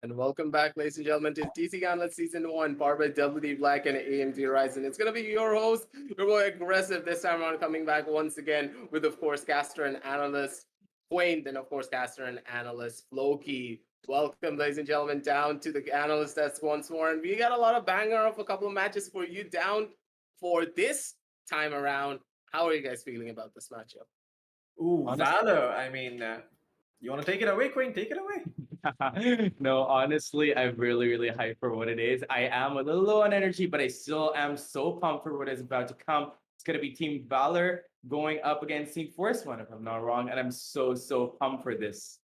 And welcome back, ladies and gentlemen, to TEC Gauntlet Season 1, powered by WD Black and AMD Ryzen. It's going to be your host, your boy Aggressive, this time around, coming back once again with, of course, caster and analyst Quaint, and, of course, caster and analyst Floki. Welcome, ladies and gentlemen, down to the analyst desk once more. And we got a lot of banger of a couple of matches for you down for this time around. How are you guys feeling about this matchup? Ooh, Valor. I mean, you want to take it away, Queen? Take it away. No, honestly, I'm really hyped for what it is. I am a little low on energy, but I still am so pumped for what is about to come. It's gonna be Team Valor going up against Team Force One, if I'm not wrong, and I'm so pumped for this.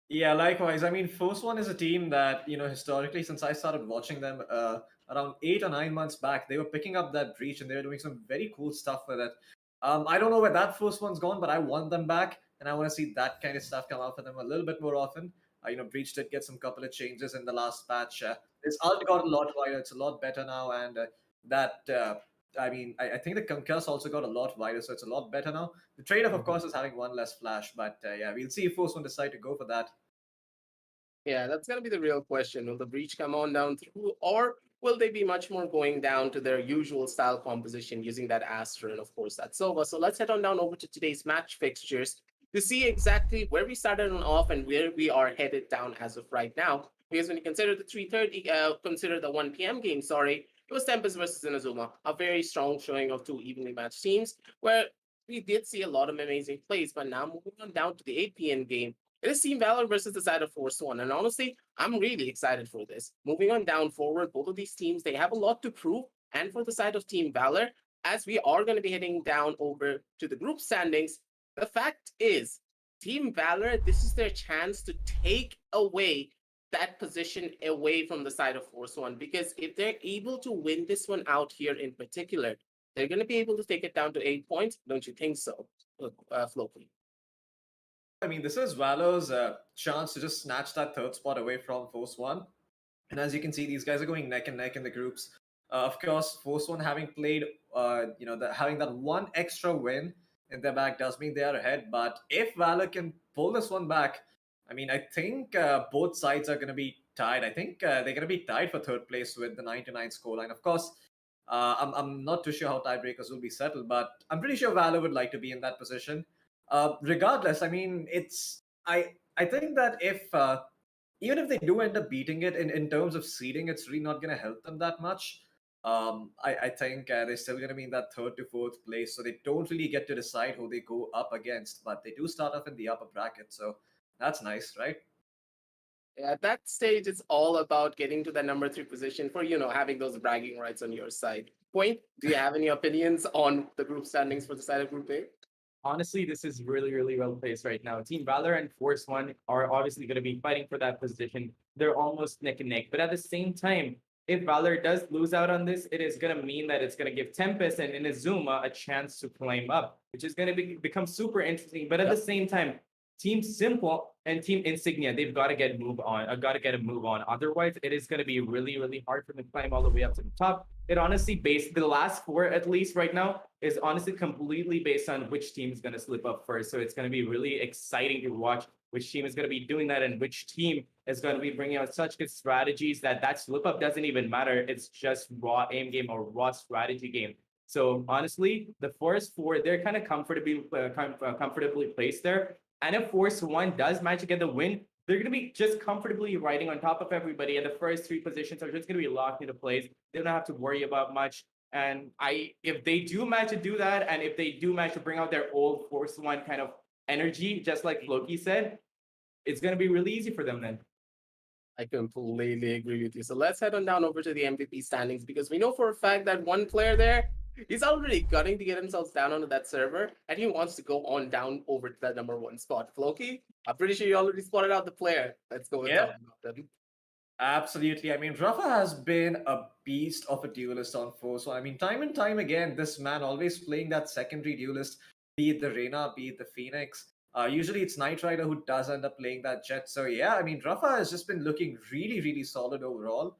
Yeah, likewise. I mean, Force One is a team that, historically, since I started watching them around 8 or 9 months back, they were picking up that breach and they were doing some very cool stuff with it. I don't know where that Force One's gone, but I want them back, and I want to see that kind of stuff come out for them a little bit more often. Breach did get some couple of changes in the last patch. This ult got a lot wider. It's a lot better now, and I think the Concuss also got a lot wider, so it's a lot better now. The trade-off, of course, is having one less flash, but yeah, we'll see if Force One decide to go for that. Yeah, that's going to be the real question. Will the breach come on down through, or will they be much more going down to their usual style composition using that Astra and, of course, that Silva? So let's head on down over to today's match fixtures to see exactly where we started on off and where we are headed down as of right now. Because when you consider the 3:30, consider the 1 p.m. game, sorry, it was Tempest versus Inazuma, a very strong showing of two evenly matched teams where we did see a lot of amazing plays. But now moving on down to the 8 p.m. game, it is Team Valor versus the side of Force One. And honestly, I'm really excited for this. Moving on down forward, both of these teams, they have a lot to prove. And for the side of Team Valor, as we are going to be heading down over to the group standings, the fact is, Team Valor, this is their chance to take away that position away from the side of Force One. Because if they're able to win this one out here in particular, they're going to be able to take it down to 8 points. Don't you think so, Floki? I mean, this is Valor's chance to just snatch that third spot away from Force One. And as you can see, these guys are going neck and neck in the groups. Of course, Force One having played, having that one extra win in their back does mean they are ahead. But if Valor can pull this one back, I mean, I think both sides are going to be tied. I think they're going to be tied for third place with the 99 scoreline. Of course, I'm not too sure how tiebreakers will be settled, but I'm pretty sure Valor would like to be in that position. Regardless, I mean, I think that if even if they do end up beating it in terms of seeding, it's really not going to help them that much. I think they're still going to be in that third to fourth place, so they don't really get to decide who they go up against, but they do start off in the upper bracket, so that's nice, right? Yeah, at that stage, it's all about getting to the number 3 position for, having those bragging rights on your side. Point, do you have any opinions on the group standings for the side of Group A? Honestly, this is really well placed right now. Team Valor and Force One are obviously going to be fighting for that position. They're almost neck and neck. But at the same time, if Valor does lose out on this, it is going to mean that it's going to give Tempest and Inazuma a chance to climb up, which is going to become super interesting. But at the same time, Team Simple and Team Insignia, they've got to get a move on. Otherwise, it is going to be really hard for them to climb all the way up to the top. It honestly, the last 4 at least right now, is honestly completely based on which team is going to slip up first. So it's going to be really exciting to watch which team is going to be doing that and which team is going to be bringing out such good strategies that slip up doesn't even matter. It's just raw aim game or raw strategy game. So honestly, the Force 4, they're kind of comfortably placed there. And if Force 1 does manage to get the win, they're going to be just comfortably riding on top of everybody. And the first three positions are just going to be locked into place. They don't have to worry about much. And if they do manage to do that, and if they do manage to bring out their old Force 1 kind of energy, just like Loki said, it's going to be really easy for them then. I completely agree with you. So let's head on down over to the MVP standings because we know for a fact that one player there, he's already gunning to get himself down onto that server and he wants to go on down over to that number one spot. Floki, I'm pretty sure you already spotted out the player. Let's go and Yeah. talk about them. Absolutely. I mean, Rafa has been a beast of a duelist on Force One. I mean, time and time again, this man always playing that secondary duelist, be it the Reyna, be it the Phoenix. Usually it's Knight Rider who does end up playing that Jet. So yeah, I mean, Rafa has just been looking really, really solid overall.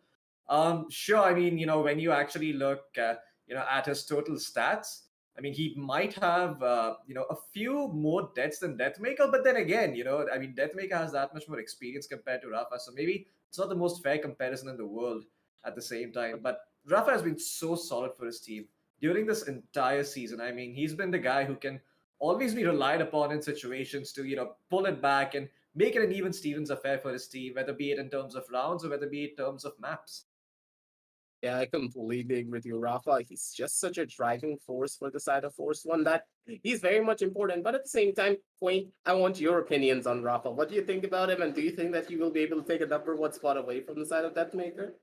Sure, I mean, when you actually look, at his total stats, I mean, he might have, a few more deaths than Deathmaker, but then again, I mean, Deathmaker has that much more experience compared to Rafa, so maybe it's not the most fair comparison in the world at the same time. But Rafa has been so solid for his team during this entire season. I mean, he's been the guy who can always be relied upon in situations to, pull it back and make it an even Stevens affair for his team, whether be it in terms of rounds or whether be it in terms of maps. Yeah, I completely agree with you, Rafa. He's just such a driving force for the side of Force One that he's very much important. But at the same time, Queen, I want your opinions on Rafa. What do you think about him, and do you think that he will be able to take a number one spot away from the side of Deathmaker?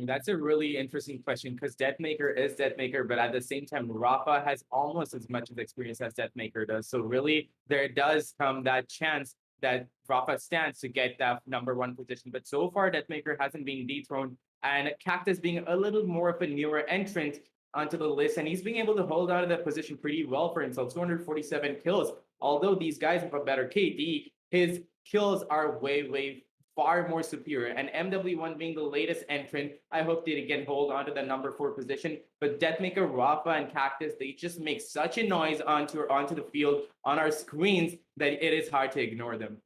That's a really interesting question because Deathmaker is Deathmaker, but at the same time, Rafa has almost as much of experience as Deathmaker does. So really, there does come that chance that Rafa stands to get that number one position. But so far, Deathmaker hasn't been dethroned, and Cactus being a little more of a newer entrant onto the list, and he's being able to hold on to that position pretty well for himself. 247 kills. Although these guys have a better KD, his kills are way far more superior. And MW1 being the latest entrant, I hope they can hold on to the number 4 position. But Deathmaker, Rafa, and Cactus, they just make such a noise onto the field on our screens that it is hard to ignore them.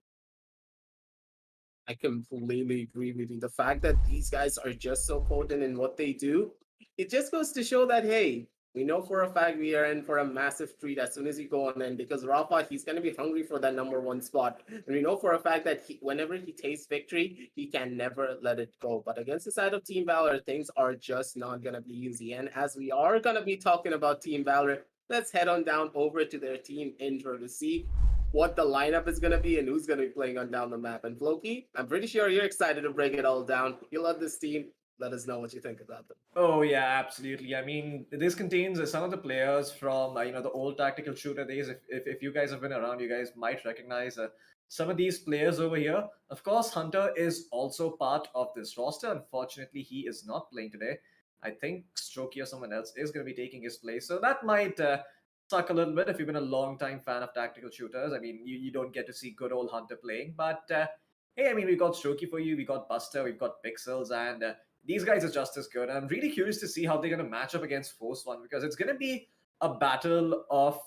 I completely agree with you. The fact that these guys are just so potent in what they do, it just goes to show that, hey, we know for a fact we are in for a massive treat as soon as you go on in because Rafa, he's going to be hungry for that number one spot. And we know for a fact that whenever he tastes victory, he can never let it go. But against the side of Team Valor, things are just not going to be easy. And as we are going to be talking about Team Valor, let's head on down over to their team intro to see what the lineup is going to be and who's going to be playing on down the map. And Floki, I'm pretty sure you're excited to break it all down. You love this team. Let us know what you think about them. Oh yeah, absolutely. I mean, this contains some of the players from the old tactical shooter days. If you guys have been around, you guys might recognize some of these players over here. Of course, Hunter is also part of this roster. Unfortunately, he is not playing today. I think Strokey or someone else is going to be taking his place, so that might suck a little bit if you've been a long time fan of tactical shooters. I mean, you don't get to see good old Hunter playing, but hey, I mean, we got Strokey for you, we got Buster, we've got Pixels, and these guys are just as good. I'm really curious to see how they're going to match up against Force One because it's going to be a battle of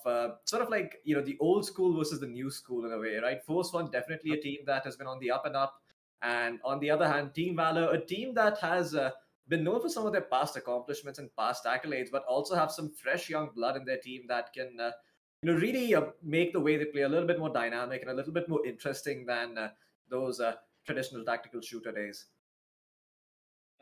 sort of like the old school versus the new school in a way, right? Force One definitely a team that has been on the up and up, and on the other hand, Team Valor, a team that has been known for some of their past accomplishments and past accolades, but also have some fresh young blood in their team that can really make the way they play a little bit more dynamic and a little bit more interesting than those traditional tactical shooter days.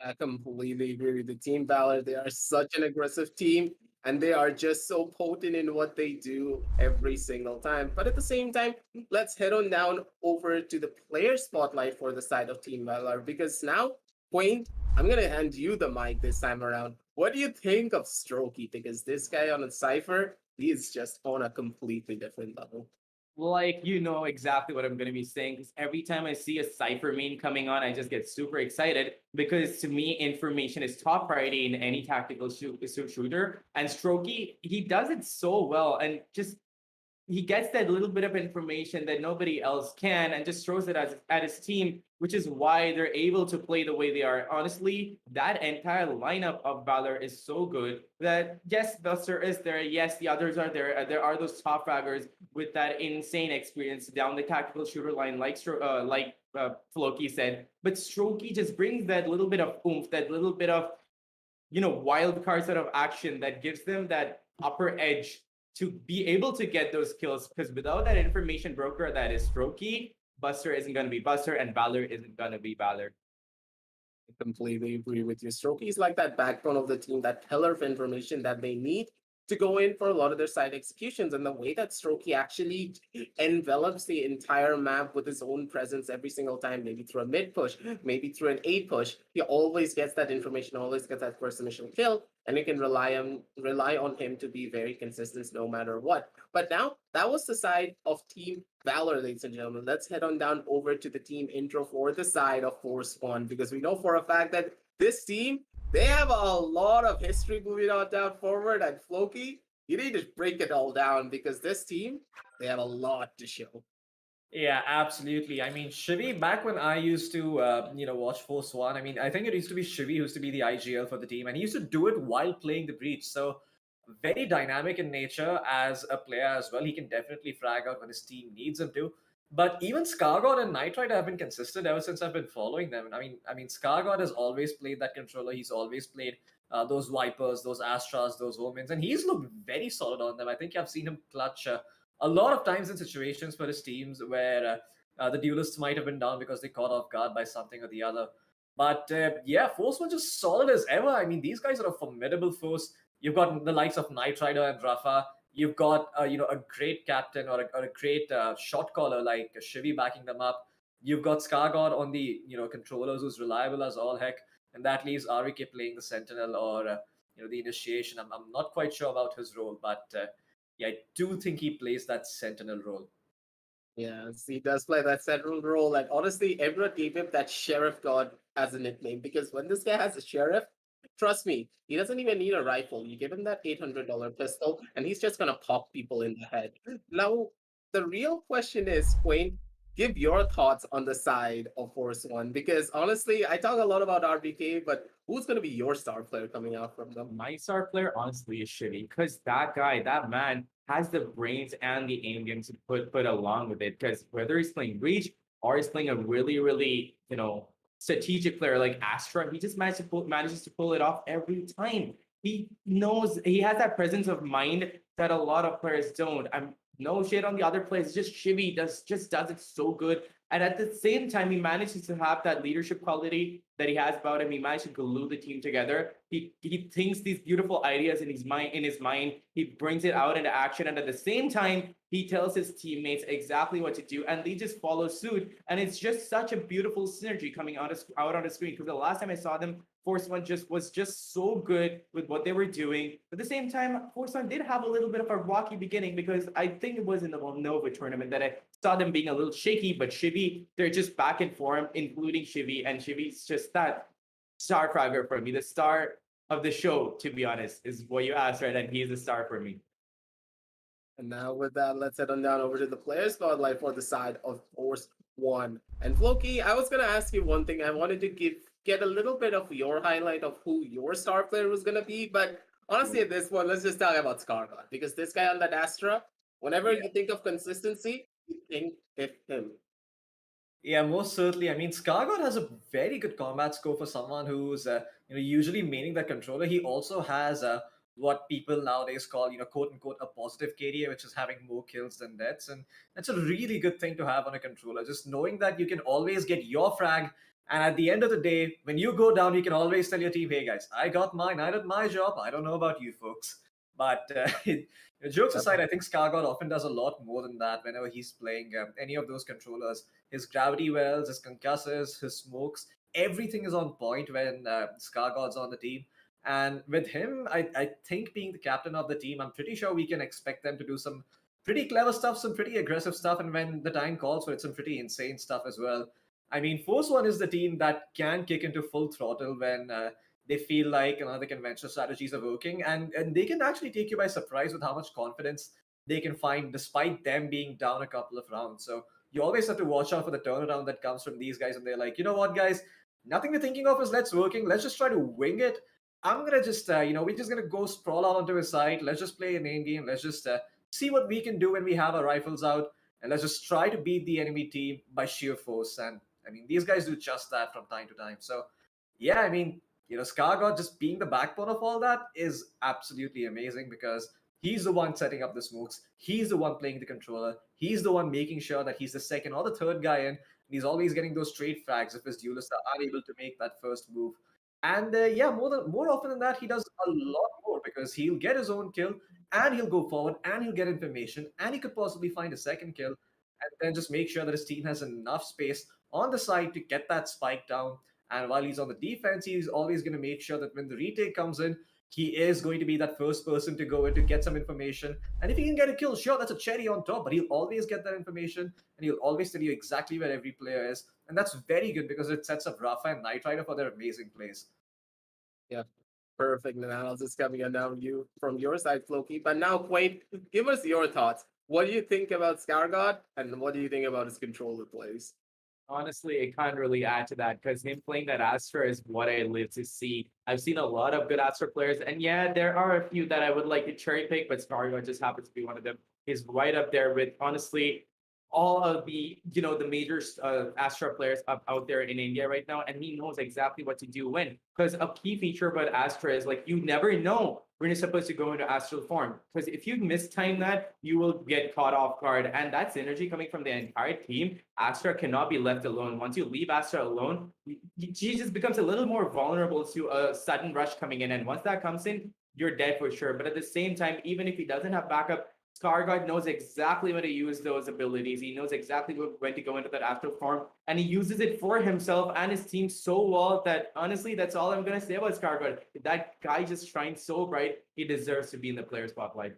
I completely agree with the Team Valor. They are such an aggressive team and they are just so potent in what they do every single time. But at the same time, let's head on down over to the player spotlight for the side of Team Valor because now, Queen, I'm going to hand you the mic this time around. What do you think of Strokey? Because this guy on a Cypher, he is just on a completely different level. Like, you know exactly what I'm going to be saying because every time I see a Cypher meme coming on, I just get super excited because to me, information is top priority in any tactical shooter. And Strokey, he does it so well and just he gets that little bit of information that nobody else can and just throws it at his team, which is why they're able to play the way they are. Honestly, that entire lineup of Valor is so good that yes, Buster is there. Yes, the others are there. There are those top fraggers with that insane experience down the tactical shooter line, like Floki said. But Strokey just brings that little bit of oomph, that little bit of wild card sort of action that gives them that upper edge to be able to get those kills. Because without that information broker that is Strokey, Buster isn't going to be Buster, and Valor isn't going to be Valor. I completely agree with you. Strokey is like that backbone of the team, that pillar of information that they need to go in for a lot of their side executions. And the way that Strokey actually envelops the entire map with his own presence every single time, maybe through a mid push, maybe through an A push, he always gets that information, always gets that first initial kill, and you can rely on him to be very consistent no matter what. But now that was the side of Team Valor, ladies and gentlemen. Let's head on down over to the team intro for the side of Force One, because we know for a fact that this team, they have a lot of history moving on down forward. And Floki, you need to break it all down because this team, they have a lot to show. Yeah, absolutely. I mean, Shivi, back when I used to, watch Force One, I mean, I think it used to be Shivi who used to be the IGL for the team, and he used to do it while playing the Breach. So, very dynamic in nature as a player as well. He can definitely frag out when his team needs him to. But even Scargod and Knight Rider have been consistent ever since I've been following them. I mean, Scargod has always played that controller. He's always played those Vipers, those Astras, those Omens, and he's looked very solid on them. I think I've seen him clutch a lot of times in situations for his teams where the duelists might have been down because they caught off guard by something or the other. But yeah, Force was just solid as ever. I mean, these guys are a formidable force. You've got the likes of Knight Rider and Rafa. You've got a great captain or a great shot caller like Shivi backing them up. You've got Scargod on the controllers who's reliable as all heck, and that leaves RVK playing the Sentinel or the initiation. I'm not quite sure about his role, but yeah, I do think he plays that sentinel role. Yes, he does play that central role. And honestly, everyone gave him that Sheriff God as a nickname because when this guy has a sheriff, trust me, he doesn't even need a rifle. You give him that $800 pistol, and he's just gonna pop people in the head. Now, the real question is, Quain, give your thoughts on the side of Force One because honestly, I talk a lot about RBK, but who's gonna be your star player coming out from them? My star player honestly is shitty because that guy, that man, has the brains and the aim game to put along with it. Because whether he's playing Breach or he's playing a really, really, strategic player like Astra, he just manages to pull it off every time. He knows he has that presence of mind that a lot of players don't. I'm no shit on the other players, just Shivy does it so good. And at the same time, he manages to have that leadership quality that he has about him. He managed to glue the team together. He thinks these beautiful ideas in his mind. He brings it out into action, and at the same time, he tells his teammates exactly what to do, and they just follow suit. And it's just such a beautiful synergy coming out on the screen. Because the last time I saw them, Force One was just so good with what they were doing. At the same time, Force One did have a little bit of a rocky beginning because I think it was in the Nova tournament that I saw them being a little shaky. But Shivi, they're just back in form, including Shivi, and Shivi's just that star fragger for me, the star of the show. To be honest, is what you asked, right? And he's the star for me. And now with that, let's head on down over to the player spotlight for the side of Force One. And Floki, I was gonna ask you one thing. I wanted to get a little bit of your highlight of who your star player was gonna be, but honestly at this one, let's just talk about Scargod. Because this guy on that Astra, whenever you think of consistency, you think of him. Yeah, most certainly. I mean, Scargod has a very good combat score for someone who's usually maining that controller. He also has what people nowadays call quote unquote a positive KDA, which is having more kills than deaths, and that's a really good thing to have on a controller. Just knowing that you can always get your frag, and at the end of the day, when you go down, you can always tell your team, "Hey guys, I got mine. I did my job. I don't know about you folks." But jokes aside, I think Scargod often does a lot more than that whenever he's playing any of those controllers. His gravity wells, his concussors, his smokes, everything is on point when Scargod's on the team. And with him, I think being the captain of the team, I'm pretty sure we can expect them to do some pretty clever stuff, some pretty aggressive stuff, and when the time calls for it, some pretty insane stuff as well. I mean, Force One is the team that can kick into full throttle when they feel like the conventional strategies are working, and they can actually take you by surprise with how much confidence they can find despite them being down a couple of rounds. So you always have to watch out for the turnaround that comes from these guys, and they're like, you know what, guys, nothing we're thinking of is let's working. Let's just try to wing it. I'm gonna just, we're just gonna go sprawl out onto his side. Let's just play an main game. Let's just see what we can do when we have our rifles out, and let's just try to beat the enemy team by sheer force. And I mean, these guys do just that from time to time. So, yeah, I mean, Skargod just being the backbone of all that is absolutely amazing because he's the one setting up the smokes. He's the one playing the controller. He's the one making sure that he's the second or the third guy in. And he's always getting those straight frags if his duelists are unable to make that first move. And yeah, more often than that, he does a lot more because he'll get his own kill and he'll go forward and he'll get information and he could possibly find a second kill and then just make sure that his team has enough space on the side to get that spike down. And while he's on the defense, he's always going to make sure that when the retake comes in, he is going to be that first person to go in to get some information. And if he can get a kill, sure, that's a cherry on top, but he'll always get that information and he'll always tell you exactly where every player is. And that's very good because it sets up Rafa and Knight Rider for their amazing plays. Yeah, perfect analysis coming in now from your side, Floki. But now, Quaid, give us your thoughts. What do you think about Skargod, and what do you think about his controller plays? Honestly, I can't really add to that because him playing that Astra is what I live to see. I've seen a lot of good Astra players, and yeah, there are a few that I would like to cherry pick, but Skargo just happens to be one of them. He's right up there with honestly all of the major Astra players out there in India right now, and he knows exactly what to do when. Because a key feature about Astra is like you never know when you're supposed to go into astral form. Because if you mistime that, you will get caught off guard, and that's energy coming from the entire team. Astra cannot be left alone. Once you leave Astra alone, she just becomes a little more vulnerable to a sudden rush coming in, and once that comes in, you're dead for sure. But at the same time, even if he doesn't have backup, Skargard knows exactly when to use those abilities. He knows exactly when to go into that astral form, and he uses it for himself and his team so well that honestly, that's all I'm gonna say about Skargard. That guy just shines so bright. He deserves to be in the player spotlight.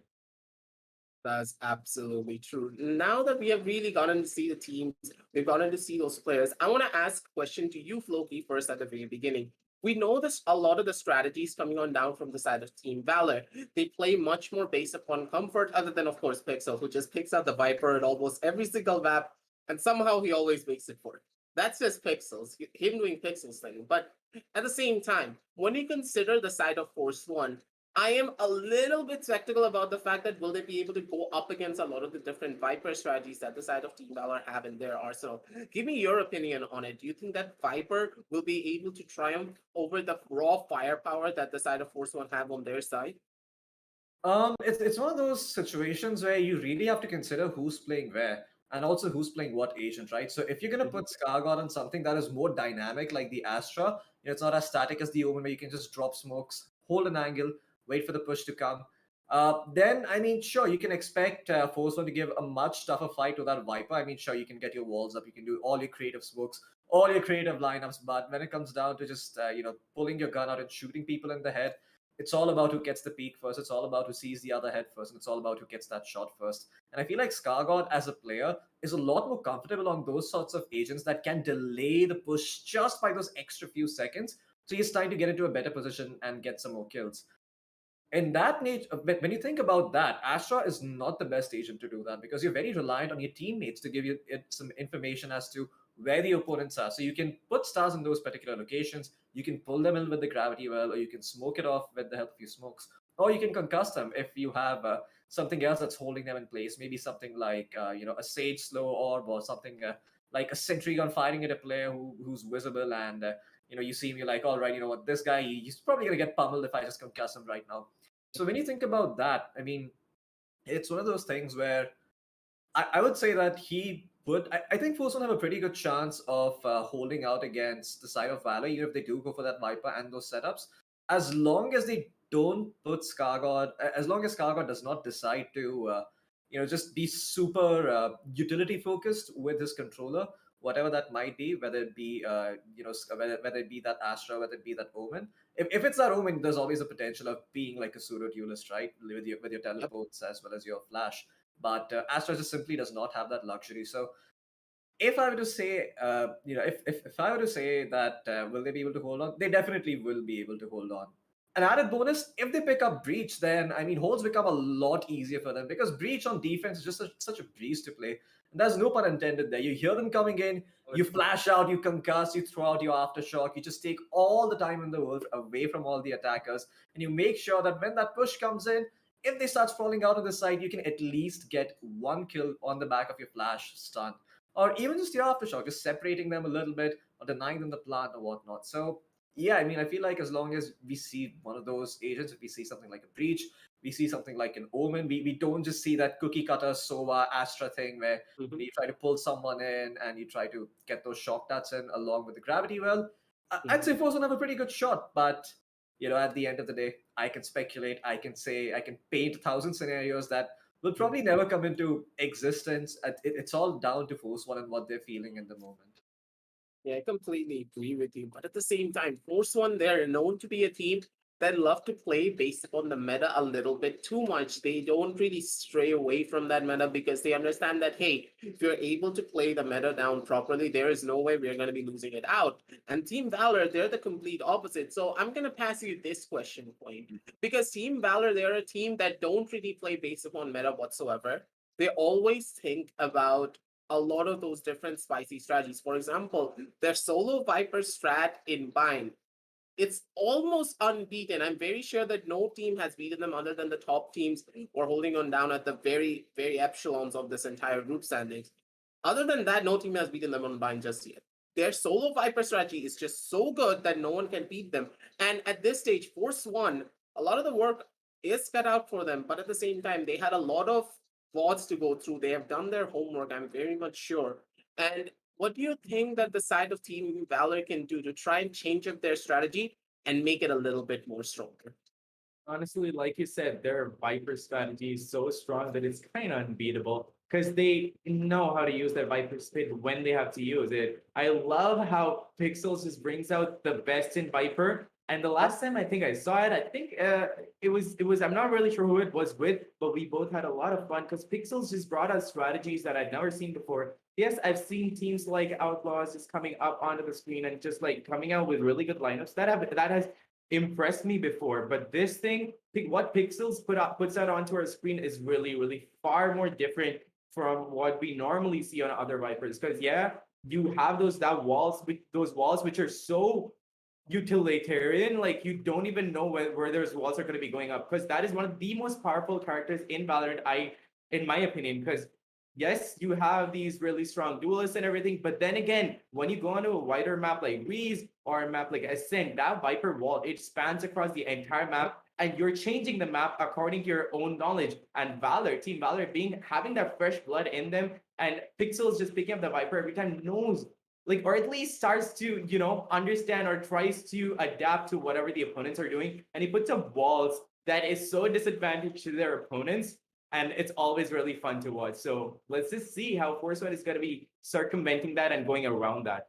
That's absolutely true. Now that we have really gotten to see the teams, we've gotten to see those players. I want to ask a question to you, Floki, first at the very beginning. We know this a lot of the strategies coming on down from the side of Team Valor. They play much more based upon comfort, other than of course Pixel, who just picks out the Viper at almost every single map, and somehow he always makes it work. That's just Pixels, him doing Pixels thing. But at the same time, when you consider the side of Force One, I am a little bit skeptical about the fact that will they be able to go up against a lot of the different Viper strategies that the side of Team Valor have in their arsenal. Give me your opinion on it. Do you think that Viper will be able to triumph over the raw firepower that the side of Force One have on their side? It's one of those situations where you really have to consider who's playing where and also who's playing what agent, right? So if you're gonna put Skargod on something that is more dynamic, like the Astra, it's not as static as the Omen, where you can just drop smokes, hold an angle, wait for the push to come. Then I mean, sure, you can expect Force One to give a much tougher fight to that Viper. I mean, sure, you can get your walls up, you can do all your creative smokes, all your creative lineups, but when it comes down to just pulling your gun out and shooting people in the head, it's all about who gets the peak first. It's all about who sees the other head first, and it's all about who gets that shot first. And I feel like Skargod as a player is a lot more comfortable on those sorts of agents that can delay the push just by those extra few seconds. So he's trying to get into a better position and get some more kills. In that nature, when you think about that, Astra is not the best agent to do that because you're very reliant on your teammates to give you some information as to where the opponents are. So you can put stars in those particular locations, you can pull them in with the gravity well, or you can smoke it off with the help of your smokes, or you can concuss them if you have something else that's holding them in place. Maybe something like a Sage slow orb or something like a sentry gun firing at a player who's visible and you see him, you're like, all right, you know what, this guy, he's probably gonna get pummeled if I just concuss him right now. So when you think about that, I mean, it's one of those things where I would say that he would. I think Force will have a pretty good chance of holding out against the side of Valor, even if they do go for that Viper and those setups, as long as they don't put Skargod, as long as Skargod does not decide to, just be super utility focused with his controller, whatever that might be, whether it be, whether it be that Astra, whether it be that Omen. If it's that Omen, there's always a potential of being like a pseudo duelist, right? With your teleports as well as your flash. But Astra just simply does not have that luxury. So if I were to say, if I were to say that will they be able to hold on, they definitely will be able to hold on. An added bonus, if they pick up Breach, then I mean holds become a lot easier for them because Breach on defense is just such a breeze to play. And there's no pun intended there. You hear them coming in, you flash out, you concuss, you throw out your aftershock, you just take all the time in the world away from all the attackers, and you make sure that when that push comes in, if they start falling out of the side, you can at least get one kill on the back of your flash stun. Or even just your aftershock, just separating them a little bit or denying them the plant or whatnot. So Yeah, I mean, I feel like as long as we see one of those agents, if we see something like a breach, we see something like an omen, we don't just see that cookie cutter Sova Astra thing where Mhm, you try to pull someone in and you try to get those shock darts in along with the gravity well. I'd mhm, say Force will have a pretty good shot, but at the end of the day, I can speculate, I can say, I can paint 1,000 scenarios that will mhm. probably never come into existence. It's all down to Force One and what they're feeling in the moment. Yeah, I completely agree with you. But at the same time, Force One, they're known to be a team that love to play based upon the meta a little bit too much. They don't really stray away from that meta because they understand that, hey, if you're able to play the meta down properly, there is no way we're going to be losing it out. And Team Valor, they're the complete opposite. So I'm going to pass you this question point because Team Valor, they're a team that don't really play based upon meta whatsoever. They always think about a lot of those different spicy strategies. For example, their solo Viper strat in Bind, it's almost unbeaten. I'm very sure that no team has beaten them other than the top teams or holding on down at the very, very echelons of this entire group standings. Other than that, no team has beaten them on Bind just yet. Their solo Viper strategy is just so good that no one can beat them. And at this stage, Force One, a lot of the work is cut out for them, but at the same time, they had a lot of VODs to go through. They have done their homework, I'm very much sure. And what do you think that the side of Team Valor can do to try and change up their strategy and make it a little bit more stronger? Honestly, like you said, their Viper strategy is so strong that it's kind of unbeatable because they know how to use their Viper spit when they have to use it. I love how Pixels just brings out the best in Viper. And the last time I think I saw it, I think it was I'm not really sure who it was with, but we both had a lot of fun because Pixels just brought us strategies that I'd never seen before. Yes, I've seen teams like Outlaws just coming up onto the screen and just like coming out with really good lineups that has impressed me before, but this thing, what Pixels puts out onto our screen is really, really far more different from what we normally see on other Vipers. Because yeah, you have those walls which are so utilitarian, like you don't even know where those walls are going to be going up. Because that is one of the most powerful characters in Valorant, in my opinion. Because yes, you have these really strong duelists and everything, but then again, when you go onto a wider map like Reese or a map like Ascent, that Viper wall, it spans across the entire map, and you're changing the map according to your own knowledge. And Team Valor having that fresh blood in them, and Pixels just picking up the Viper every time knows, like, or at least starts to, understand or tries to adapt to whatever the opponents are doing. And he puts up walls that is so disadvantaged to their opponents, and it's always really fun to watch. So let's just see how Force One is going to be circumventing that and going around that.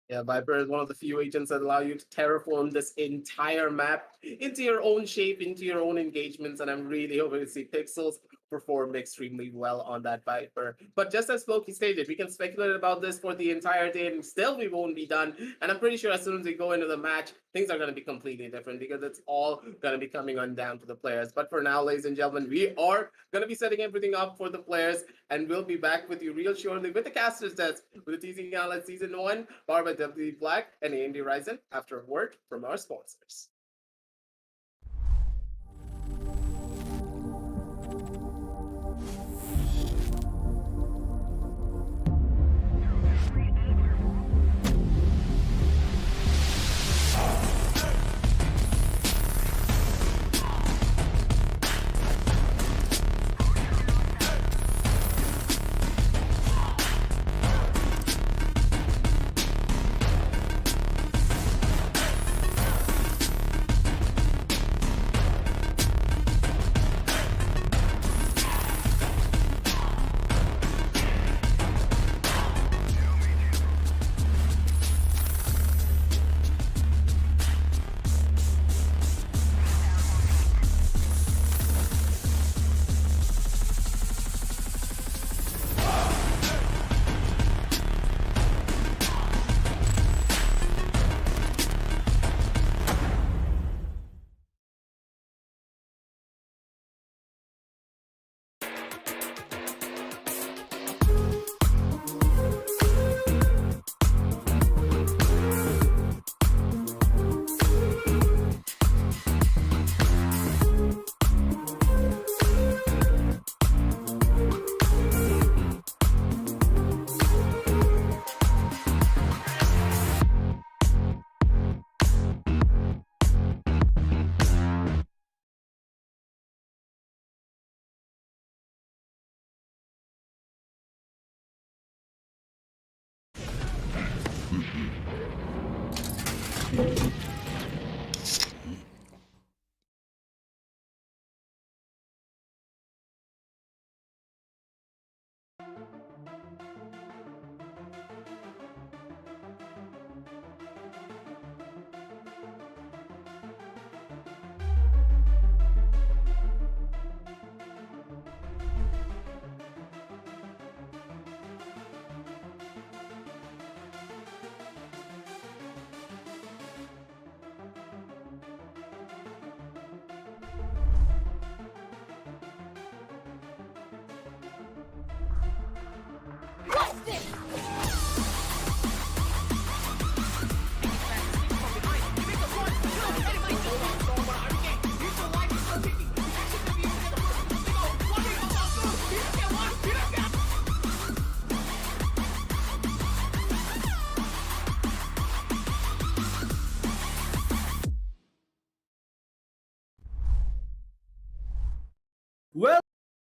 Yeah, Viper is one of the few agents that allow you to terraform this entire map into your own shape, into your own engagements, and I'm really hoping to see Pixels perform extremely well on that Viper. But just as Floki stated, we can speculate about this for the entire day, and still we won't be done. And I'm pretty sure as soon as we go into the match, things are going to be completely different because it's all going to be coming on down to the players. But for now, ladies and gentlemen, we are going to be setting everything up for the players, and we'll be back with you real shortly with the casters test with the TEC Gauntlet Season 1, powered by WD Black and AMD Ryzen, after a word from our sponsors. Well, ladies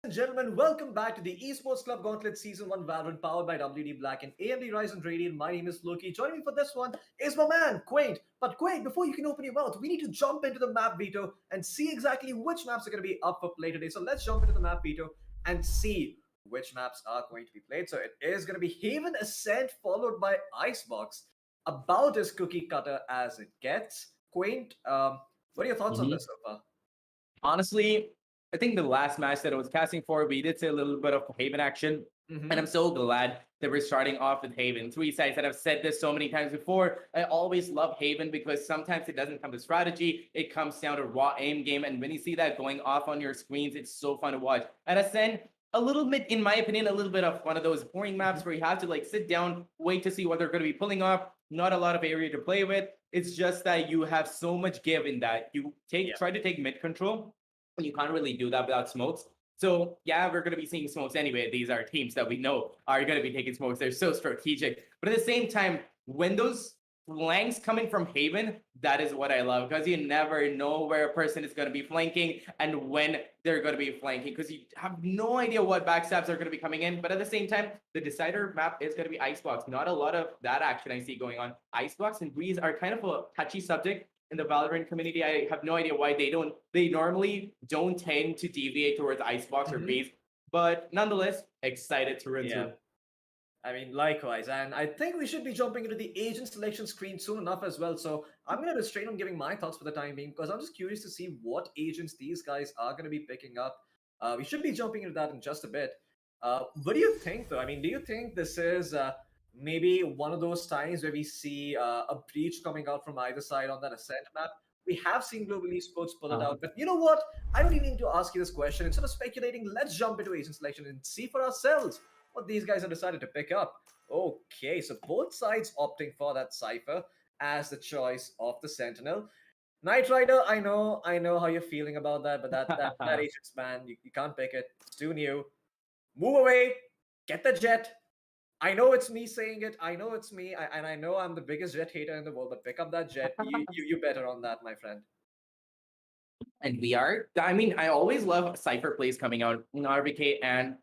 and gentlemen, welcome back to the Esports Club Gauntlet Season 1 Valorant powered by WD Black and AMD Ryzen Radiant. My name is Loki. Joining me for this one is my man, Quaint. But Quaint, before you can open your mouth, we need to jump into the map veto and see exactly which maps are going to be up for play today. So let's jump into the map veto and see which maps are going to be played. So it is going to be Haven Ascent followed by Icebox. About as cookie cutter as it gets. Quaint, what are your thoughts on this so far? Honestly, I think the last match that I was casting for, we did see a little bit of Haven action. And I'm so glad that we're starting off with Haven. Three sides that I've said this so many times before. I always love Haven because sometimes it doesn't come to strategy. It comes down to raw aim game. And when you see that going off on your screens, it's so fun to watch. And Ascend, a little bit, in my opinion, a little bit of one of those boring maps where you have to like sit down, wait to see what they're going to be pulling off. Not a lot of area to play with. It's just that you have so much give in that. You try to take mid control. You can't really do that without smokes. So yeah, we're going to be seeing smokes anyway. These are teams that we know are going to be taking smokes. They're so strategic. But at the same time, when those flanks coming from Haven, that is what I love, because you never know where a person is going to be flanking and when they're going to be flanking, because you have no idea what backstabs are going to be coming in. But at the same time, the decider map is going to be Icebox. Not a lot of that action I see going on. Icebox and Breeze are kind of a touchy subject in the Valorant community. I have no idea why they normally don't tend to deviate towards Icebox or Breeze, but nonetheless, excited to run through. I mean, likewise. And I think we should be jumping into the agent selection screen soon enough as well. So I'm going to restrain on giving my thoughts for the time being, because I'm just curious to see what agents these guys are going to be picking up. We should be jumping into that in just a bit. What do you think, though? I mean, do you think this is maybe one of those times where we see a breach coming out from either side on that Ascent map? We have seen Global Esports pull it out. But you know what? I don't even need to ask you this question. Instead of speculating, let's jump into agent selection and see for ourselves what these guys have decided to pick up. Okay, so both sides opting for that Cypher as the choice of the Sentinel. Knight Rider, I know how you're feeling about that, but that agent's ban, you can't pick it. It's too new. Move away, get the jet. I know it's me saying it. I know it's me, and I know I'm the biggest jet hater in the world. But pick up that jet. You better on that, my friend. And we are. I mean, I always love Cypher plays coming out in RVK and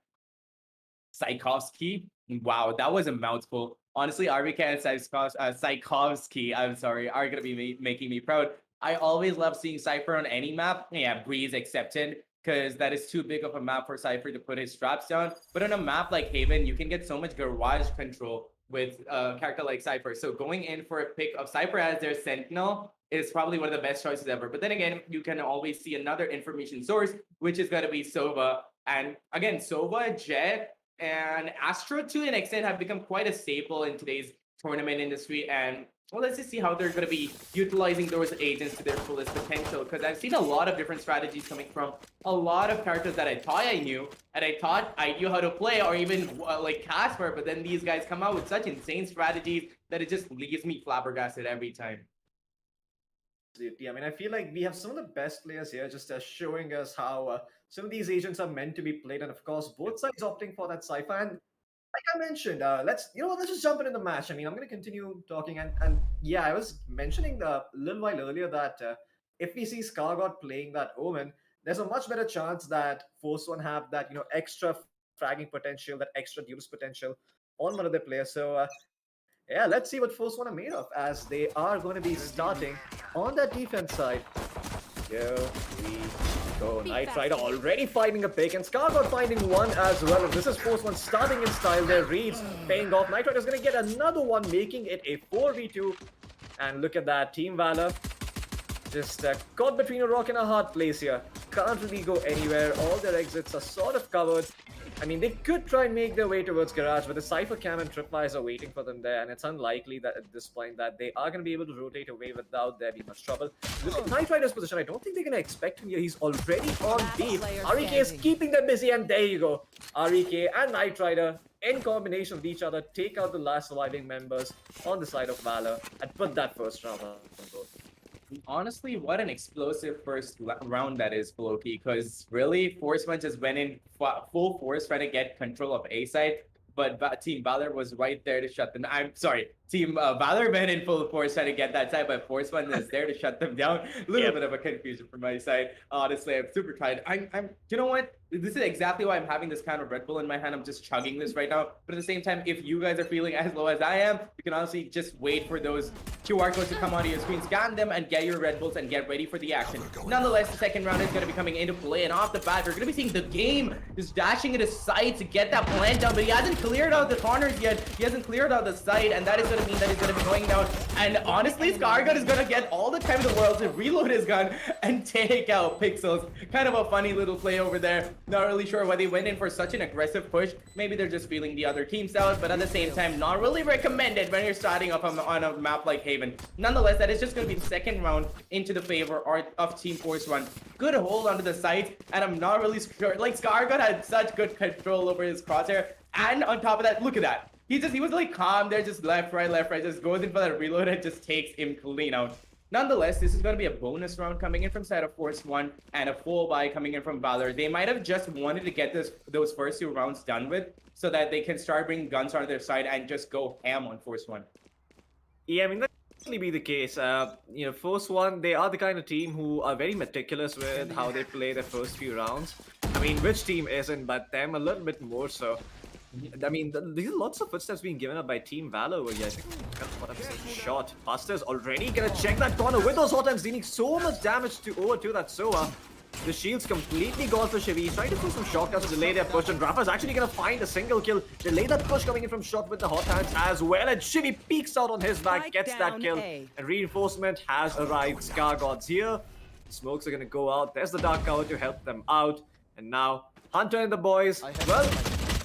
Tchaikovsky. Wow, that was a mouthful. Honestly, RVK and Tchaikovsky, I'm sorry, are going to be making me proud. I always love seeing Cypher on any map. Yeah, Breeze accepted, because that is too big of a map for Cypher to put his straps down. But on a map like Haven, you can get so much garage control with a character like Cypher. So going in for a pick of Cypher as their Sentinel is probably one of the best choices ever. But then again, you can always see another information source, which is going to be Sova. And again, Sova, Jet, and Astro to an extent have become quite a staple in today's tournament industry. And well, let's just see how they're going to be utilizing those agents to their fullest potential, because I've seen a lot of different strategies coming from a lot of characters that I thought I knew and I thought I knew how to play, or even like Casper, but then these guys come out with such insane strategies that it just leaves me flabbergasted every time. Absolutely. I mean, I feel like we have some of the best players here, just showing us how some of these agents are meant to be played, and of course, both sides opting for that Cypher. And like I mentioned, let's just jump into the match. I mean, I'm going to continue talking, and yeah, I was mentioning a little while earlier that if we see Scargott playing that Omen, there's a much better chance that Force One have that extra fragging potential, that extra duelist potential on one of their players. So Yeah, let's see what Force One are made of, as they are going to be starting on that defense side. Here we go. Knight Rider already finding a pick, and Scargot finding one as well. And this is Force One starting in style. Their reads paying off. Knight Rider's going to get another one, making it a 4v2. And look at that, Team Valor just caught between a rock and a hard place here. Can't really go anywhere. All their exits are sort of covered. I mean, they could try and make their way towards Garage, but the Cypher Cam and Tripwires are waiting for them there, and it's unlikely that at this point that they are going to be able to rotate away without there being much trouble. Look at Knight Rider's position. I don't think they're going to expect him here. He's already on beat. REK is keeping them busy, and there you go. REK and Knight Rider, in combination with each other, take out the last surviving members on the side of Valor and put that first round on board. Honestly, what an explosive first round that is, Loki, because really, Force One just went in full force trying to get control of A side, but Team Valor was right there to shut them. I'm sorry, Team Valor went in full force trying to get that side, but Force One is there to shut them down. A little bit of a confusion from my side. Honestly, I'm super tired. You know what? This is exactly why I'm having this kind of Red Bull in my hand. I'm just chugging this right now. But at the same time, if you guys are feeling as low as I am, you can honestly just wait for those QR codes to come onto your screen, scan them, and get your Red Bulls and get ready for the action. Nonetheless, the second round is going to be coming into play, and off the bat, we're going to be seeing the game just dashing into sight to get that plant down, but he hasn't cleared out the corners yet. He hasn't cleared out the site, and that is going to mean that he's going to be going down. And honestly, Scargut is going to get all the time in the world to reload his gun and take out Pixels. Kind of a funny little play over there. Not really sure why they went in for such an aggressive push. Maybe they're just feeling the other teams out, but at the same time, not really recommended when you're starting off on a map like Haven. Nonetheless, that is just going to be the second round into the favor of Team Force One. Good hold onto the site, and I'm not really sure. Like, Scargut had such good control over his crosshair, and on top of that, look at that. He was like calm there, just left, right, just goes in for that reload and just takes him clean out. Nonetheless, this is going to be a bonus round coming in from side of Force One and a full buy coming in from Valor. They might have just wanted to get those first two rounds done with so that they can start bringing guns on their side and just go ham on Force One. Yeah, I mean, that could definitely be the case. Force One, they are the kind of team who are very meticulous with how they play their first few rounds. I mean, which team isn't, but them a little bit more so. I mean, these are lots of footsteps being given up by Team Valor over here. I think that's what I'm saying. Shot. Buster's already gonna check that corner with those hot times, dealing so much damage over to that Sova. The shield's completely gone for Shivi. He's trying to throw some shotguns to delay their push, and Rafa's actually gonna find a single kill. Delay that push coming in from Shot with the hot hands as well, and Shivi peeks out on his back, gets that kill, and reinforcement has arrived. Scar God's here. Smokes are gonna go out. There's the Dark Cover to help them out, and now Hunter and the boys, well,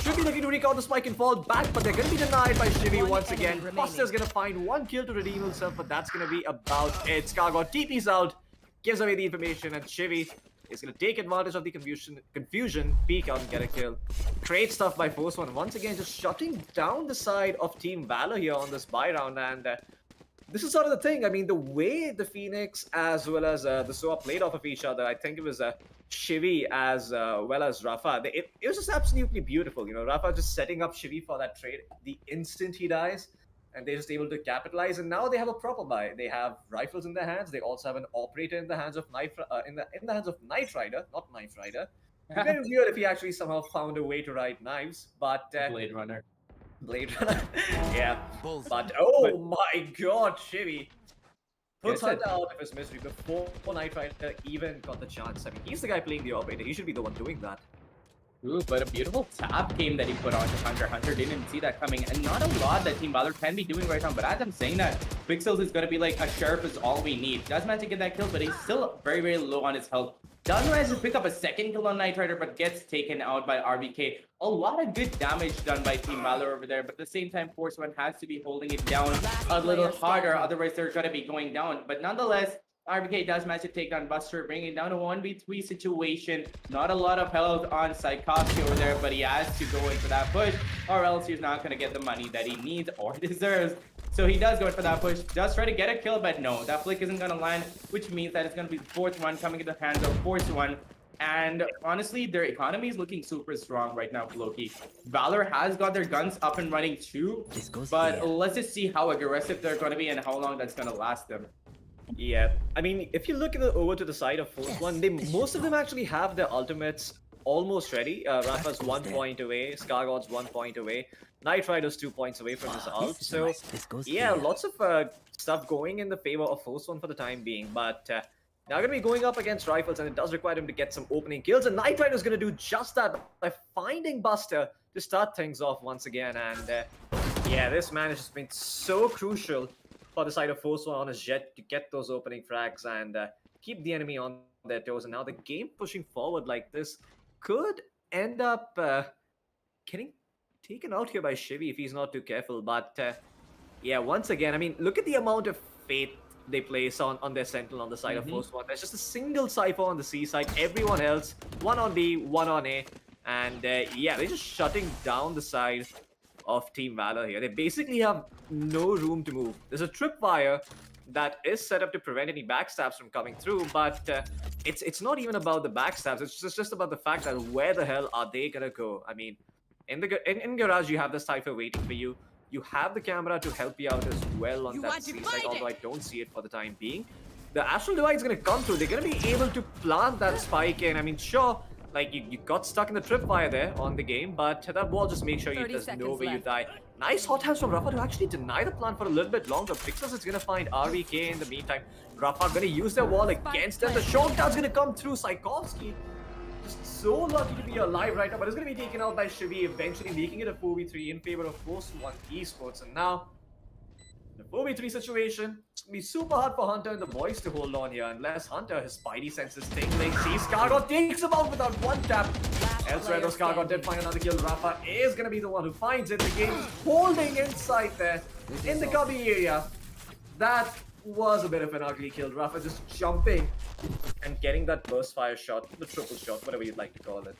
should be looking to recount the spike and fall back, but they're going to be denied by Shivi once again. Buster's going to find one kill to redeem himself, but that's going to be about it. Scargot TP's out, gives away the information, and Shivi is going to take advantage of the confusion, peek out and get a kill. Great stuff by Force One. Once again, just shutting down the side of Team Valor here on this buy round, and this is sort of the thing. I mean, the way the Phoenix as well as the Soa played off of each other, I think it was Shivi as well as Rafa. It was just absolutely beautiful. You know, Rafa just setting up Shivi for that trade the instant he dies, and they're just able to capitalize. And now they have a proper buy. They have rifles in their hands. They also have an operator in the hands of in the hands of Knight Rider, not Knife Rider. It'd be very weird if he actually somehow found a way to ride knives, but Blade Runner. Yeah. But oh my god, Shivi puts Hunter out of his misery before Knight Rider even got the chance. I mean, he's the guy playing the operator. He should be the one doing that. Ooh, but a beautiful tap game that he put on to Hunter. Hunter didn't see that coming, and not a lot that Team Valor can be doing right now. But as I'm saying that, Pixels is going to be like a sheriff is all we need. Does manage to get that kill, but he's still very, very low on his health. Does manage to pick up a second kill on Knight Rider, but gets taken out by RBK. A lot of good damage done by Team Valor over there, but at the same time, Force One has to be holding it down a little harder, otherwise they're going to be going down. But nonetheless, RBK does manage to take down Buster, bringing it down to a 1v3 situation. Not a lot of health on Tchaikovsky over there, but he has to go in for that push, or else he's not going to get the money that he needs or deserves. So he does go in for that push, does try to get a kill, but no, that flick isn't going to land, which means that it's going to be the fourth one coming into the hands of Force One. And honestly, their economy is looking super strong right now, Loki. Valor has got their guns up and running too, but let's just see how aggressive they're going to be and how long that's going to last them. Yeah, I mean, if you look over to the side of Force One, most of them actually have their ultimates almost ready. Rafa's 1 point away, Scargod's 1 point away, Knight Rider's 2 points away from his ult. So yeah, lots of stuff going in the favor of Force One for the time being. But now going to be going up against Rifles, and it does require him to get some opening kills. And Knight Rider's going to do just that by finding Buster to start things off once again. And yeah, this man has just been so crucial for the side of Force One on his jet to get those opening frags and keep the enemy on their toes. And now the game pushing forward like this could end up getting taken out here by Shivy if he's not too careful. But yeah, once again, I mean, look at the amount of faith they place on their Sentinel on the side of Force One. There's just a single Cypher on the C side, everyone else, one on B, one on A. And yeah, they're just shutting down the side of Team Valor here. They basically have no room to move. There's a tripwire that is set up to prevent any backstabs from coming through, but it's not even about the backstabs. It's just about the fact that where the hell are they gonna go? I mean, in Garage you have the Cypher waiting for you. You have the camera to help you out as well on that C side, although I don't see it for the time being. The Astral Divide is gonna come through. They're gonna be able to plant that spike in. I mean, sure, like you got stuck in the tripwire there on the game, but that wall just makes sure there's no way you die. Nice hot hands from Rafa to actually deny the plant for a little bit longer. Pixels is gonna find RVK in the meantime. Rafa gonna use their wall against them. The shotgun's gonna come through. Saikovsky just so lucky to be alive right now, but it's gonna be taken out by Shivy, eventually making it a 4v3 in favor of Force One Esports. And now the 4v3 situation, it's gonna be super hard for Hunter and the boys to hold on here unless Hunter, his spidey senses tingling, sees Scargot, takes him out without one tap. Elsewhere though, Scargot did find another kill. Rafa is gonna be the one who finds it. The game is holding inside there in the cubby area. That was a bit of an ugly kill. Rafa just jumping and getting that burst fire shot, the triple shot, whatever you'd like to call it.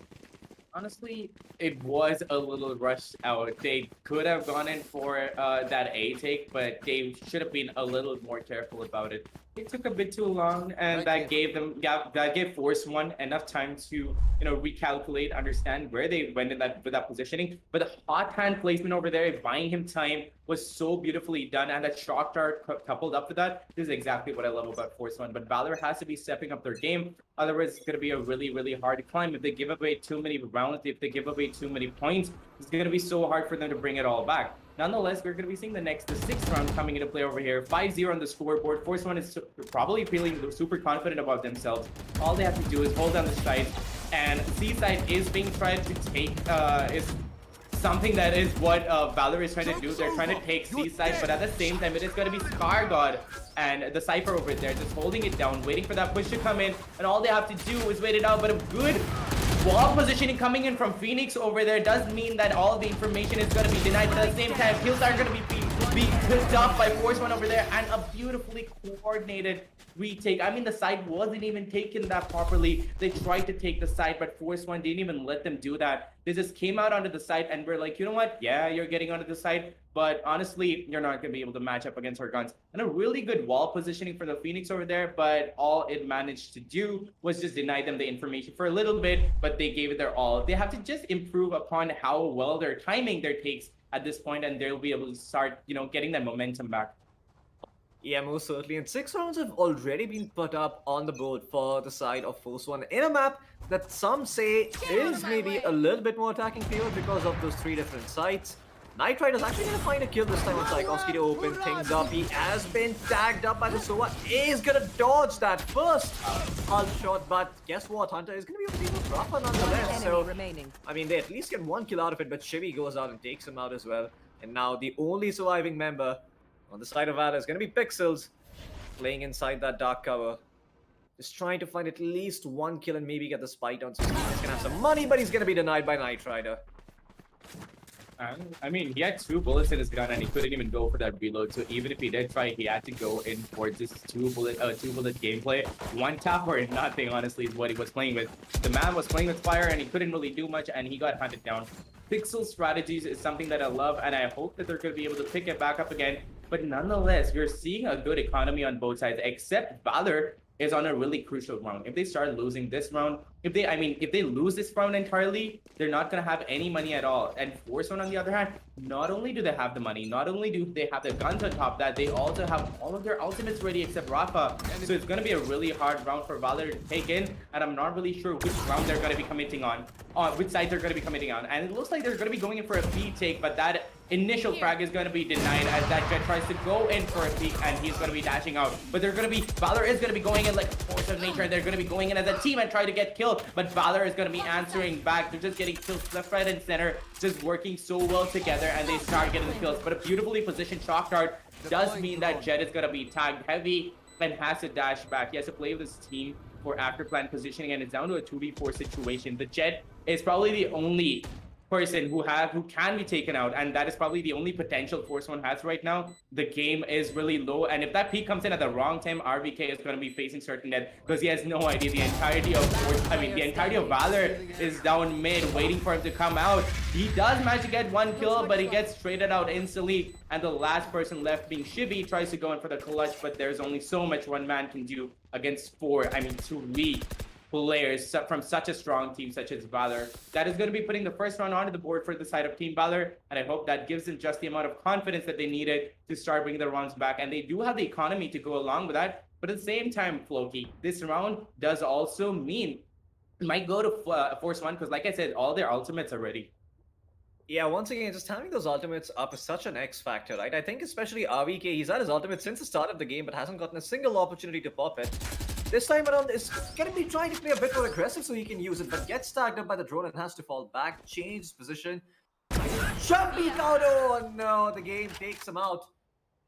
Honestly, it was a little rushed out. They could have gone in for that A take, but they should have been a little more careful about it. It took a bit too long, and that gave Force One enough time to recalculate, understand where they went in with that positioning. But the hot hand placement over there, buying him time, was so beautifully done, and that shock dart coupled up with that, this is exactly what I love about Force One. But Valor has to be stepping up their game, otherwise it's going to be a really, really hard climb. If they give away too many rounds, if they give away too many points, it's going to be so hard for them to bring it all back. Nonetheless, we're going to be seeing the 6th round coming into play over here. 5-0 on the scoreboard. Force One is probably feeling super confident about themselves. All they have to do is hold down the side, and C side is being tried to take, is something that is what Valor is trying to do. They're trying to take C side, but at the same time, it is going to be Scargod and the Cypher over there just holding it down, waiting for that push to come in, and all they have to do is wait it out. But a good wall positioning coming in from Phoenix over there does mean that all the information is going to be denied, but at the same time, kills are going to be picked up by Force One over there, and a beautifully coordinated retake. I mean, the side wasn't even taken that properly. They tried to take the side, but Force One didn't even let them do that. They just came out onto the side, and we're like, you know what? Yeah, you're getting onto the side, but honestly, you're not going to be able to match up against our guns. And a really good wall positioning for the Phoenix over there, but all it managed to do was just deny them the information for a little bit, but they gave it their all. They have to just improve upon how well they're timing their takes at this point, and they'll be able to start, getting that momentum back. Yeah, most certainly. And 6 rounds have already been put up on the board for the side of Force One in a map that some say is maybe a little bit more attacking field because of those 3 different sites. Knight Rider's actually going to find a kill this time on Saikovsky to open things up. He has been tagged up by the Sova. Is going to dodge that first ult shot, but guess what? Hunter is going to be able to deal with Rafa nonetheless. So, I mean, they at least get 1 kill out of it, but Shivy goes out and takes him out as well. And now the only surviving member on the side of Valor is going to be Pixels, playing inside that dark cover. Just trying to find at least 1 kill and maybe get the spike down. So he's going to have some money, but he's going to be denied by Knight Rider. I mean, he had 2 bullets in his gun, and he couldn't even go for that reload. So even if he did try, he had to go in for this 2-bullet gameplay. 1 tap or nothing, honestly, is what he was playing with. The man was playing with fire, and he couldn't really do much, and he got hunted down. Pixel strategies is something that I love, and I hope that they're going to be able to pick it back up again. But nonetheless, you're seeing a good economy on both sides, except Valor is on a really crucial round. If they start losing this round, if they lose this round entirely, they're not gonna have any money at all. And Force One, on the other hand, not only do they have the money, not only do they have the guns on top of that, they also have all of their ultimates ready except Rafa. So it's gonna be a really hard round for Valor to take in, and I'm not really sure which round they're gonna be committing on, which side they're gonna be committing on. And it looks like they're gonna be going in for a B take, but that initial frag is going to be denied as that Jet tries to go in for a peek, and he's going to be dashing out. But Valor is going to be going in like a force of nature, and they're going to be going in as a team and try to get killed. But Valor is going to be answering back. They're just getting kills left, right, and center, just working so well together, and they start getting the kills. But a beautifully positioned shock dart does mean that Jet is going to be tagged heavy and has to dash back. He has to play with his team for after plan positioning, and it's down to a 2v4 situation. The Jet is probably the only person who can be taken out, and that is probably the only potential Force One has right now. The game is really low, and if that peak comes in at the wrong time, RVK is going to be facing certain death because he has no idea. The entirety of Valor is down mid waiting for him to come out. He does manage to get one kill, but he gets traded out instantly, and the last person left being Shivy tries to go in for the clutch, but there's only so much one man can do against three players from such a strong team such as Valor. That is going to be putting the first round onto the board for the side of Team Valor, and I hope that gives them just the amount of confidence that they needed to start bringing the rounds back. And they do have the economy to go along with that, but at the same time, Floki, this round does also mean it might go to Force One because, like I said, all their ultimates are ready. Yeah, once again, just having those ultimates up is such an X factor, right? I think especially RVK, he's had his ultimate since the start of the game, but hasn't gotten a single opportunity to pop it. This time around, is going to be trying to play a bit more aggressive so he can use it, but gets tagged up by the drone and has to fall back, change his position. Jumpy out! Oh no, the game takes him out.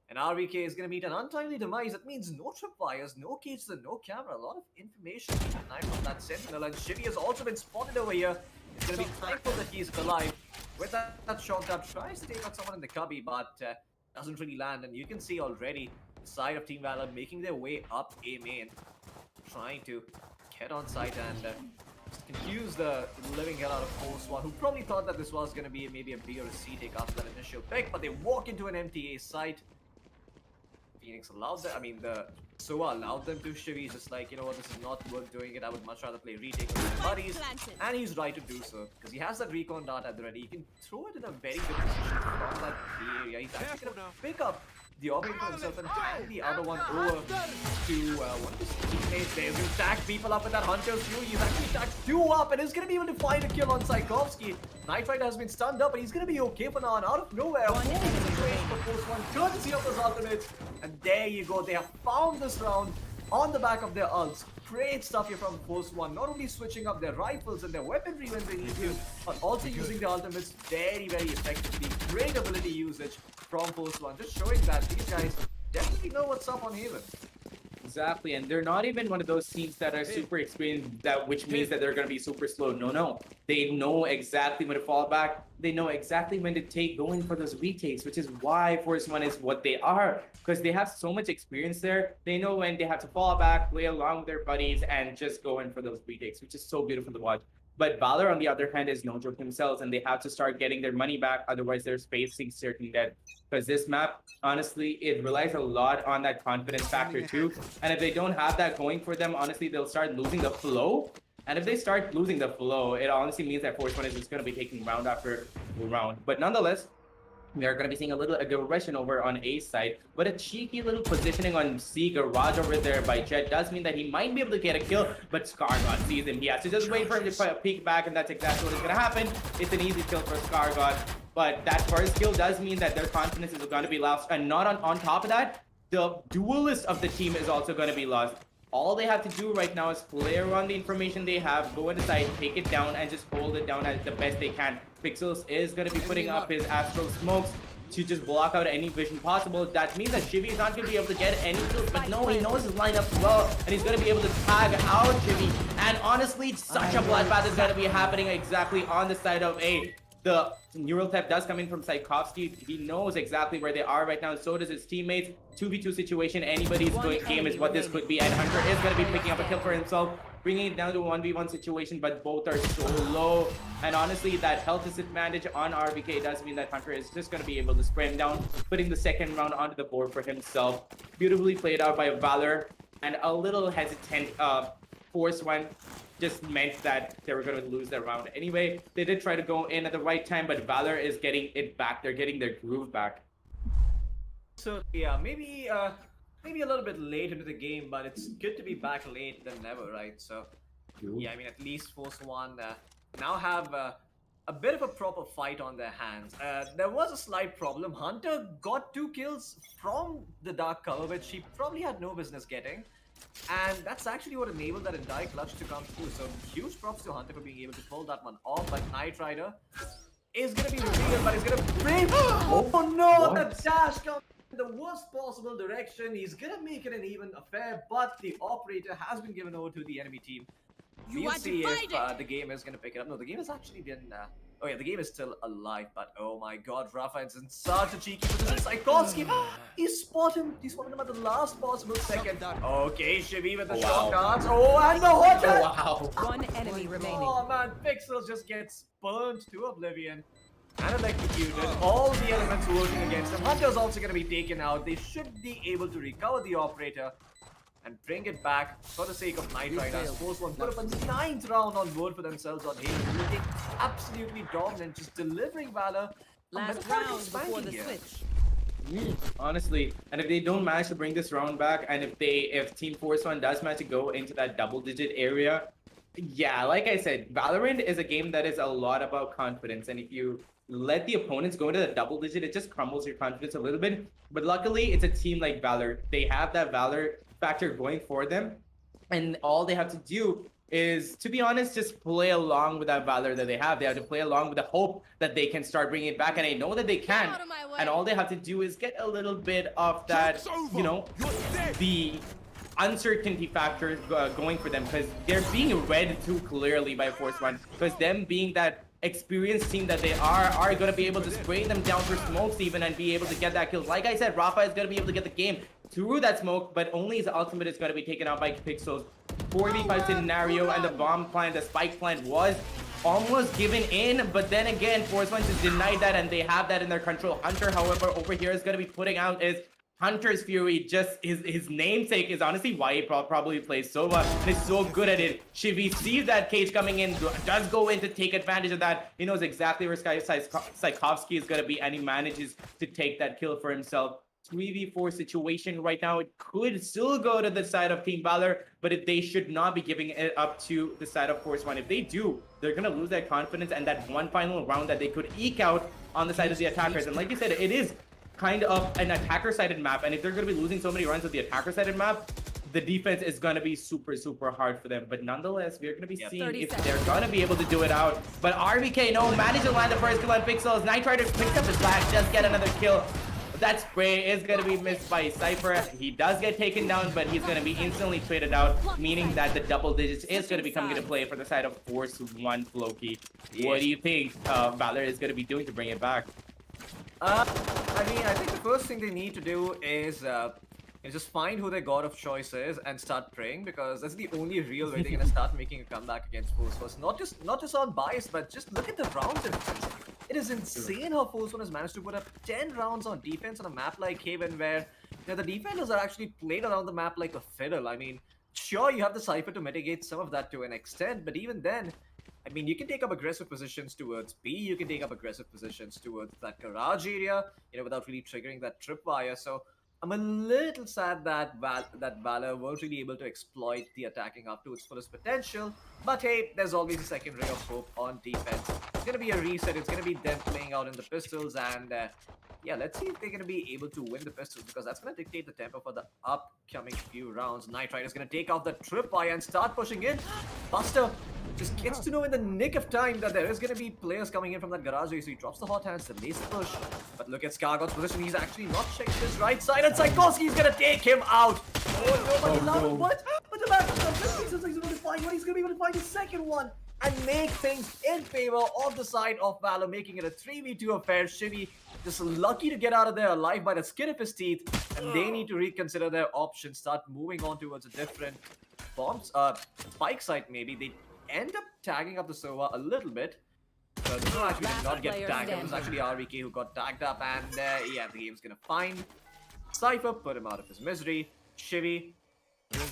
And RVK is going to meet an untimely demise. That means no tripwires, no cages, and no camera. A lot of information tonight from that Sentinel, and Shivy has also been spotted over here. He's going to be thankful that he's alive. With that shot up, tries to take out someone in the cubby, but doesn't really land. And you can see already the side of Team Valor making their way up A main, trying to get on site and confuse the living hell out of Force One, who probably thought that this was going to be maybe a B or a C take after that initial pick, but they walk into an empty A site. Phoenix allowed them, the Soa allowed them to. Shivy just like, you know what, this is not worth doing it. I would much rather play retake with my buddies. And he's right to do so, because he has that recon dart at the ready. He can throw it in a very good position from that B area. He's actually going to pick up the orbiting for himself and hand the other one over to one of his teammates there. He'll tag people up with that Hunter's View. He's actually tagged two up and is going to be able to find a kill on Tchaikovsky. Night Rider has been stunned up, but he's going to be okay for now. And out of nowhere, Force One courtesy of those ultimates. And there you go. They have found this round on the back of their ults. Great stuff here from Force One. Not only switching up their rifles and their weaponry when they need to, but also using the ultimates very, very effectively. Great ability usage from Force One. Just showing that these guys definitely know what's up on Haven. Exactly, and they're not even one of those teams that are super experienced, which means that they're going to be super slow. No. They know exactly when to fall back. They know exactly when to go in for those retakes, which is why Force One is what they are, because they have so much experience there. They know when they have to fall back, play along with their buddies, and just go in for those retakes, which is so beautiful to watch. But Valor, on the other hand, is no joke themselves, and they have to start getting their money back. Otherwise, they're facing certain death. Because this map, honestly, it relies a lot on that confidence factor too. And if they don't have that going for them, honestly, they'll start losing the flow. And if they start losing the flow, it honestly means that Force One is just going to be taking round after round. But nonetheless, we are going to be seeing a little aggression over on A's side, but a cheeky little positioning on C garage over there by Jet does mean that he might be able to get a kill, but Scargod sees him. He has to just wait for him to peek back, and that's exactly what is going to happen. It's an easy kill for Scargod, but that first kill does mean that their confidence is going to be lost, and not on top of that, the duelist of the team is also going to be lost. All they have to do right now is play around the information they have, go inside, take it down, and just hold it down as the best they can. Pixels is going to be putting up his Astro Smokes to just block out any vision possible. That means that Shivy is not going to be able to get any kills, but no, he knows his lineup well, and he's going to be able to tag out Shivy. And honestly, such a bloodbath is going to be happening exactly on the side of A. The neural theft does come in from Tchaikovsky. He knows exactly where they are right now, and so does his teammates. 2v2 situation, anybody's game is what this could be, and Hunter is going to be picking up a kill for himself, bringing it down to a 1v1 situation, but both are so low. And honestly, that health disadvantage on RVK does mean that Hunter is just going to be able to spray him down, putting the second round onto the board for himself. Beautifully played out by Valor, and a little hesitant Force One just meant that they were going to lose that round anyway. They did try to go in at the right time, but Valor is getting it back. They're getting their groove back. So yeah, maybe a little bit late into the game, but it's good to be back late than never, right? So yeah, I mean, at least Force One now have a bit of a proper fight on their hands. There was a slight problem. Hunter got 2 kills from the dark cover, which he probably had no business getting. And that's actually what enabled that entire clutch to come through. So huge props to Hunter for being able to pull that one off. But Knight Rider is going to be revealed, but he's going to break. Oh no, What? the dash comes in the worst possible direction. He's going to make it an even affair, but the operator has been given over to the enemy team. We'll see if the game is going to pick it up. No, the game has actually been... oh yeah, the game is still alive, but oh my god, Rafa is in such a cheeky position. Saikovsky, he spotted him at the last possible second. Okay, Shivi with the shot darts. Oh, and the hot shot. Wow. One enemy remaining. Oh man, Pixels just gets burned to oblivion. And electrocuted. All the elements working against him. Hunter's also going to be taken out. They should be able to recover the operator and bring it back for the sake of Knight Riders. Force One put up a 9th round on board for themselves on Halo, looking absolutely dominant, just delivering Valor. Last round before the switch. Honestly, and if they don't manage to bring this round back, and if Team Force One does manage to go into that double-digit area, yeah, like I said, Valorant is a game that is a lot about confidence, and if you let the opponents go into the double-digit, it just crumbles your confidence a little bit. But luckily, it's a team like Valor. They have that Valor factor going for them, and all they have to do is, to be honest, just play along with that Valor that they have. They have to play along with the hope that they can start bringing it back, and I know that they can. And all they have to do is get a little bit of that, you know, the uncertainty factor going for them, because they're being read too clearly by Force One, because them being that experienced team that they are going to be able to spray them down for smokes even and be able to get that kill. Like I said, Rafa is going to be able to get the game through that smoke, but only his ultimate is going to be taken out by Pixels. 4v5 scenario, and the bomb plant, the spike plant was almost given in, but then again, Force One just denied that, and they have that in their control. Hunter, however, over here is going to be putting out is Hunter's Fury. Just his namesake is honestly why he probably plays Sova and is so good at it. Shivi sees that cage coming in, does go in to take advantage of that. He knows exactly where Saikovsky is going to be, and he manages to take that kill for himself. 3v4 situation right now. It could still go to the side of Team Valor, but if they should not be giving it up to the side of Force One. If they do, they're going to lose that confidence and that one final round that they could eke out on the side of the attackers. And like you said, it is kind of an attacker-sided map, and if they're going to be losing so many runs with the attacker-sided map, the defense is going to be super hard for them. But nonetheless, we're going to be seeing if they're going to be able to do it out. But RBK, no, managed to land the first kill on Pixels. Knight Rider picks up his flag, just get another kill. That spray is going to be missed by Cypher. He does get taken down, but he's going to be instantly traded out, meaning that the double digits is going to be coming into play for the side of Force One Floki. What do you think Valor is going to be doing to bring it back? I mean, I think the first thing they need to do is just find who their god of choice is and start praying, because that's the only real way they're gonna start making a comeback against Force One. Not just on bias, but just look at the round difference. It is insane how Force One has managed to put up 10 rounds on defense on a map like Haven, where the defenders are actually played around the map like a fiddle. I mean, sure, you have the Cypher to mitigate some of that to an extent, but even then, I mean, you can take up aggressive positions towards B, you can take up aggressive positions towards that garage area, without really triggering that tripwire. So I'm a little sad that Valor won't really be able to exploit the attacking up to its fullest potential. But hey, there's always a second ray of hope on defense. It's going to be a reset. It's going to be them playing out in the pistols. And yeah, let's see if they're going to be able to win the pistols, because that's going to dictate the tempo for the upcoming few rounds. Knight Rider is going to take out the tripwire and start pushing in. Buster just gets to know in the nick of time that there is going to be players coming in from that garage area, so he drops the hot hands, delays the push. But look at Skargot's position. He's actually not checked his right side, and Saikovsky is going to take him out. Oh no, but no. What? But the last one, he's going to find one. He's going to be able to find the second one and make things in favor of the side of Valor, making it a 3v2 affair. Shivi just lucky to get out of there alive by the skin of his teeth, and they need to reconsider their options, start moving on towards a different spike site maybe. They end up tagging up the server a little bit. So this one actually did not get tagged. It was actually RVK who got tagged up, and yeah, the game's gonna find Cypher, put him out of his misery. Shivi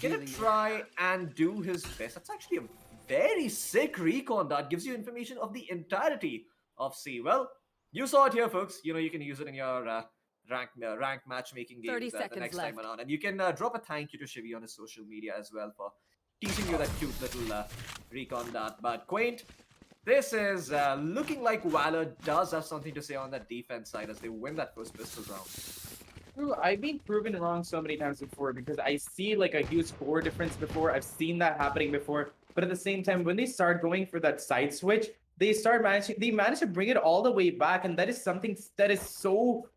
gonna try and do his best. That's actually a very sick recon that gives you information of the entirety of C. Well, you saw it here, folks. You know, you can use it in your ranked matchmaking 30 games the seconds next time left. around. And you can drop a thank you to Shivi on his social media as well for teaching you that cute little recon dart. But Quaint, this is looking like Valor does have something to say on that defense side as they win that first pistol round. True, I've been proven wrong so many times before because I see like a huge score difference before. I've seen that happening before. But at the same time, when they start going for that side switch, they manage to bring it all the way back. And that is something that is so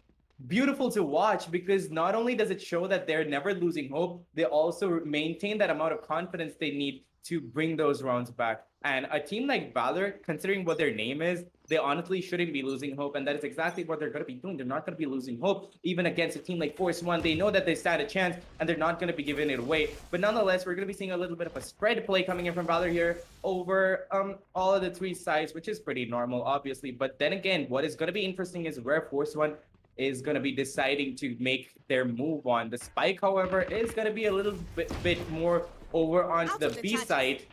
beautiful to watch because not only does it show that they're never losing hope, they also maintain that amount of confidence they need to bring those rounds back. And a team like Valor, considering what their name is, they honestly shouldn't be losing hope. And that is exactly what they're going to be doing. They're not going to be losing hope. Even against a team like Force One, they know that they stand a chance and they're not going to be giving it away. But nonetheless, we're going to be seeing a little bit of a spread play coming in from Valor here over all of the three sides, which is pretty normal, obviously. But then again, what is going to be interesting is where Force One is going to be deciding to make their move on. The spike, however, is going to be a little bit more over on the B side.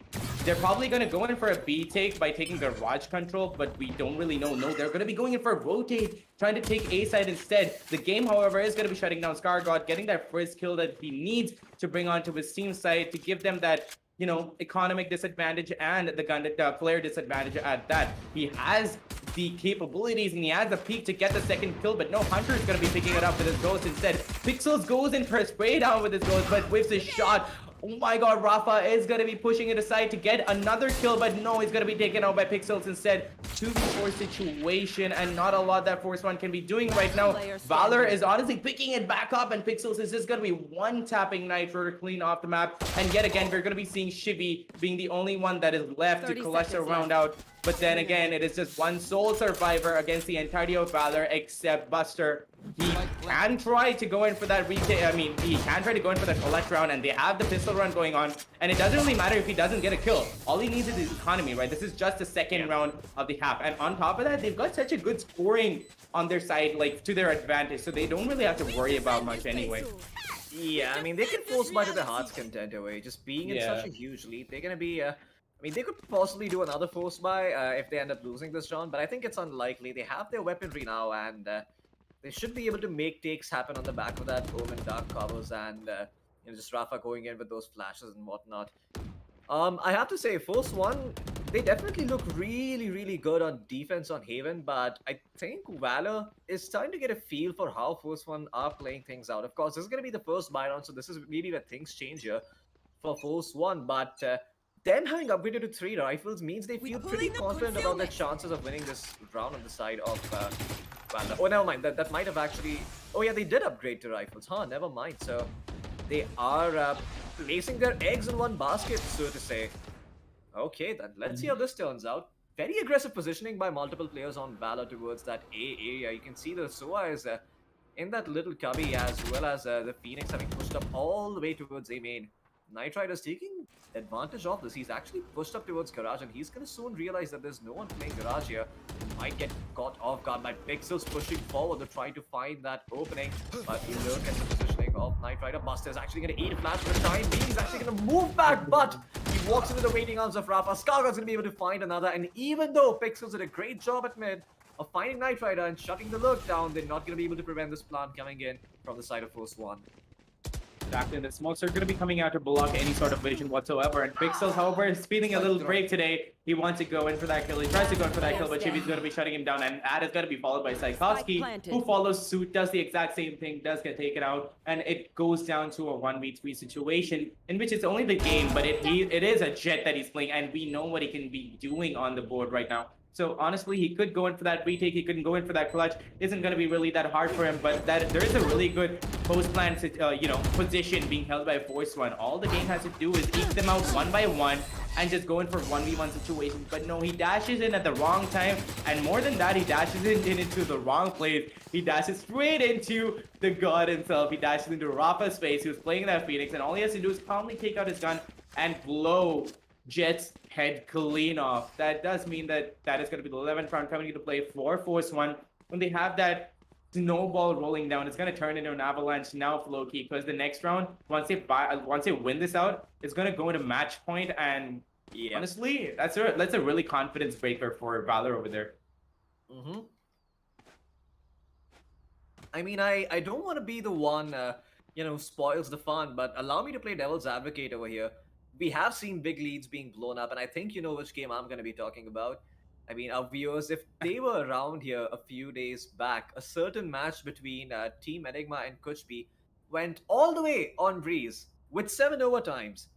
They're probably going to go in for a B take by taking garage control, but we don't really know. No, they're going to be going in for a rotate, trying to take A side instead. The game, however, is going to be shutting down ScarGod, getting that first kill that he needs to bring onto his team side to give them that, you know, economic disadvantage and the gun player disadvantage at that. He has the capabilities and he has the peak to get the second kill, but no, Hunter is going to be picking it up with his ghost instead. Pixels goes in for a spray down with his ghost, but whiffs his shot. Oh my god, Rafa is going to be pushing it aside to get another kill, but no, he's going to be taken out by Pixels instead. 2v4 situation, and not a lot that Force One can be doing right now. Valor is honestly picking it back up, and Pixels is just going to be one-tapping Nitro to clean off the map. And yet again, we're going to be seeing Shivi being the only one that is left to clutch the round out. But then again, it is just one sole survivor against the entirety of Valor, except Buster. He can try to go in for that retake. I mean, he can try to go in for that collect round, and they have the pistol run going on. And it doesn't really matter if he doesn't get a kill. All he needs is economy, right? This is just the second round of the half. And on top of that, they've got such a good scoring on their side, like to their advantage. So they don't really have to worry about much anyway. Yeah, I mean, they can force by to their heart's content away. Just being in such a huge lead, they're going to be... I mean, they could possibly do another force buy if they end up losing this round, but I think it's unlikely. They have their weaponry now, and they should be able to make takes happen on the back of that Omen Dark covers and you know, just Rafa going in with those flashes and whatnot. I have to say, Force One, they definitely look really, really good on defense on Haven, but I think Valor is starting to get a feel for how Force One are playing things out. Of course, this is going to be the first buy round, so this is maybe where things change here for Force One, but... them having upgraded to 3 rifles means they feel pretty confident about their chances of winning this round on the side of Valor. Oh, never mind. That might have actually... Oh, yeah, they did upgrade to rifles. Huh, never mind. So they are placing their eggs in one basket, so to say. Okay, then let's see how this turns out. Very aggressive positioning by multiple players on Valor towards that A area. You can see the Soa is in that little cubby, as well as the Phoenix having pushed up all the way towards A main. Knight Rider's taking advantage of this. He's actually pushed up towards Garage, and he's going to soon realize that there's no one playing Garage here. Might get caught off guard by Pixels pushing forward to try to find that opening. But you look at the positioning of Knight Rider. Buster's actually going to eat a flash for the time being. He's actually going to move back, but he walks into the waiting arms of Rafa. ScarGod's going to be able to find another, and even though Pixels did a great job at mid of finding Knight Rider and shutting the lurk down, they're not going to be able to prevent this plant coming in from the side of Force One. Exactly, the smokes are going to be coming out to block any sort of vision whatsoever. And Pixels, however, is feeling a little brave today. He wants to go in for that kill. He tries to go in for that kill, but Chibi's going to be shutting him down. And that is going to be followed by Saikovsky, who follows suit, does the exact same thing, does get taken out. And it goes down to a 1v3 situation in which it's only the game, but it is a Jet that he's playing. And we know what he can be doing on the board right now. So honestly, he could go in for that retake. He couldn't go in for that clutch. Isn't going to be really that hard for him. But that there is a really good post-plan, position being held by Force One. All the game has to do is eat them out one by one and just go in for 1v1 situations. But no, he dashes in at the wrong time. And more than that, he dashes into the wrong place. He dashes straight into the god himself. He dashes into Rafa's face. He was playing that Phoenix. And all he has to do is calmly take out his gun and blow Jet's head clean off. That does mean that is going to be the 11th round coming into play for Force One. When they have that snowball rolling down, it's going to turn into an avalanche now for Loki, because the next round, once they win this out, it's going to go into match point, and Yeah. Honestly, that's a really confidence breaker for Valor over there. Mm-hmm. I mean, I don't want to be the one, spoils the fun, but allow me to play devil's advocate over here. We have seen big leads being blown up, and I think you know which game I'm going to be talking about. I mean, our viewers, if they were around here a few days back, a certain match between Team Enigma and Kuchpi went all the way on Breeze with 7 overtimes.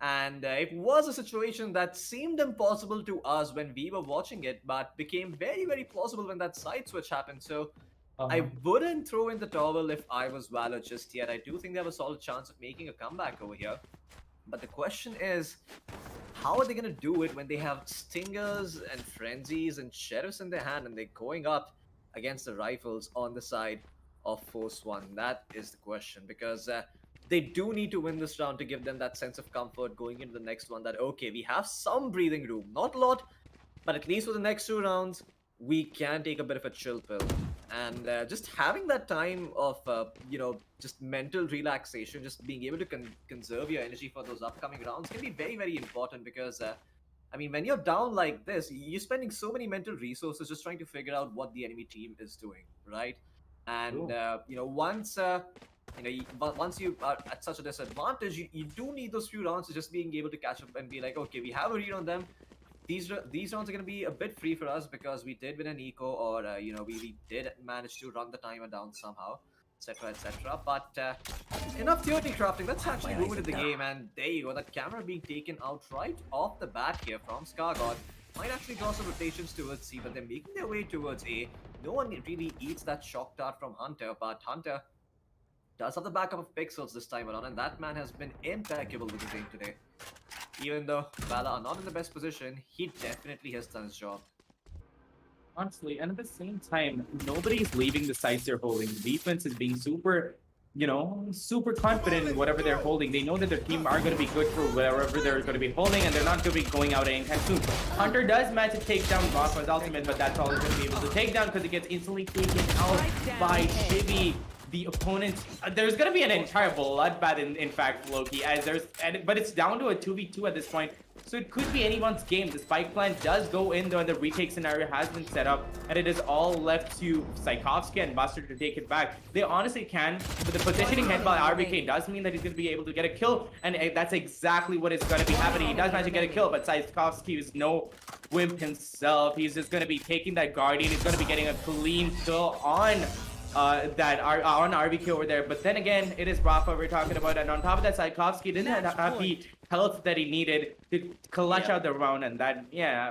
And it was a situation that seemed impossible to us when we were watching it, but became very, very plausible when that side switch happened. So Uh-huh. I wouldn't throw in the towel if I was Valor just yet. I do think they have a solid chance of making a comeback over here. But the question is, how are they going to do it when they have Stingers and Frenzies and Sheriffs in their hand and they're going up against the Rifles on the side of Force 1? That is the question, because they do need to win this round to give them that sense of comfort going into the next one, that, okay, we have some breathing room. Not a lot, but at least for the next 2 rounds, we can take a bit of a chill pill. And just having that time of, just mental relaxation, just being able to conserve your energy for those upcoming rounds can be very, very important, because, I mean, when you're down like this, you're spending so many mental resources just trying to figure out what the enemy team is doing, right? And, once you are at such a disadvantage, you do need those few rounds to just being able to catch up and be like, okay, we have a read on them. These rounds are going to be a bit free for us because we did win an eco, or we did manage to run the timer down somehow, etc, etc. But enough theory crafting. Let's actually move into the game, and there you go. That camera being taken out right off the bat here from Scargod might actually draw some rotations towards C, but they're making their way towards A. No one really eats that shock dart from Hunter, but Hunter does have the backup of Pixels this time around, and that man has been impeccable with his aim today. Even though Valor are not in the best position, he definitely has done his job. Honestly, and at the same time, nobody's leaving the sides they're holding. The defense is being super, super confident in whatever they're holding. They know that their team are going to be good for wherever they're going to be holding, and they're not going to be going out anytime soon. Hunter does manage to take down Rafa's ultimate, but that's all he's going to be able to take down because it gets instantly taken out by Chibi. The opponent, there's going to be an entire bloodbath in fact, Loki, but it's down to a 2v2 at this point, so it could be anyone's game. The spike plan does go in though, and the retake scenario has been set up, and it is all left to Psychovsky and Buster to take it back. They honestly can, but the positioning hit by RBK does mean that he's going to be able to get a kill, and that's exactly what is going to be happening. He does manage to get a kill, but Psychovsky is no wimp himself. He's just going to be taking that Guardian. He's going to be getting a clean kill on on RBK over there. But then again, it is Rafa we're talking about, and on top of that, Psychovsky didn't have the health that he needed to clutch out the round, and that,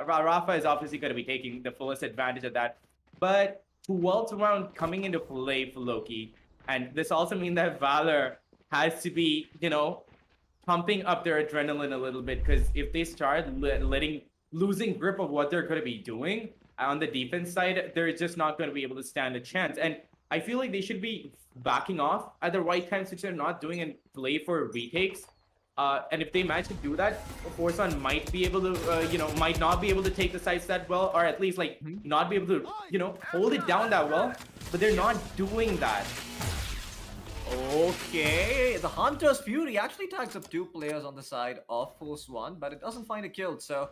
Rafa is obviously going to be taking the fullest advantage of that. But 12th round coming into play for Loki, and this also means that Valor has to be, pumping up their adrenaline a little bit, because if they start losing grip of what they're going to be doing on the defense side, they're just not going to be able to stand a chance. And I feel like they should be backing off at the right time, since they're not doing a play for retakes. And if they manage to do that, Force One might be able to, might not be able to take the sides that well, or at least not be able to, hold it down that well. But they're not doing that. Okay, the Hunter's Fury actually tags up 2 players on the side of Force One, but it doesn't find a kill. So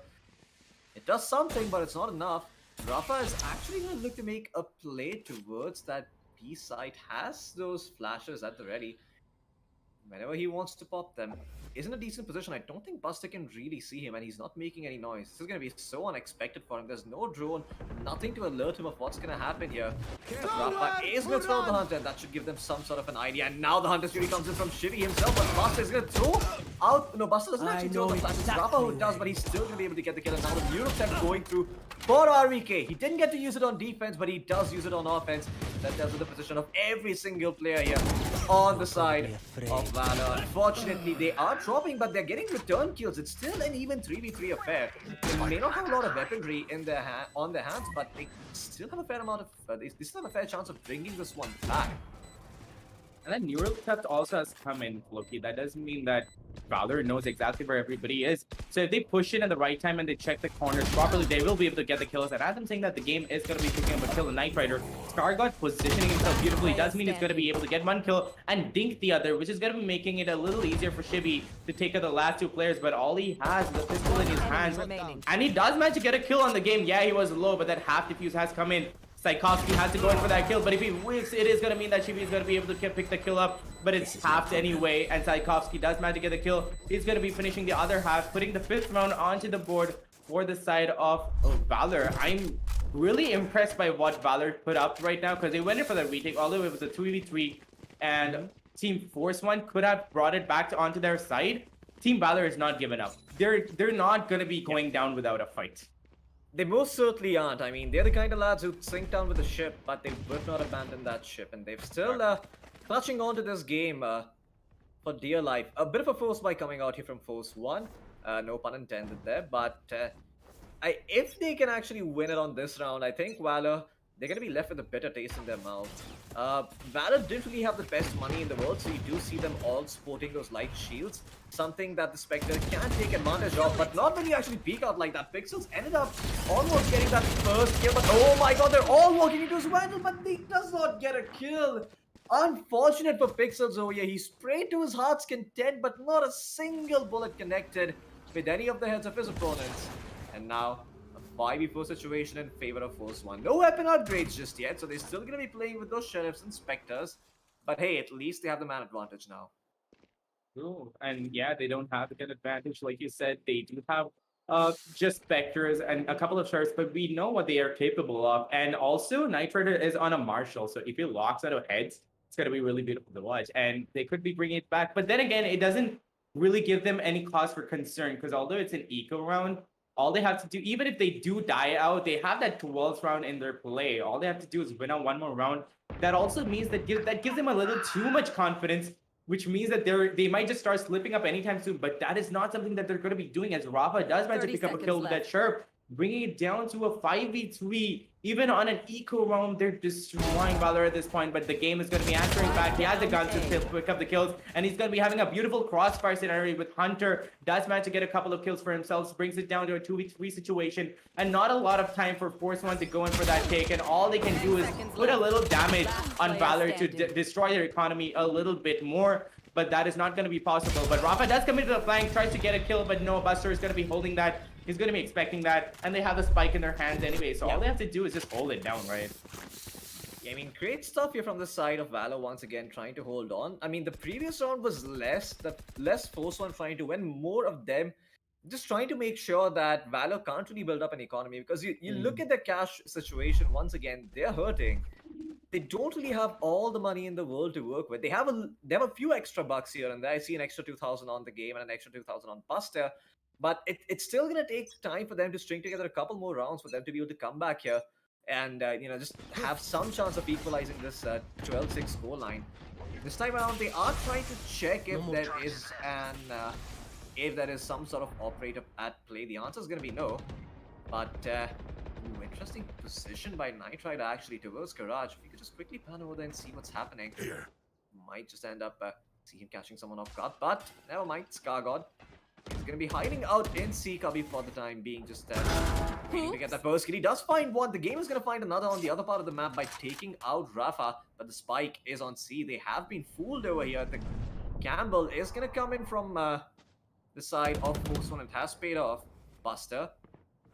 it does something, but it's not enough. Rafa is actually going to look to make a play towards that B side, has those flashes at the ready. Whenever he wants to pop them, is in a decent position. I don't think Buster can really see him, and he's not making any noise. This is going to be so unexpected for him. There's no drone, nothing to alert him of what's going to happen here. But Rafa is going to throw the Hunter, and that should give them some sort of an idea. And now the Hunter's Fury comes in from Shivy himself, but Buster is going to throw out... No, Buster doesn't actually throw the flash. It's Rafa who does, but he's still going to be able to get the kill. And now the Eurostep going through for RVK. He didn't get to use it on defense, but he does use it on offense. That tells you the position of every single player here on the side of Valor. Unfortunately, they are dropping, but they're getting return kills. It's still an even 3v3 affair. They may not have a lot of weaponry in their on their hands, but they still have a fair amount of... they still have a fair chance of bringing this one back. And then neural theft also has come in, Loki. That doesn't mean that Valor knows exactly where everybody is. So if they push in at the right time and they check the corners properly, they will be able to get the kills. And as I'm saying that the game is going to be picking up a kill, the Knight Rider, Scargod positioning himself beautifully does mean it's going to be able to get one kill and dink the other, which is going to be making it a little easier for Shibi to take out the last two players. But all he has is a pistol in his hands. And he does manage to get a kill on the game. Yeah, he was low, but that half defuse has come in. Tchaikovsky has to go in for that kill, but if he whiffs, it is going to mean that Shibi is going to be able to pick the kill up, but it's halved anyway, and Tchaikovsky does manage to get the kill. He's going to be finishing the other half, putting the 5th round onto the board for the side of Valor. I'm really impressed by what Valor put up right now, because they went in for the retake, although it was a 2v3, and Team Force One could have brought it back onto their side. Team Valor is not giving up. They're not going to be going down without a fight. They most certainly aren't. I mean, they're the kind of lads who sink down with the ship, but they would not abandon that ship, and they've still clutching on to this game for dear life. A bit of a force buy coming out here from Force One, no pun intended there, but if they can actually win it on this round, I think Valor, they're going to be left with a bitter taste in their mouth. Valor didn't really have the best money in the world, so you do see them all sporting those light shields, something that the Spectre can take advantage of, but not when you actually peek out like that. Pixels ended up almost getting that first kill, but oh my god, they're all walking into his Vandal, but he does not get a kill. Unfortunate for Pixels over here. He sprayed to his heart's content, but not a single bullet connected with any of the heads of his opponents. And now, a 5v4 situation in favor of Force One. No weapon upgrades just yet, so they're still going to be playing with those Sheriffs and Spectres. But hey, at least they have the man advantage now. Ooh, and yeah, they don't have a good advantage. Like you said, they do have just Spectres and a couple of Sheriffs, but we know what they are capable of. And also, Knight Rider is on a Marshal, so if he locks out of heads, it's going to be really beautiful to watch. And they could be bringing it back. But then again, it doesn't really give them any cause for concern, because although it's an eco round, all they have to do, even if they do die out, they have that 12th round in their play. All they have to do is win on one more round. That also means that gives them a little too much confidence, which means that they might just start slipping up anytime soon. But that is not something that they're going to be doing, as Rafa does manage to pick up a kill with that Sherp, bringing it down to a 5v3. Even on an eco roam, they're destroying Valor at this point, but the game is going to be answering back. He has the guns to pick up the kills, and he's going to be having a beautiful crossfire scenario with Hunter. Does manage to get a couple of kills for himself, brings it down to a 2v3 situation, and not a lot of time for Force One to go in for that take, and all they can do is put a little damage on Valor to destroy their economy a little bit more. But that is not going to be possible. But Rafa does come into the flank, tries to get a kill, but no, Buster is going to be holding that. He's going to be expecting that, and they have the spike in their hands anyway, so all they have to do is just hold it down, right? Yeah, I mean, great stuff here from the side of Valor once again, trying to hold on. I mean, the previous round was less Force One trying to win, more of them just trying to make sure that Valor can't really build up an economy, because you look at the cash situation once again, they're hurting. They don't really have all the money in the world to work with. They have a few extra bucks here and there. I see an extra 2,000 on the game and an extra 2,000 on Buster. But it's still going to take time for them to string together a couple more rounds for them to be able to come back here and just have some chance of equalizing this 12-6 score line. This time around, they are trying to check if there is some sort of operator at play. The answer is going to be no. But interesting position by Knight Rider actually towards Garage. If you could just quickly pan over there and see what's happening. Here. Might just end up see him catching someone off guard, but never mind. Scargod is going to be hiding out in C cubby for the time being, just waiting to get that burst kill. He does find one. The game is going to find another on the other part of the map by taking out Rafa, but the spike is on C. They have been fooled over here. The Campbell is going to come in from the side of Force One and has paid off. Buster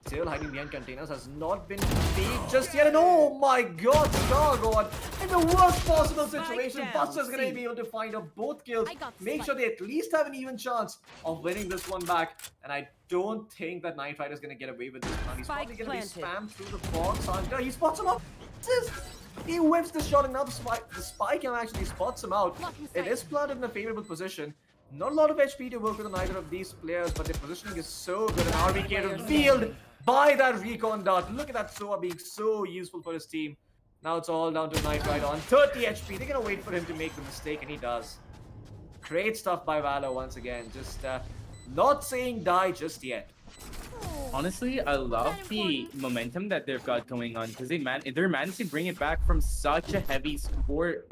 still hiding behind containers, has not been beat just yet, and oh my god, Scargod in the worst possible situation. Buster's gonna be able to find up both kills, make sure they at least have an even chance of winning this one back, and I don't think that Knight Rider is gonna get away with this one. He's probably gonna be spammed through the box. Hunter, he spots him up. He whips the shot, and now the spike actually spots him out. It is planted in a favorable position. Not a lot of HP to work with on either of these players, but their positioning is so good, and RBK revealed by that recon dart. Look at that Sova being so useful for his team. Now it's all down to Knight Rider on 30 HP. They're gonna wait for him to make the mistake, and he does. Great stuff by Valor once again. Just not saying die just yet. Honestly, I love the momentum that they've got going on because they're managing to bring it back from such a heavy score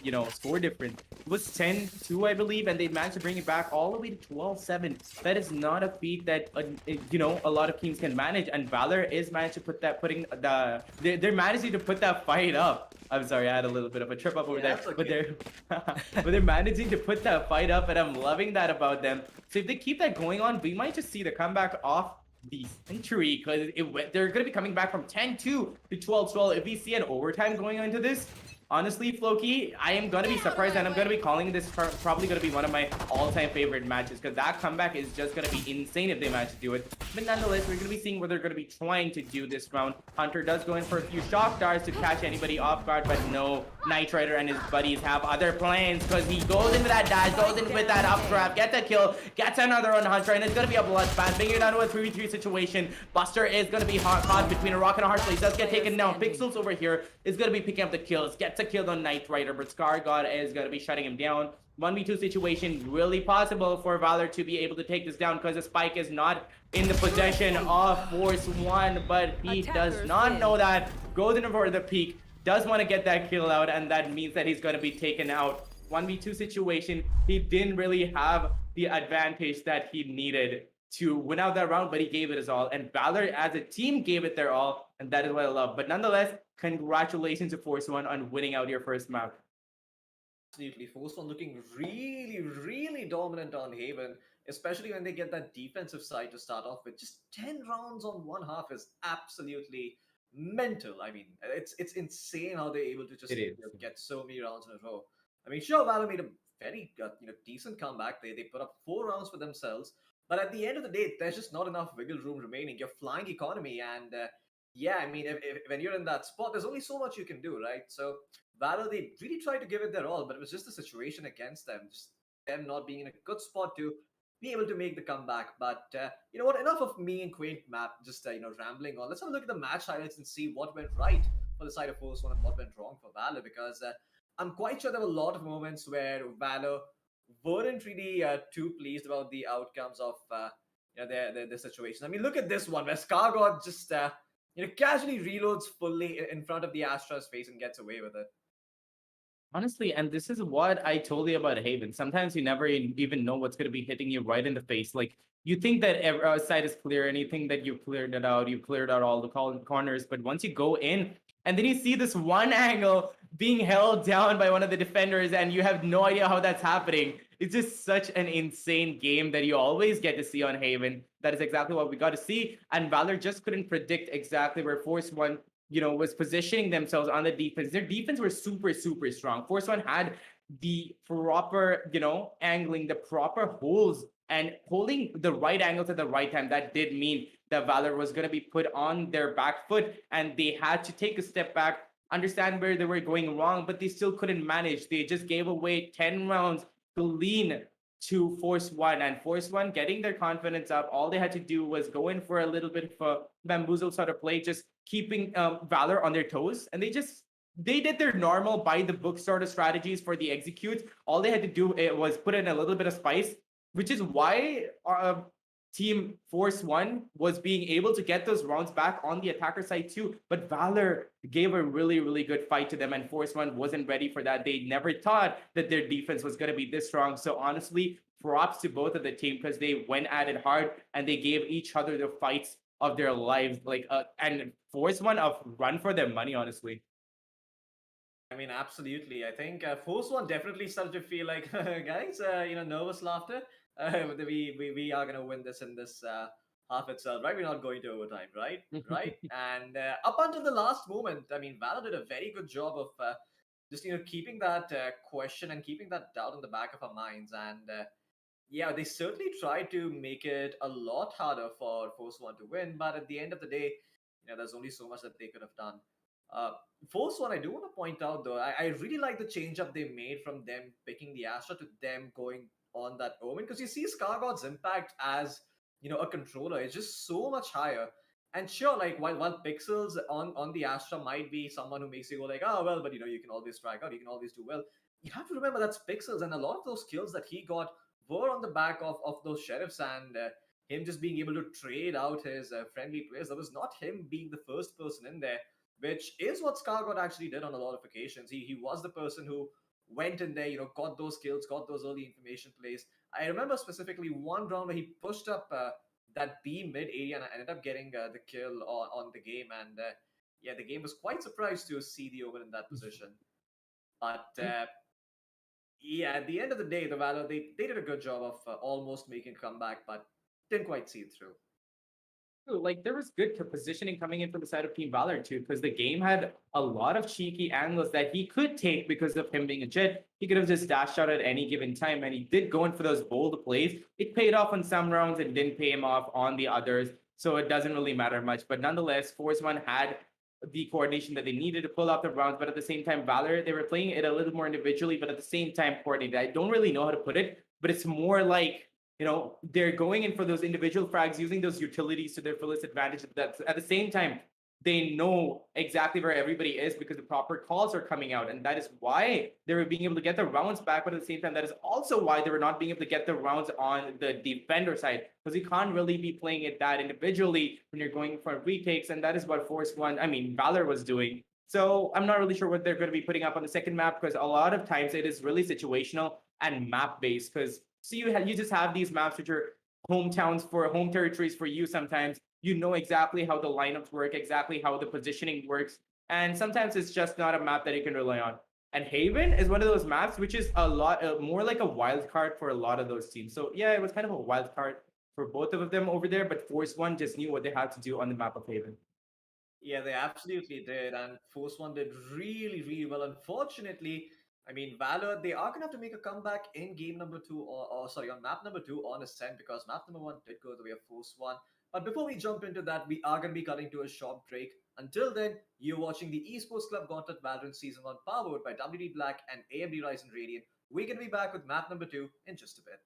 difference. It was 10-2, I believe, and they managed to bring it back all the way to 12-7. That is not a feat that a lot of teams can manage, and Valor is managed to they're managing to put that fight up. I'm sorry, I had a little bit of a trip up over Yeah, there, that's but okay. they're managing to put that fight up, and I'm loving that about them. So if they keep that going on, we might just see the comeback off the century because they're going to be coming back from 10-2 to 12-12. If we see an overtime going into this, honestly, Floki, I am going to be surprised, and I'm going to be calling this probably going to be one of my all-time favorite matches because that comeback is just going to be insane if they manage to do it. But nonetheless, we're going to be seeing what they're going to be trying to do this round. Hunter does go in for a few shock darts to catch anybody off guard, but no, Knight Rider and his buddies have other plans because he goes into that dash, goes in with that upgrab, gets a kill, gets another on Hunter, and it's going to be a bloodbath, bringing it down to a 3v3 situation. Buster is going to be caught between a rock and a hard place. Does get taken down. Pixels over here is going to be picking up the kills, gets a kill on Knight Rider, but Scar God is going to be shutting him down. 1v2 situation, really possible for Valor to be able to take this down because the spike is not in the possession of Force One, but he does not know that. Goes in for the peak, does want to get that kill out, and that means that he's going to be taken out. 1v2 situation, he didn't really have the advantage that he needed to win out that round, but he gave it his all, and Valor as a team gave it their all, and that is what I love. But nonetheless, congratulations to Force One on winning out your first map. Absolutely. Force One looking really, really dominant on Haven, especially when they get that defensive side to start off with. Just 10 rounds on one half is absolutely mental. I mean, it's insane how they're able to just It is. get so many rounds in a row. I mean, sure, Valor made a very decent comeback. They put up 4 rounds for themselves, but at the end of the day, there's just not enough wiggle room remaining. You're flying economy, and yeah, I mean, if when you're in that spot, there's only so much you can do, right? So Valor, they really tried to give it their all, but it was just the situation against them, just them not being in a good spot to be able to make the comeback. But you know what? Enough of me and Quaint Map just rambling on. Let's have a look at the match highlights and see what went right for the side of Force One and what went wrong for Valor. Because I'm quite sure there were a lot of moments where Valor weren't really too pleased about the outcomes of their situation. I mean, look at this one where Scargod just casually reloads fully in front of the Astra's face and gets away with it. Honestly, and this is what I told you about Haven. Sometimes you never even know what's going to be hitting you right in the face. Like, you think that every side is clear, and you think that you've cleared out all the corners. But once you go in, and then you see this one angle being held down by one of the defenders, and you have no idea how that's happening. It's just such an insane game that you always get to see on Haven. That is exactly what we got to see. And Valor just couldn't predict exactly where Force One was positioning themselves on the defense. Their defense were super, super strong. Force One had the proper, angling, the proper holes, and holding the right angles at the right time. That did mean that Valor was going to be put on their back foot, and they had to take a step back, understand where they were going wrong, but they still couldn't manage. They just gave away 10 rounds to lean to Force One, and Force One getting their confidence up. All they had to do was go in for a little bit of a bamboozle sort of play, just keeping Valor on their toes, and they did their normal by the book sort of strategies for the executes. All they had to do was put in a little bit of spice, which is why Team Force One was being able to get those rounds back on the attacker side too. But Valor gave a really, really good fight to them, and Force One wasn't ready for that. They never thought that their defense was going to be this strong. So honestly, props to both of the team because they went at it hard and they gave each other the fights of their lives. And Force One a run for their money, honestly. I mean, absolutely. I think Force One definitely started to feel like, guys, nervous laughter. We are gonna win this in this half itself, right? We're not going to overtime, right? Right? And up until the last moment, I mean, Valor did a very good job of just keeping that question and keeping that doubt in the back of our minds. And yeah, they certainly tried to make it a lot harder for Force One to win. But at the end of the day, there's only so much that they could have done. Uh, Force One, I do want to point out though, I really like the change up they made from them picking the Astra to them going on that Omen, because you see Scargod's impact as a controller is just so much higher. And sure, like while Pixels on the Astra might be someone who makes you go like, oh well, but you can always strike out, you can always do well. You have to remember that's Pixels, and a lot of those kills that he got were on the back of those sheriffs, and him just being able to trade out his friendly players. That was not him being the first person in there, which is what Scargott actually did on a lot of occasions. He was the person who went in there, got those kills, got those early information plays. I remember specifically one round where he pushed up that B mid area and ended up getting the kill on the game. And yeah, the game was quite surprised to see the Omen in that position. But yeah, at the end of the day, the Valor, they did a good job of almost making a comeback, but didn't quite see it through. Like there was good positioning coming in from the side of Team Valor too, because the game had a lot of cheeky angles that he could take because of him being a Jet. He could have just dashed out at any given time, and he did go in for those bold plays. It paid off on some rounds and didn't pay him off on the others, so it doesn't really matter much. But nonetheless, Force One had the coordination that they needed to pull off the rounds, but at the same time, Valor, they were playing it a little more individually, but at the same time coordinated. I don't really know how to put it, but it's more like, they're going in for those individual frags, using those utilities to their fullest advantage. That's at the same time, they know exactly where everybody is because the proper calls are coming out. And that is why they were being able to get the rounds back. But at the same time, that is also why they were not being able to get the rounds on the defender side, because you can't really be playing it that individually when you're going for retakes. And that is what Valor was doing. So I'm not really sure what they're going to be putting up on the second map, because a lot of times it is really situational and map based. Because you just have these maps which are home territories for you. Sometimes you know exactly how the lineups work, exactly how the positioning works, and sometimes it's just not a map that you can rely on. And Haven is one of those maps which is a lot more like a wild card for a lot of those teams. So yeah, it was kind of a wild card for both of them over there, but Force One just knew what they had to do on the map of Haven. Yeah, they absolutely did, and Force One did really, really well. Unfortunately, Valor, they are going to have to make a comeback in game number 2, on map number 2 on Ascent, because map number 1 did go the way of Force One. But before we jump into that, we are going to be cutting to a short break. Until then, you're watching the Esports Club Gauntlet Valorant Season 1, powered by WD Black and AMD Ryzen Radiant. We're going to be back with map number 2 in just a bit.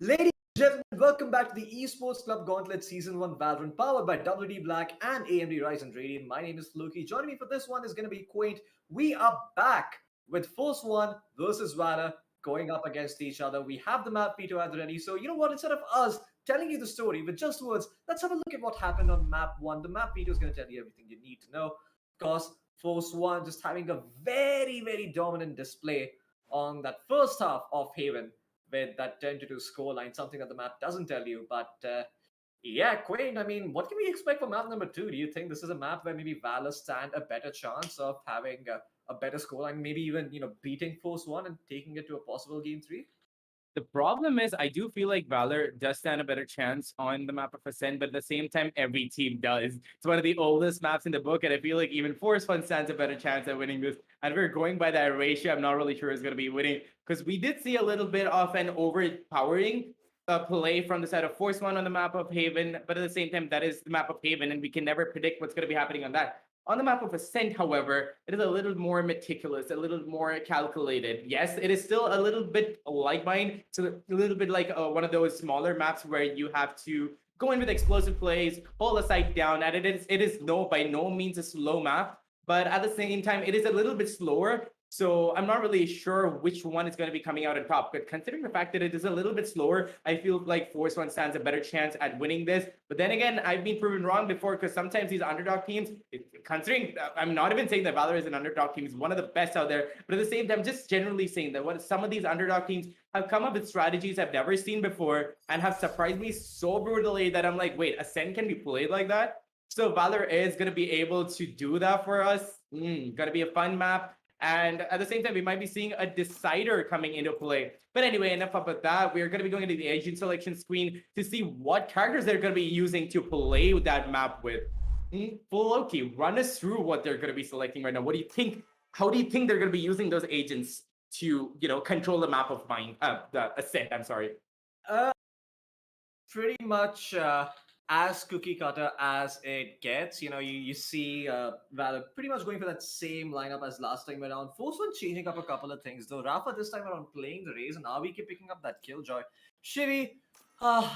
Ladies and gentlemen, welcome back to the Esports Club Gauntlet Season 1 Valorant, powered by WD Black and AMD Ryzen Radiant. My name is Loki. Joining me for this one is going to be Quaint. We are back with Force 1 versus Valor going up against each other. We have the map veto at the ready. So, you know what? Instead of us telling you the story with just words, let's have a look at what happened on map 1. The map veto is going to tell you everything you need to know. Of course, Force 1 just having a very, very dominant display on that first half of Haven with that 10-2 scoreline, something that the map doesn't tell you. But yeah, Quaint, I mean, what can we expect for map number 2? Do you think this is a map where maybe Valor stand a better chance of having a better scoreline, maybe even, you know, beating Force 1 and taking it to a possible game 3? The problem is, I do feel like Valor does stand a better chance on the map of Ascent, but at the same time, every team does. It's one of the oldest maps in the book, and I feel like even Force Fun stands a better chance at winning this. And we're going by that ratio. I'm not really sure who's going to be winning, because we did see a little bit of an overpowering play from the side of Force One on the map of Haven, but at the same time, that is the map of Haven, and we can never predict what's going to be happening on that. On the map of Ascent, however, it is a little more meticulous, a little more calculated. Yes, it is still a little bit like mine. It's a little bit like one of those smaller maps where you have to go in with explosive plays, hold a site down, and it is by no means a slow map, but at the same time, it is a little bit slower. So I'm not really sure which one is going to be coming out on top. But considering the fact that it is a little bit slower, I feel like Force One stands a better chance at winning this. But then again, I've been proven wrong before, because sometimes these underdog teams, considering I'm not even saying that Valor is an underdog team, is one of the best out there. But at the same time, just generally saying that what some of these underdog teams have come up with strategies I've never seen before and have surprised me so brutally that I'm like, wait, Ascent can be played like that? So Valor is going to be able to do that for us. Going to be a fun map. And at the same time, we might be seeing a decider coming into play. But anyway, enough about that. We're going to be going into the agent selection screen to see what characters they're going to be using to play that map with. Loki, run us through what they're going to be selecting right now. What do you think? How do you think they're going to be using those agents to, you know, control the map of mine? The Ascent, I'm sorry. Pretty much as cookie cutter as it gets. You know, you see Valor pretty much going for that same lineup as last time around. Force One changing up a couple of things though. Rafa this time around playing the Raze, and Avi keep picking up that Killjoy. Shivi,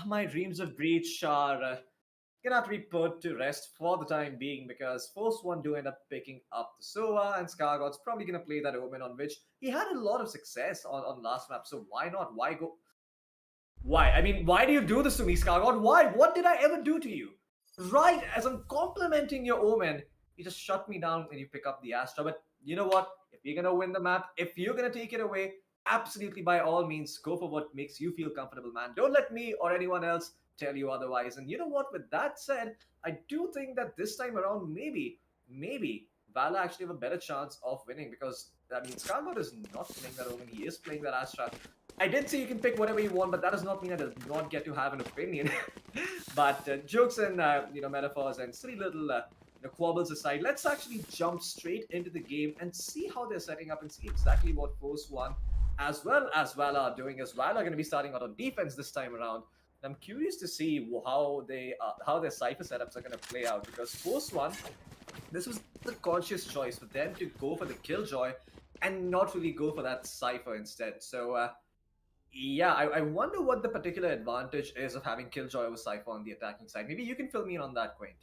my dreams of Breach are gonna have to be put to rest for the time being, because Force One do end up picking up the Sova, and Skargod's probably gonna play that Omen, on which he had a lot of success on last map. So why not? Why go? Why? I mean, why do you do this to me, Skargod? Why? What did I ever do to you? Right, as I'm complimenting your Omen, you just shut me down when you pick up the Astra. But you know what? If you're gonna win the map, if you're gonna take it away, absolutely by all means, go for what makes you feel comfortable, man. Don't let me or anyone else tell you otherwise. And you know what? With that said, I do think that this time around, maybe Vala actually have a better chance of winning, because I mean, Skargod is not playing that Omen, he is playing that Astra. I did say you can pick whatever you want, but that does not mean I do not get to have an opinion. But jokes and metaphors and silly little quabbles aside, let's actually jump straight into the game and see how they're setting up and see exactly what Force One as well as Valor are doing. As Valor are going to be starting out on defense this time around. I'm curious to see how their Cypher setups are going to play out, because Force One, this was the conscious choice for them to go for the Killjoy and not really go for that Cypher instead. So yeah, I wonder what the particular advantage is of having Killjoy over Cypher on the attacking side. Maybe you can fill me in on that, Quaint.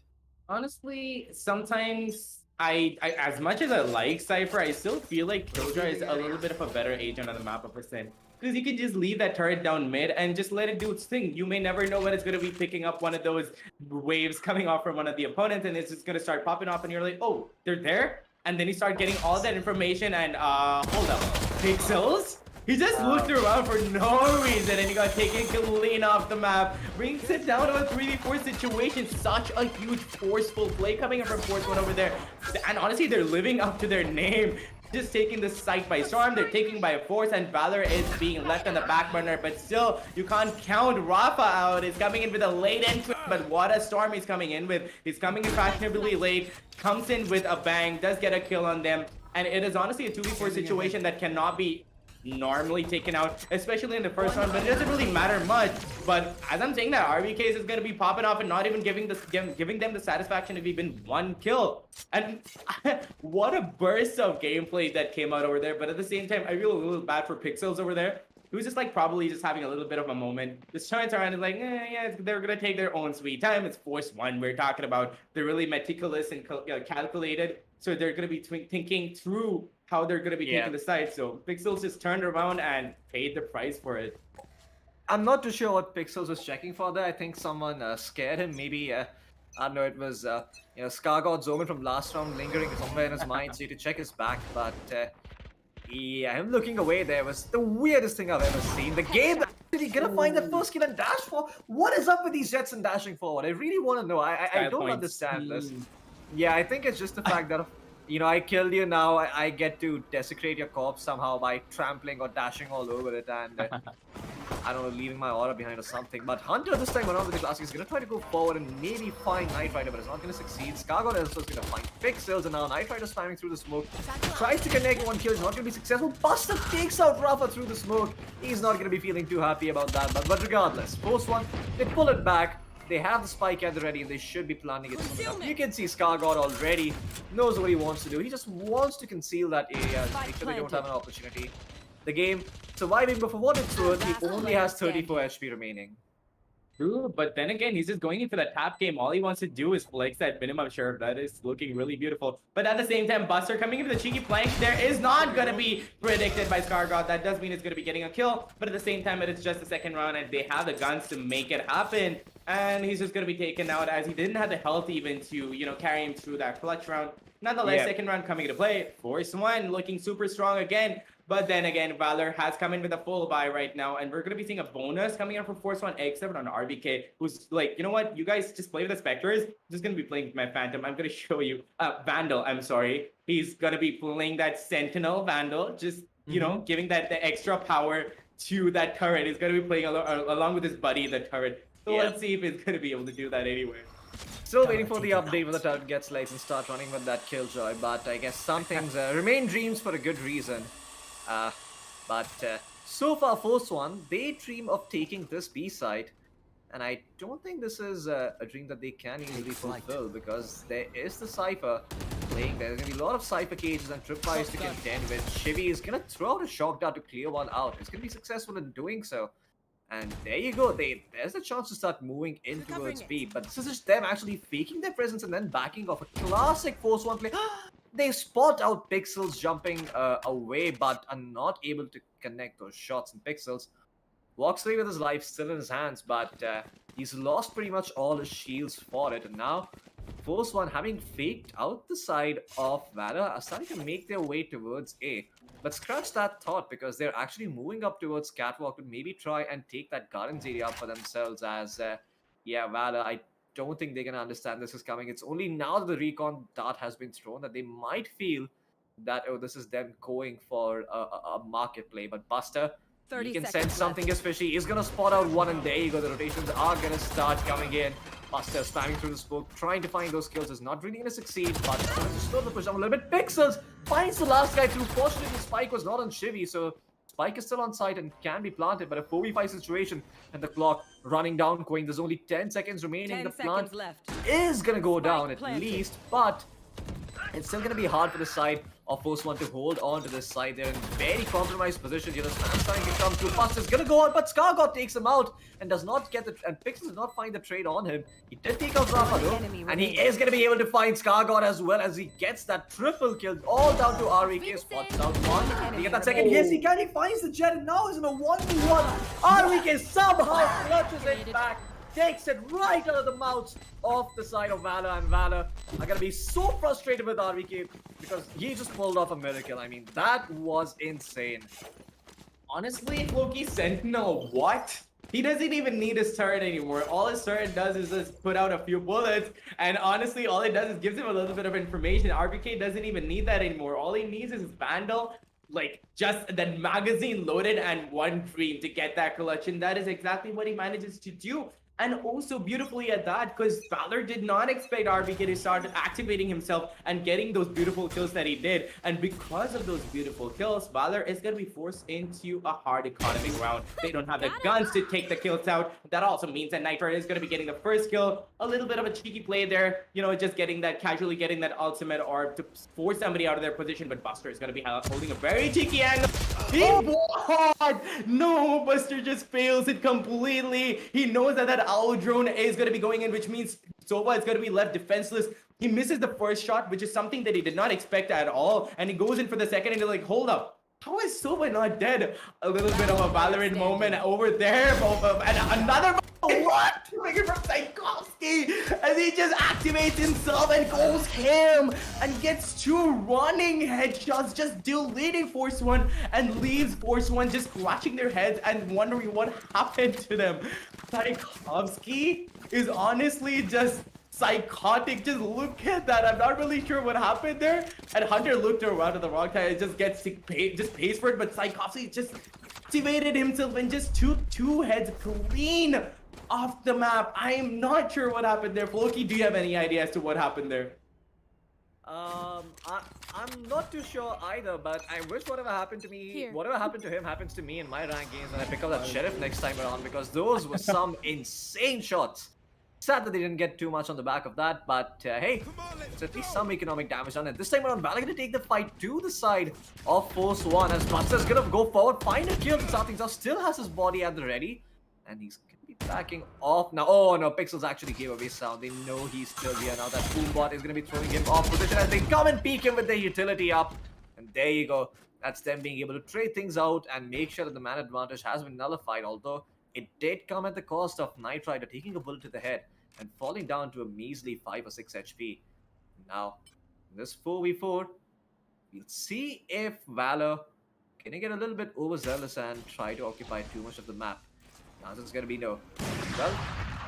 Honestly, sometimes as much as I like Cypher, I still feel like Killjoy is a little bit of a better agent on the map of percent. Because you can just leave that turret down mid and just let it do its thing. You may never know when it's going to be picking up one of those waves coming off from one of the opponents, and it's just going to start popping off, and you're like, oh, they're there? And then you start getting all that information, and hold up. Pixels? He just looked around for no reason, and he got taken clean off the map. Brings it down to a 3v4 situation. Such a huge forceful play coming in from Force One over there. And honestly, they're living up to their name. Just taking the site by storm, they're taking by force, and VALOR is being left on the back burner. But still, you can't count Rafa out. He's coming in with a late entry, but what a storm he's coming in with. He's coming in fashionably late, comes in with a bang, does get a kill on them, and it is honestly a 2v4 situation that cannot be normally taken out, especially in the first round, but it doesn't really matter much. But as I'm saying that, RBKs is going to be popping off and not even giving them the satisfaction of even one kill. And what a burst of gameplay that came out over there. But at the same time, I feel a little bad for Pixels over there. He was just like probably just having a little bit of a moment. Just turns around and like, yeah, they're gonna take their own sweet time. It's Force One we're talking about. They're really meticulous and calculated. So they're gonna be thinking through how they're gonna be taking the side. So Pixels just turned around and paid the price for it. I'm not too sure what Pixels was checking for there. I think someone scared him. Maybe I don't know. It was Scargod's omen from last round lingering somewhere in his mind, so he had to check his back. But yeah, him looking away there was the weirdest thing I've ever seen. The game that he gonna find the first kill and dash for? What is up with these Jets and dashing forward? I really want to know. I don't understand this. Yeah, I think it's just the fact that, I killed you now, I get to desecrate your corpse somehow by trampling or dashing all over it and, I don't know, leaving my aura behind or something. But Hunter this time around with the classic is going to try to go forward and maybe find Knight Rider, but it's not going to succeed. Scargot also is going to find Pixels, and now Knight Rider spamming through the smoke. Tries to connect one kill, is not going to be successful. Buster takes out Rafa through the smoke. He's not going to be feeling too happy about that, but regardless, Force One, they pull it back. They have the spike at the ready, and they should be planning it soon enough. You can see Scargod already knows what he wants to do. He just wants to conceal that area, make sure they don't have an opportunity. The game surviving, but for what it's worth, he only has 34 HP remaining. True, but then again, he's just going into the top game. All he wants to do is flex that minimum share. That is looking really beautiful. But at the same time, Buster coming into the cheeky flank there is not going to be predicted by Scargod. That does mean it's going to be getting a kill. But at the same time, it is just the second round, and they have the guns to make it happen. And he's just going to be taken out as he didn't have the health even to, carry him through that clutch round. Nonetheless, second round coming into play. Force One looking super strong again. But then again, VALOR has come in with a full buy right now, and we're going to be seeing a bonus coming in from Force One X7 on RBK, who's like, you know what? You guys just play with the Spectres. I'm just going to be playing with my Phantom. I'm going to show you. Vandal, I'm sorry. He's going to be playing that Sentinel Vandal, just, giving the extra power to that turret. He's going to be playing along with his buddy, the turret. So let's see if he's going to be able to do that anyway. Still waiting for the update when the turret gets light and start running with that Killjoy, but I guess some things remain dreams for a good reason. But so far, Force One, they dream of taking this B site, and I don't think this is a dream that they can easily fulfill because there is the Cypher playing. There's going to be a lot of Cypher cages and tripwires to contend with. Chivy is going to throw out a shock dart to clear one out. It's going to be successful in doing so. And there you go. There's a chance to start moving in towards B, but this is just them actually faking their presence and then backing off. A classic Force One play. They spot out Pixels jumping away, but are not able to connect those shots. And Pixels walks away with his life still in his hands, but he's lost pretty much all his shields for it. And now, Force One, having faked out the side of VALOR, are starting to make their way towards A. But scratch that thought, because they're actually moving up towards Catwalk to maybe try and take that Gardens area up for themselves as, VALOR, I don't think they're going to understand this is coming. It's only now that the recon dart has been thrown that they might feel that, oh, this is them going for a market play. But Buster, he can sense something is fishy. He's going to spot out one, and there you go. The rotations are going to start coming in. Buster spamming through the smoke, trying to find those kills. Is not really going to succeed, but just slow the push down a little bit. Pixels finds the last guy through. Fortunately, the spike was not on Chivy, so Spike is still on site and can be planted, but a 4v5 situation and the clock running down, going. There's only 10 seconds remaining. The plant is going to go down at least, but it's still going to be hard for the side of Force One to hold on to this side. They're in very compromised position here. The slam starting to come through. Fast is gonna go on, but Skargod takes him out and does not get the and Pixel does not find the trade on him. He did take out Rafa though, and he is gonna be able to find Skargod as well as he gets that triple kill all down to RVK. Spots out one. He get that second. Yes, he can. He finds the jet, and now he's in a 1v1. RVK somehow clutches it back. Takes it right out of the mouths of the side of Valor, and Valor are gonna be so frustrated with RVK because he just pulled off a miracle. I mean, that was insane. Honestly, Loki Sentinel, what? He doesn't even need his turret anymore. All his turret does is just put out a few bullets, and honestly, all it does is gives him a little bit of information. RVK doesn't even need that anymore. All he needs is his Vandal, like just that magazine loaded and one dream to get that collection. That is exactly what he manages to do. And also beautifully at that, because Valor did not expect RVK to start activating himself and getting those beautiful kills that he did. And because of those beautiful kills, Valor is going to be forced into a hard economy round. They don't have the guns to take the kills out. That also means that Nitro is going to be getting the first kill. A little bit of a cheeky play there, you know, just getting that, casually getting that ultimate orb to force somebody out of their position. But Buster is going to be holding a very cheeky angle. No, Buster just fails it completely. He knows that that owl drone is going to be going in, which means Sova is going to be left defenseless. He misses the first shot, which is something that he did not expect at all. And he goes in for the second and he's like, hold up. How is Sova not dead? A little bit of a Valorant moment over there. And another what? Trigger from Tchaikovsky. And he just activates himself and goes ham and gets two running headshots, just deleting Force One and leaves Force One just scratching their heads and wondering what happened to them. Tchaikovsky is honestly just psychotic. Just look at that. I'm not really sure what happened there. And Hunter looked around at the wrong time. It just gets just pays for it. But Tchaikovsky just activated himself and just two heads clean off the map. I am not sure what happened there. Floki, do you have any idea as to what happened there? I'm not too sure either, but I wish whatever happened to me, whatever happened to him happens to me in my rank games, and I pick up that Sheriff next time around, because those were some insane shots. Sad that they didn't get too much on the back of that, but hey, it's at least some economic damage done. And this time around, Valor gonna take the fight to the side of Force One, as Buster's gonna go forward, find a kill, and Sathingza still has his body at the ready, and he's gonna be backing off now. Oh no, Pixels actually gave away sound. They know he's still here now. That Boombot is gonna be throwing him off position as they come and peek him with their utility up. And there you go. That's them being able to trade things out and make sure that the man advantage has been nullified, although it did come at the cost of Knight Rider taking a bullet to the head and falling down to a measly 5 or 6 HP. Now, this 4v4, we'll see if Valor can get a little bit overzealous and try to occupy too much of the map. The answer is going to be no. Well,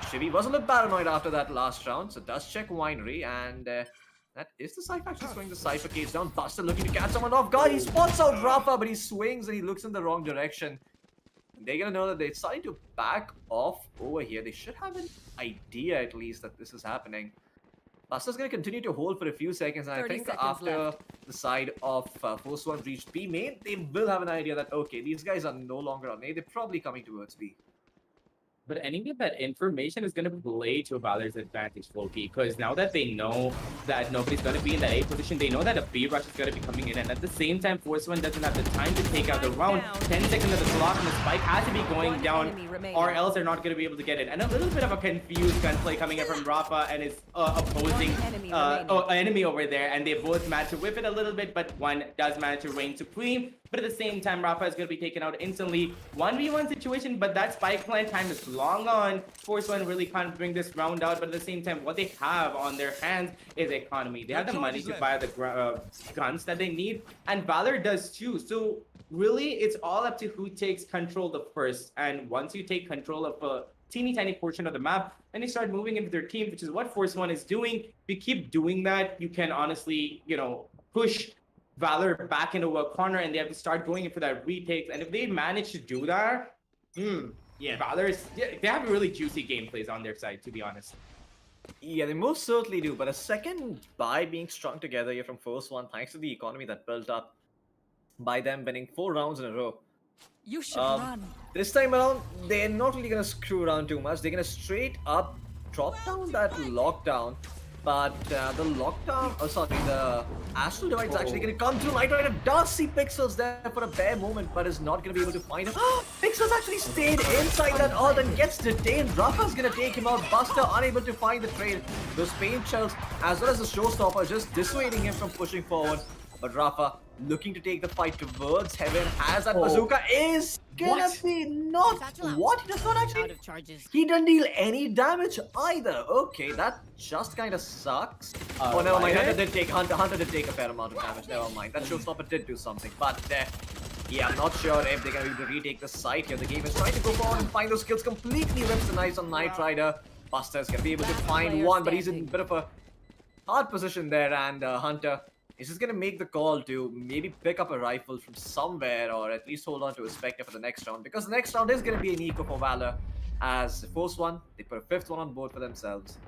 Shivi was a little paranoid after that last round, so does check Winery, and that is the Cypher actually swinging the Cypher cage down. Buster looking to catch someone off guard. He spots out Rafa, but he swings and he looks in the wrong direction. They're gonna know that they're starting to back off over here. They should have an idea at least that this is happening. Buster's gonna continue to hold for a few seconds, and I think after the side of Force One reached B main, they will have an idea that okay, these guys are no longer on A. They're probably coming towards B. But anyway, that information is going to play to Valor's advantage, Loki, because now that they know that nobody's going to be in that A position, they know that a B rush is going to be coming in, and at the same time, Force One doesn't have the time to take out the round. 10 seconds of the clock, and the spike has to be going down, or else they're not going to be able to get it. And a little bit of a confused gunplay coming in from Rafa and his opposing enemy over there, and they both manage to whip it a little bit, but one does manage to reign supreme. But at the same time, Rafa is going to be taken out instantly. 1v1 situation, but that spike plant time is long on. Force One really can't bring this round out, but at the same time, what they have on their hands is economy. They have the money to buy the guns that they need, and Valor does too. So really, it's all up to who takes control the first. And once you take control of a teeny tiny portion of the map, and you start moving into their team, which is what Force One is doing. If you keep doing that, you can honestly, you know, push Valor back into a corner, and they have to start going in for that retake. And if they manage to do that, yeah, they have really juicy gameplays on their side, to be honest. Yeah, they most certainly do. But a second buy being strung together here from Force One, thanks to the economy that built up by them winning 4 rounds in a row. You should run. This time around, they're not really gonna screw around too much. They're gonna straight up drop down that lockdown But the lockdown, the Astral Divide is actually going to come through. Light Rider does see Pixels there for a bare moment, but is not going to be able to find him. Pixels actually stayed inside that ult and gets detained. Rafa's going to take him out. Buster unable to find the trade. Those paint shells, as well as the showstopper, just dissuading him from pushing forward. But Rafa looking to take the fight towards heaven as that bazooka is gonna be not what? He does not actually. Out of charges. He doesn't deal any damage either. Okay, that just kind of sucks. Oh, never mind. Hunter did take a fair amount of damage. Never mind. That showstopper did do something. But yeah, I'm not sure if they're gonna be able to retake the site here. The game is trying to go forward and find those kills. Completely rips the knives on Knight Rider. Buster's gonna be able to find one, but he's in a bit of a hard position there, and Hunter is just going to make the call to maybe pick up a rifle from somewhere, or at least hold on to a Spectre for the next round, because the next round is going to be an eco for Valor. As the first one, they put a fifth one on board for themselves.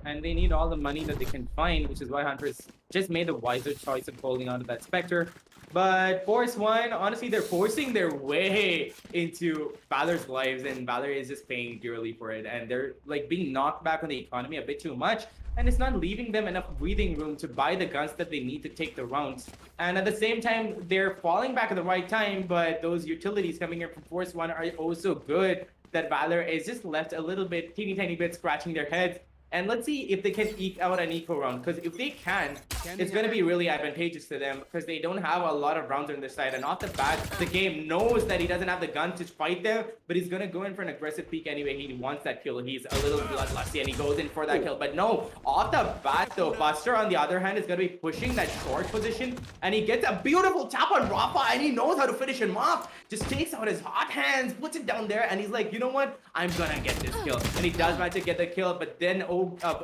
And they need all the money that they can find, which is why Hunters just made the wiser choice of holding on to that Spectre. But Force One, honestly, they're forcing their way into Valor's lives, and Valor is just paying dearly for it. And they're like being knocked back on the economy a bit too much, and it's not leaving them enough breathing room to buy the guns that they need to take the rounds. And at the same time, they're falling back at the right time, but those utilities coming in from Force One are also good, that Valor is just left a little bit, teeny tiny bit scratching their heads. And let's see if they can eke out an eco round, because if they can, it's going to be really advantageous to them, because they don't have a lot of rounds on their side. And off the bat, the game knows that he doesn't have the gun to fight them, but he's going to go in for an aggressive peek anyway. He wants that kill. He's a little bloodlusty, and he goes in for that kill. But no, off the bat though, Buster on the other hand is going to be pushing that short position, and he gets a beautiful tap on Rafa, and he knows how to finish him off. Just takes out his hot hands, puts it down there, and he's like, you know what? I'm going to get this kill. And he does manage to get the kill, but then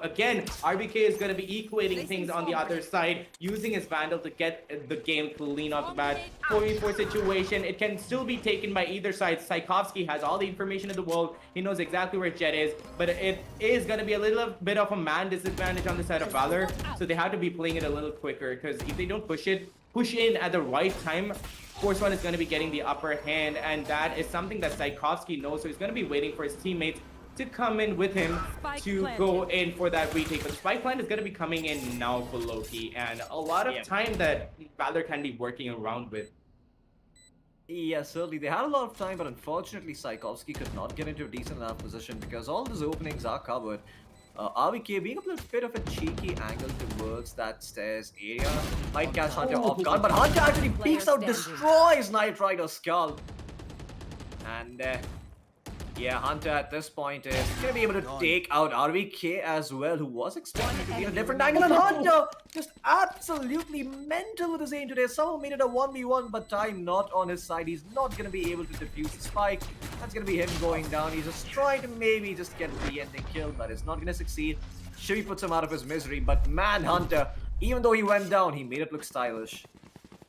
again, RBK is going to be equating things on the other side, using his Vandal to get the game clean off the bat. 4v4 situation, it can still be taken by either side. Tchaikovsky has all the information in the world. He knows exactly where Jet is, but it is going to be a little bit of a man disadvantage on the side of Valor, so they have to be playing it a little quicker, because if they don't push in at the right time, Force One is going to be getting the upper hand, and that is something that Tchaikovsky knows, so he's going to be waiting for his teammates to come in with him to go in for that retake. But Spike Plant is going to be coming in now for Loki, and a lot of time that Valor can be working around with. Yeah, certainly. They had a lot of time, but unfortunately, Tchaikovsky could not get into a decent enough position because all those openings are covered. RBK being a little bit of a cheeky angle towards that stairs area might catch Hunter off guard, but Hunter actually peeks out, destroys Knight Rider's skull. And yeah, Hunter at this point is going to be able to take out RVK as well, who was expecting to be in a different angle. And Hunter just absolutely mental with his aim today. Someone made it a 1v1, but time not on his side. He's not going to be able to defuse the spike. That's going to be him going down. He's just trying to maybe just get the ending kill, but it's not going to succeed. Shivy puts him out of his misery, but man, Hunter, even though he went down, he made it look stylish.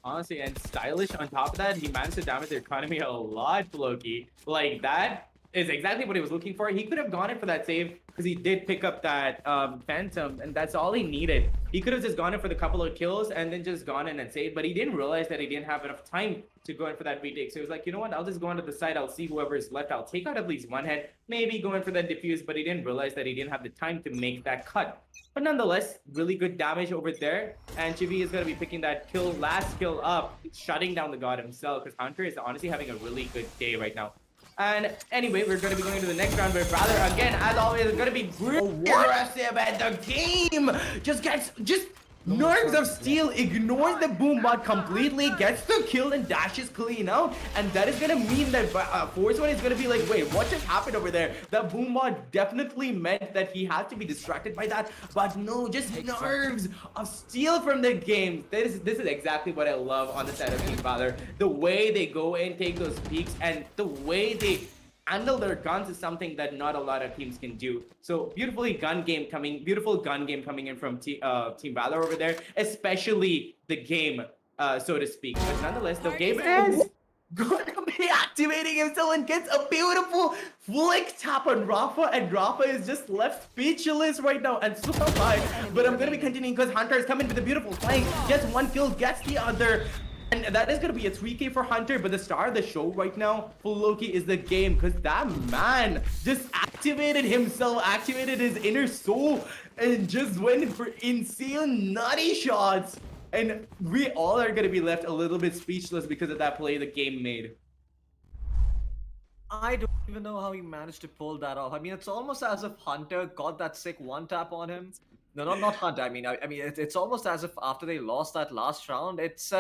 Honestly, and stylish on top of that, he managed to damage the economy a lot, Loki. Like, that is exactly what he was looking for. He could have gone in for that save because he did pick up that Phantom, and that's all he needed. He could have just gone in for the couple of kills and then just gone in and saved, but he didn't realize that he didn't have enough time to go in for that retake. So he was like, you know what, I'll just go onto the side, I'll see whoever is left, I'll take out at least one head, maybe go in for that diffuse, but he didn't realize that he didn't have the time to make that cut. But nonetheless, really good damage over there, and Chibi is going to be picking that kill, last kill up, shutting down the god himself, because Hunter is honestly having a really good day right now. And anyway, we're going to be going to the next round where Valor, again, as always, is going to be aggressive, and the game just Nerves of Steel ignores the boom bot completely, gets the kill and dashes clean out, and that is gonna mean that Force One is gonna be like, wait, what just happened over there? The boom bot definitely meant that he had to be distracted by that, but no, just nerves of Steel from the game. This is exactly what I love on the side of Team Valor. The way they go in, take those peaks, and the way they handle their guns is something that not a lot of teams can do. So beautiful gun game coming in from Team Valor over there, especially the game, so to speak. But nonetheless, the game is going to be activating himself and gets a beautiful flick tap on Rafa, and Rafa is just left speechless right now, and so am I. But I'm going to be continuing because Hunter is coming with a beautiful flank, gets one kill, gets the other. And that is going to be a 3K for Hunter, but the star of the show right now for Loki is the game, because that man just activated himself, activated his inner soul, and just went for insane nutty shots. And we all are going to be left a little bit speechless because of that play the game made. I don't even know how he managed to pull that off. I mean, it's almost as if Hunter got that sick one tap on him. No, not Hunter. I mean, it's almost as if after they lost that last round, it's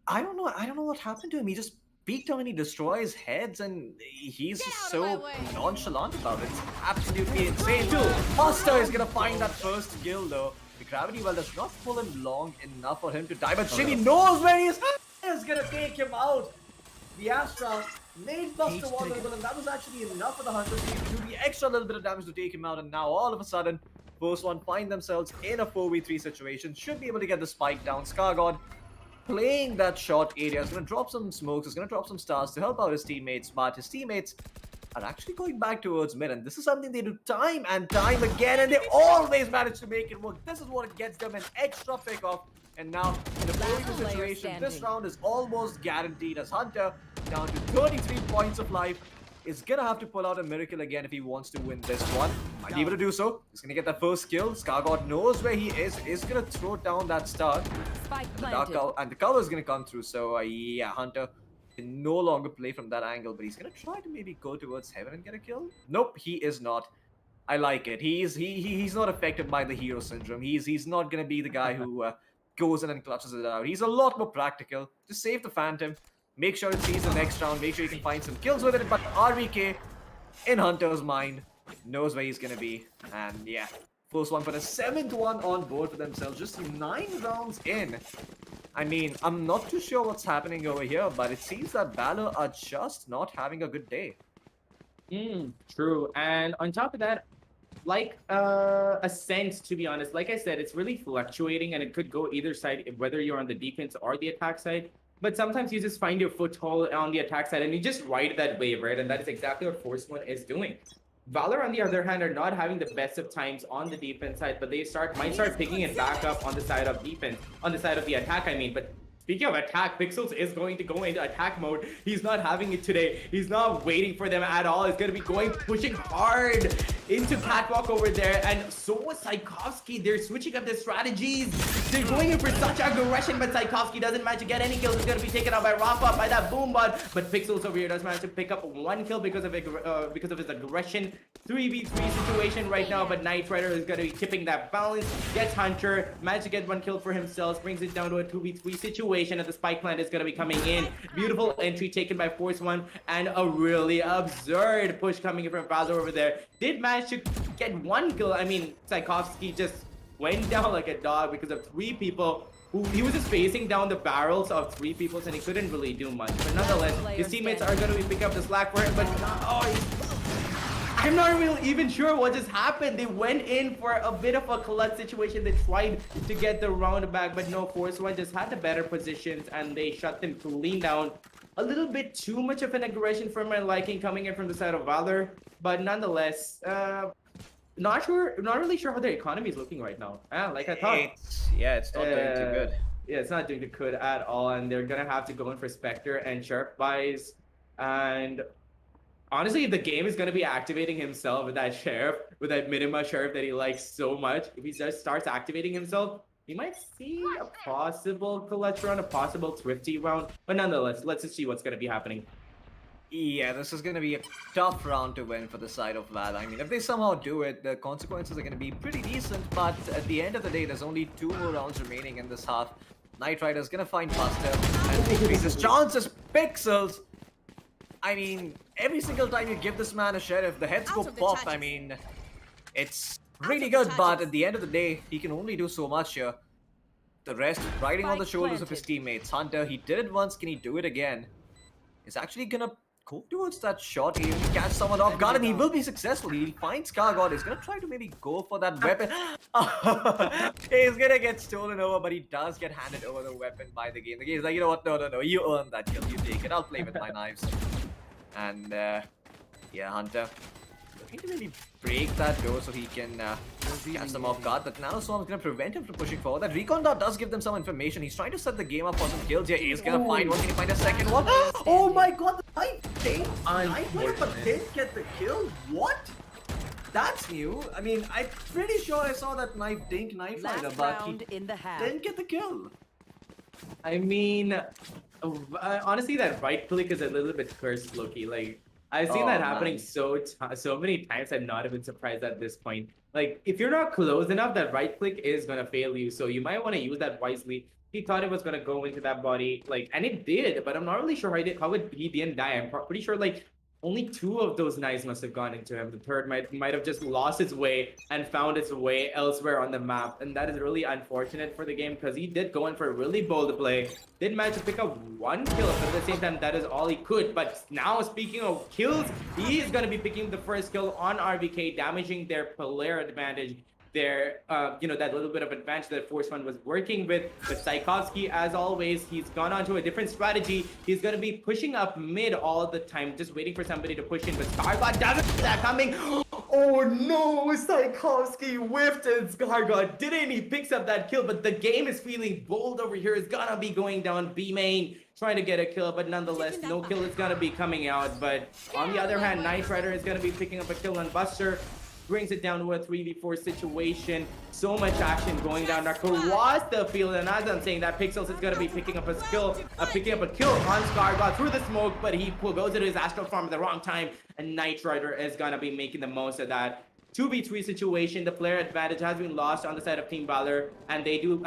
I don't know what happened to him. He just peeked him and he destroys heads, and he's just so nonchalant about it. It's absolutely insane. Buster is gonna find that first kill though. The gravity well does not pull him long enough for him to die, but Shimmy knows where he is. Is gonna take him out. The Astra made Buster vulnerable, and that was actually enough for the Hunters to do the extra little bit of damage to take him out. And now all of a sudden, Force One find themselves in a 4v3 situation. Should be able to get the spike down. ScarGod playing that short area is going to drop some smokes, is going to drop some stars to help out his teammates, but his teammates are actually going back towards mid, and this is something they do time and time again, and they always manage to make it work. This is what gets them an extra pick off, and now in a 4v2 situation, this round is almost guaranteed as Hunter, down to 33 points of life, is gonna have to pull out a miracle again if he wants to win this one. Might be able to do so. He's gonna get that first kill. ScarGod knows where he is gonna throw down that star. And the cover is gonna come through. So yeah, Hunter can no longer play from that angle, but he's gonna try to maybe go towards heaven and get a kill. Nope, he is not. I like it. He's not affected by the hero syndrome. He's not gonna be the guy who goes in and clutches it out. He's a lot more practical. Just save the Phantom. Make sure it sees the next round. Make sure you can find some kills with it. But RVK, in Hunter's mind, knows where he's going to be. And yeah, first one for the 7th one on board for themselves. Just 9 rounds in. I mean, I'm not too sure what's happening over here, but it seems that VALOR are just not having a good day. True. And on top of that, like Ascent, to be honest, like I said, it's really fluctuating and it could go either side, whether you're on the defense or the attack side. But sometimes you just find your foothold on the attack side and you just ride that wave, right? And that is exactly what Force One is doing. VALOR, on the other hand, are not having the best of times on the defense side, but they might start picking it back up on the side of defense, on the side of the attack, I mean. But speaking of attack, Pixels is going to go into attack mode. He's not having it today. He's not waiting for them at all. He's going to be pushing hard into Catwalk over there. And so was Tchaikovsky. They're switching up their strategies. They're going in for such aggression, but Tchaikovsky doesn't manage to get any kills. He's going to be taken out by Rafa, by that boom bot. But Pixels over here does manage to pick up 1 kill because of his aggression. 3v3 situation right now, but Knight Rider is going to be tipping that balance. Gets Hunter, managed to get 1 kill for himself, brings it down to a 2v3 situation, and the spike plant is going to be coming in. Beautiful entry taken by Force One, and a really absurd push coming in from VALOR over there. Did manage to get 1 kill. I mean, Tchaikovsky just went down like a dog because of 3 people. He was just facing down the barrels of 3 people, and he couldn't really do much. But nonetheless, his teammates are going to be picking up the slack for him, but I'm not really even sure what just happened. They went in for a bit of a clutch situation. They tried to get the round back, but no, Force One just had the better positions and they shut them clean down. A little bit too much of an aggression for my liking coming in from the side of VALOR, but nonetheless, not really sure how their economy is looking right now. Like I thought. It's not doing too good. Yeah, it's not doing too good at all, and they're gonna have to go in for Spectre and Sharp buys. And honestly, if the game is going to be activating himself with that Sheriff, with that Minima Sheriff that he likes so much, if he just starts activating himself, we might see a possible clutch round, a possible thrifty round. But nonetheless, let's just see what's going to be happening. Yeah, this is going to be a tough round to win for the side of VALOR. I mean, if they somehow do it, the consequences are going to be pretty decent. But at the end of the day, there's only 2 more rounds remaining in this half. Knight Rider is going to find Buster and increase his chances. Pixels! I mean, every single time you give this man a Sheriff, the heads go pop. I mean, it's really good, but at the end of the day, he can only do so much here. The rest, riding on the shoulders of his teammates. Hunter, he did it once, can he do it again? He's actually gonna go towards that shot, he'll catch someone off guard, and he will be successful. He'll find ScarGod, he's gonna try to maybe go for that weapon. He's gonna get stolen over, but he does get handed over the weapon by the game. The game's like, you know what, no, you earned that kill, you take it, I'll play with my knives. And yeah, Hunter trying to really break that door so he can catch them off guard. But Nanoswarm is going to prevent him from pushing forward. That recon dot does give them some information. He's trying to set the game up for some kills here. He's going to find one. Can he find a second one? Oh my god, the knife but didn't get the kill? What? That's new. I mean, I'm pretty sure I saw that knife rider, Last but he round in the half. didn't get the kill. I mean, honestly, that right click is a little bit cursed, Loki. Like, I've seen that happening so many times. I'm not even surprised at this point. Like, if you're not close enough, that right click is gonna fail you. So you might want to use that wisely. He thought it was gonna go into that body, like, and it did. But I'm not really sure he didn't die. I'm pretty sure like only 2 of those knives must have gone into him. The third might have just lost its way and found its way elsewhere on the map. And that is really unfortunate for the game because he did go in for a really bold play. Did manage to pick up 1 kill, but at the same time, that is all he could. But now, speaking of kills, he is going to be picking the first kill on RBK, damaging their player advantage. Their, that little bit of advantage that Force One was working with. But Tchaikovsky, as always, he's gone on to a different strategy. He's going to be pushing up mid all the time, just waiting for somebody to push in. But Skargot doesn't see that coming. Oh no, Tchaikovsky whiffed and Skargot didn't. He picks up that kill, but the game is feeling bold over here. It's gonna be going down B main, trying to get a kill, but nonetheless, no kill is gonna be coming out. But on the other hand, Knight Rider is gonna be picking up a kill on Buster. Brings it down to a 3v4 situation. So much action going down across the field, and as I'm saying that, Pixels is going to be picking up a kill on Skargot through the smoke, but he goes into his Astral Farm at the wrong time, and Knight Rider is going to be making the most of that. 2v3 situation, the player advantage has been lost on the side of Team Valor, and they do,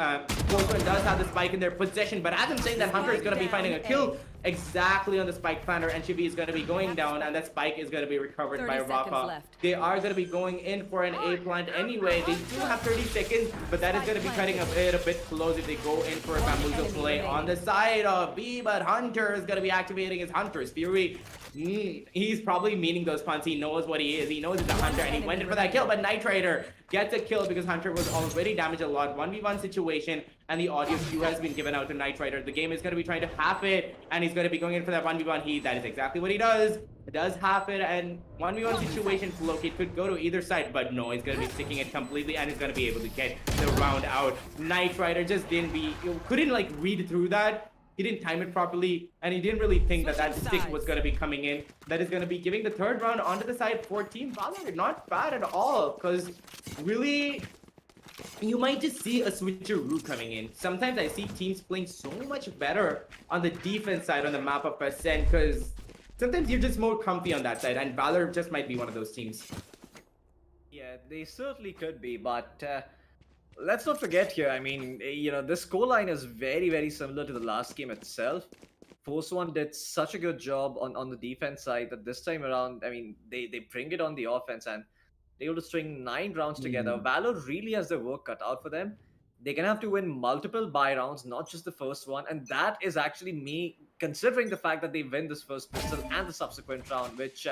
Force does have the spike in their possession, but as I'm saying that, Hunter is going to be finding a kill exactly on the spike planter, and Chibi is going to be going down, and that spike is going to be recovered by Rafa. They are going to be going in for an A plant anyway. They do have 30 seconds, but that is going to be cutting it a bit close if they go in for a bamboozle play on the side of B, but Hunter is going to be activating his Hunter's Fury. He's probably meaning those punts. He knows what he is. He knows he's a Hunter, and he went in for that kill, but Knight Rider gets a kill because Hunter was already damaged a lot. 1v1 situation, and the audio cue has been given out to Knight Rider. The game is going to be trying to half it, and he's going to be going in for that 1v1. That is exactly what he does. It does half it, and 1v1 situation, Floki could go to either side, but no, he's going to be sticking it completely, and he's going to be able to get the round out. Knight Rider just couldn't like read through that. He didn't time it properly, and he didn't really think that stick was going to be coming in. That is going to be giving the third round onto the side for Team Valor. Not bad at all, because really, you might just see a switcheroo coming in. Sometimes I see teams playing so much better on the defense side on the map of Ascent, because sometimes you're just more comfy on that side, and Valor just might be one of those teams. Yeah, they certainly could be, but let's not forget here, I mean, this scoreline is very, very similar to the last game itself. Force One did such a good job on the defense side that this time around, I mean, they bring it on the offense and they're able to string 9 rounds together. Valor really has their work cut out for them. They're going to have to win multiple buy rounds, not just the first one. And that is actually me considering the fact that they win this first pistol and the subsequent round, which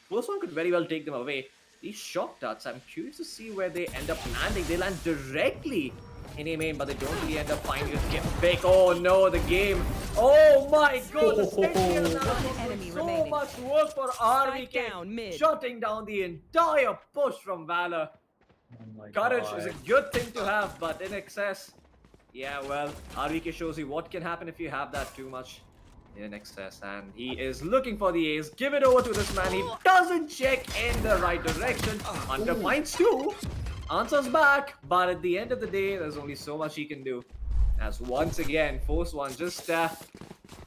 Force One could very well take them away. These shock darts, I'm curious to see where they end up landing. They land directly in a main, but they don't really end up finding a get big. Oh no, the game. Oh my god, the so much work for RVK, shutting down the entire push from Valor. Courage is a good thing to have, but in excess, yeah, well, RVK shows you what can happen if you have that too much in excess, and he is looking for the ace. Give it over to this man. He doesn't check in the right direction. Hunter finds 2, answers back, but at the end of the day, there's only so much he can do. As once again, Force One just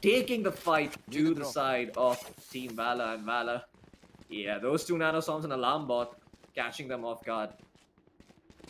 taking the fight to the side of Team Valor, and Valor, yeah, those 2 nanoswarms and alarm bot catching them off guard.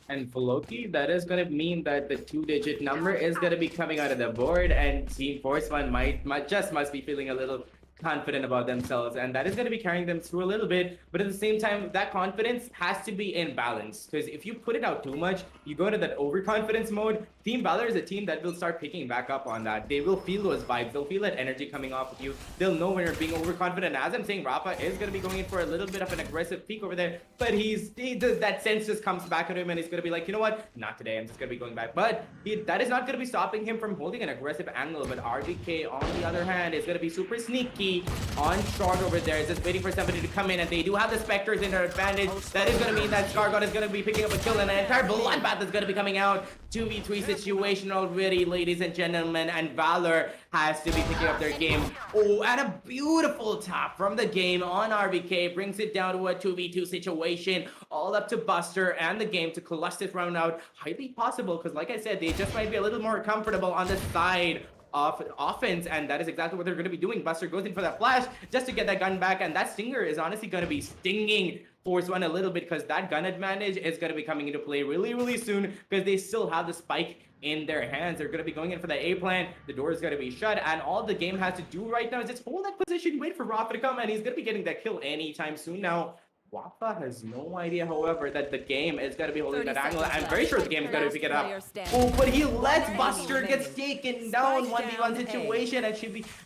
And for Loki, that is going to mean that the 2-digit number is going to be coming out of the board, and Team Force One must be feeling a little confident about themselves, and that is going to be carrying them through a little bit. But at the same time, that confidence has to be in balance, because if you put it out too much, you go to that overconfidence mode. Team Valor is a team that will start picking back up on that. They will feel those vibes. They'll feel that energy coming off of you. They'll know when you're being overconfident. As I'm saying, Rafa is going to be going in for a little bit of an aggressive peek over there, but that sense just comes back at him, and he's going to be like, you know what? Not today. I'm just going to be going back. But that is not going to be stopping him from holding an aggressive angle. But RGK, on the other hand, is going to be super sneaky. RBK on short over there. Is just waiting for somebody to come in, and they do have the Spectres in their advantage. That is going to mean that Scargod is going to be picking up a kill, and an entire bloodbath is going to be coming out. 2v3 situation already, ladies and gentlemen, and VALOR has to be picking up their game. Oh, and a beautiful tap from the game on RBK brings it down to a 2v2 situation, all up to Buster and the game to clutch this round out. Highly possible, because like I said, they just might be a little more comfortable on the side of offense, and that is exactly what they're going to be doing. Buster goes in for that flash just to get that gun back, and that stinger is honestly going to be stinging Force One a little bit, because that gun advantage is going to be coming into play really soon, because they still have the spike in their hands. They're going to be going in for the A plan. The door is going to be shut, and all the game has to do right now is just hold that position, wait for Rafa to come, and he's going to be getting that kill anytime soon now. Wafa has no idea, however, that the game is going to be holding that angle. I'm very sure the game is going to pick it up. Oh, but he lets Buster get taken down 1v1 situation, and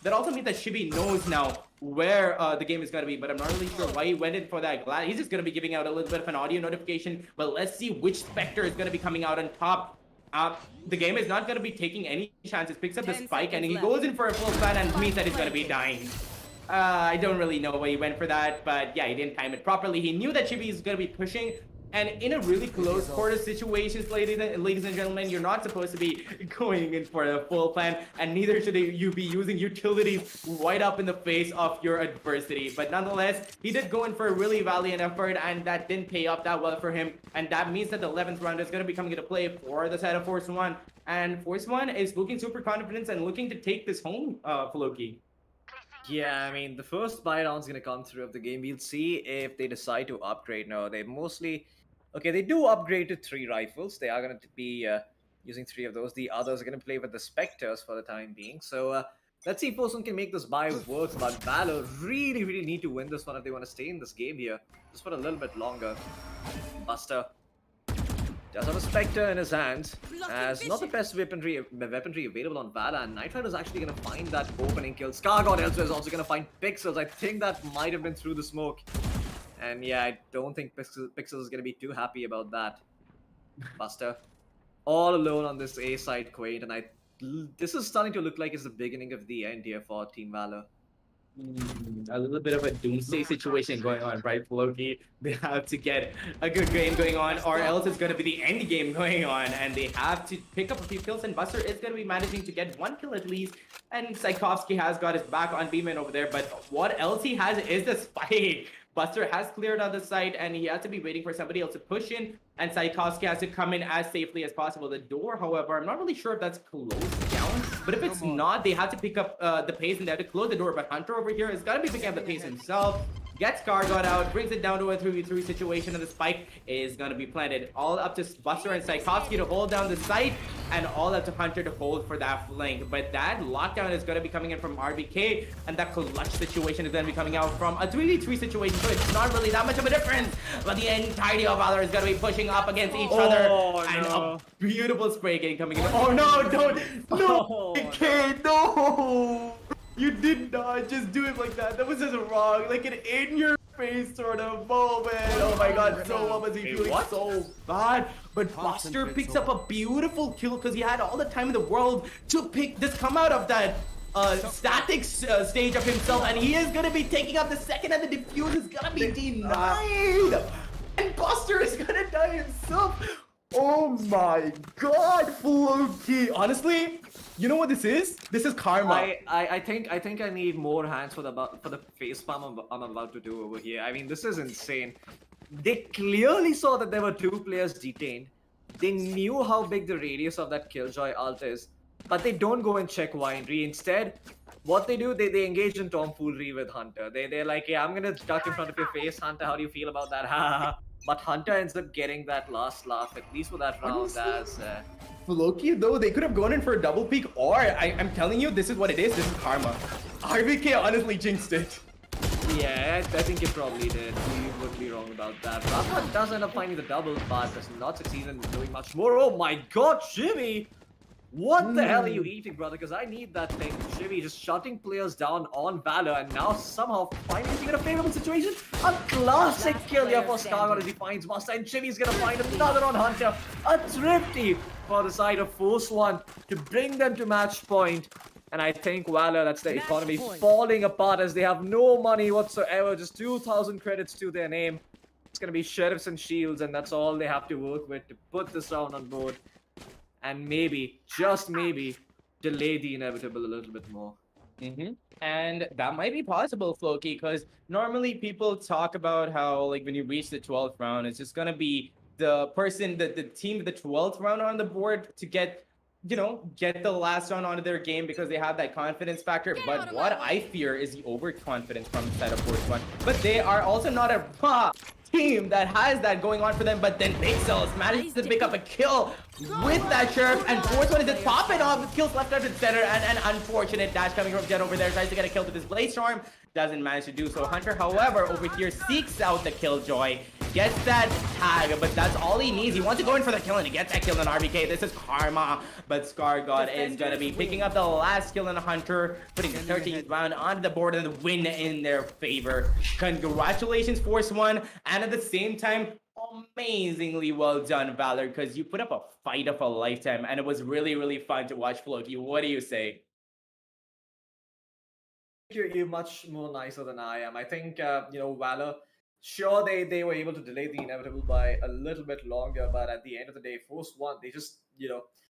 that also means that Shibi knows now where the game is going to be, but I'm not really sure why he went in for that glad. He's just going to be giving out a little bit of an audio notification, but let's see which Spectre is going to be coming out on top. The game is not going to be taking any chances. Picks up the spike, and he goes in for a full plan, and means that he's going to be dying. I don't really know why he went for that, but yeah, he didn't time it properly. He knew that Chibi is going to be pushing, and in a really close quarter situations, ladies and gentlemen, you're not supposed to be going in for a full plan, and neither should you be using utilities right up in the face of your adversity. But nonetheless, he did go in for a really valiant effort, and that didn't pay off that well for him, and that means that the 11th round is going to be coming into play for the side of Force One, and Force One is looking super confident and looking to take this home, Floki. Yeah, I mean, the first buy round's gonna come through of the game. We'll see if they decide to upgrade now. They mostly... Okay, they do upgrade to 3 rifles. They are gonna be using 3 of those. The others are gonna play with the Spectres for the time being. So, let's see if Force One can make this buy work. But VALOR really need to win this one if they want to stay in this game here. Just for a little bit longer. Buster does have a Spectre in his hands, as not the best weaponry available on VALOR, and Night Rider is actually going to find that opening kill. Scargod elsewhere is also going to find Pixels. I think that might have been through the smoke. And yeah, I don't think Pixels is going to be too happy about that. Buster, all alone on this A side, Quaid, and this is starting to look like it's the beginning of the end here for Team VALOR. A little bit of a doomsday situation going on, right, Loki? They have to get a good game going on, or else it's going to be the end game going on, and they have to pick up a few kills, and Buster is going to be managing to get 1 kill at least, and Tchaikovsky has got his back on B-Man over there, but what else he has is the spike. Buster has cleared out the site, and he has to be waiting for somebody else to push in, and Tchaikovsky has to come in as safely as possible. The door, however, I'm not really sure if that's closed down, but if it's not, they have to pick up the pace, and they have to close the door. But Hunter over here has got to be picking up the pace himself. Gets Scargod out, brings it down to a 3v3 situation, and the spike is going to be planted. All up to Buster and Tchaikovsky to hold down the site, and all up to Hunter to hold for that flank. But that lockdown is going to be coming in from RBK, and that clutch situation is going to be coming out from a 3v3 situation, so it's not really that much of a difference. But the entirety of VALOR is going to be pushing up against each other, and a beautiful spray game coming in. Oh no, don't! No! RBK, no! You did not just do it like that. That was just wrong. Like an in-your-face sort of moment. Oh my god, so what was he feeling so bad? But Buster picks up a beautiful kill because he had all the time in the world to come out of that static stage of himself, and he is going to be taking up the second, and the defuse is going to be denied. And Buster is going to die himself. Oh my god, Floki. Honestly, you know what this is? This is karma. I think I need more hands for the face palm I'm about to do over here. I mean, this is insane. They clearly saw that there were 2 players detained. They knew how big the radius of that Killjoy ult is, but they don't go and check Winery. Instead, what they do, they engage in tomfoolery with Hunter. They're like, yeah, I'm gonna duck in front of your face, Hunter. How do you feel about that? Ha. But Hunter ends up getting that last laugh, at least for that round. As Loki, though, they could have gone in for a double peek, or I'm telling you, this is what it is. This is karma. RBK honestly jinxed it. Yeah, I think it probably did. You would be wrong about that. Rafa does end up finding the double, but does not succeed in doing much more. Oh my god, Shimmy! What the hell are you eating, brother? Because I need that thing. Shimmy just shutting players down on VALOR, and now somehow finally in a favorable situation. A classic kill here for Scargod as he finds Buster, and Shimmy's gonna find another on Hunter. A thrifty for the side of Force One to bring them to match point. And I think Valor, that's the Match economy point. falling apart as they have no money whatsoever, just 2,000 credits to their name. It's going to be Sheriffs and Shields, and that's all they have to work with to put this round on board. And maybe, just maybe, delay the inevitable a little bit more. And that might be possible, Floki, because normally people talk about how, like, when you reach the 12th round, it's just gonna be the person, the team with the 12th round on the board to get, get the last round onto their game because they have that confidence factor. Get out But of what my I way. fear is the overconfidence from the side of Force One. But they are also not a team that has that going on for them. But then Pixels manages to pick up a kill with that Sheriff, and Force One is just popping off with kills left, right, and center, and an unfortunate dash coming from Jet over there. Tries to get a kill with his Blaze Storm, doesn't manage to do so. Hunter, however, over here seeks out the Killjoy, gets that tag, but that's all he needs. He wants to go in for the kill, and he gets that kill on RBK. This is karma, but Scar God is gonna be picking up the last kill on Hunter, putting the 13th round onto the board and the win in their favor. Congratulations, Force One, and at the same time, amazingly well done, Valor, because you put up a fight of a lifetime, and it was really, really fun to watch. Floki, what do you say? You're much more nicer than I am. I think, Valor, sure, they were able to delay the inevitable by a little bit longer, but at the end of the day, Force One, they just,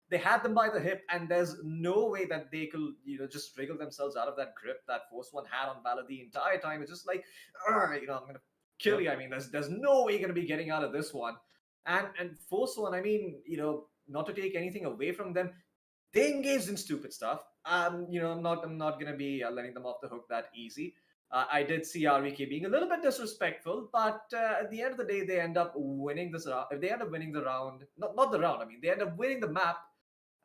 they had them by the hip, and there's no way that they could, just wriggle themselves out of that grip that Force One had on Valor the entire time. It's just like, I'm gonna kill you. I mean, there's no way you're gonna be getting out of this one. And Force One, I mean, not to take anything away from them, they engaged in stupid stuff. I'm not gonna be letting them off the hook that easy. I did see RVK being a little bit disrespectful, but at the end of the day, they end up winning this round. They end up winning the round, not the round. I mean, they end up winning the map,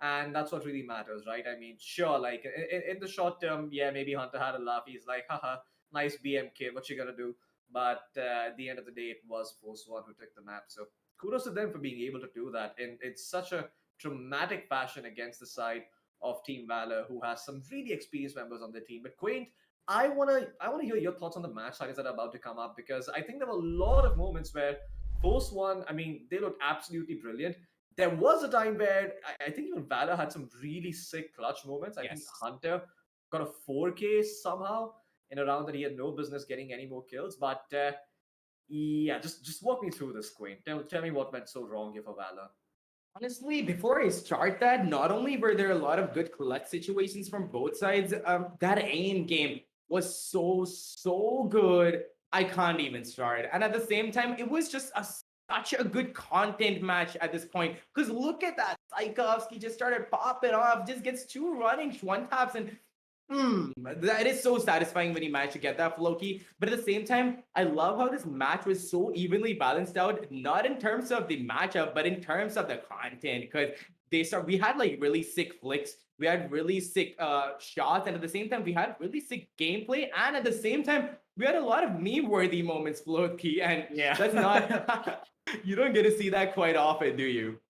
and that's what really matters, right? I mean, sure, like in the short term, yeah, maybe Hunter had a laugh. He's like, haha, nice BMK. What you gonna do? But at the end of the day, it was Force One who took the map. So kudos to them for being able to do that in such a dramatic fashion against the side of Team Valor, who has some really experienced members on their team. But Quaint, I wanna hear your thoughts on the match highlights that are about to come up, because I think there were a lot of moments where Force One, I mean, they looked absolutely brilliant. There was a time where I think even Valor had some really sick clutch moments. I think Yes. Hunter got a 4K somehow in a round that he had no business getting any more kills. But yeah, just walk me through this, Quaint. Tell me what went so wrong here for Valor. Honestly, before I start that, not only were there a lot of good collect situations from both sides, that aim game was so good. I can't even start. And at the same time, it was just such a good content match at this point. Because look at that. Tchaikovsky just started popping off, just gets two running one taps, and that is so satisfying when you manage to get that for Loki. But at the same time, I love how this match was so evenly balanced out, not in terms of the matchup, but in terms of the content. Because we had like really sick flicks, we had really sick shots, and at the same time, we had really sick gameplay, and at the same time, we had a lot of meme-worthy moments, Floki, and Yeah. that's not you don't get to see that quite often, do you?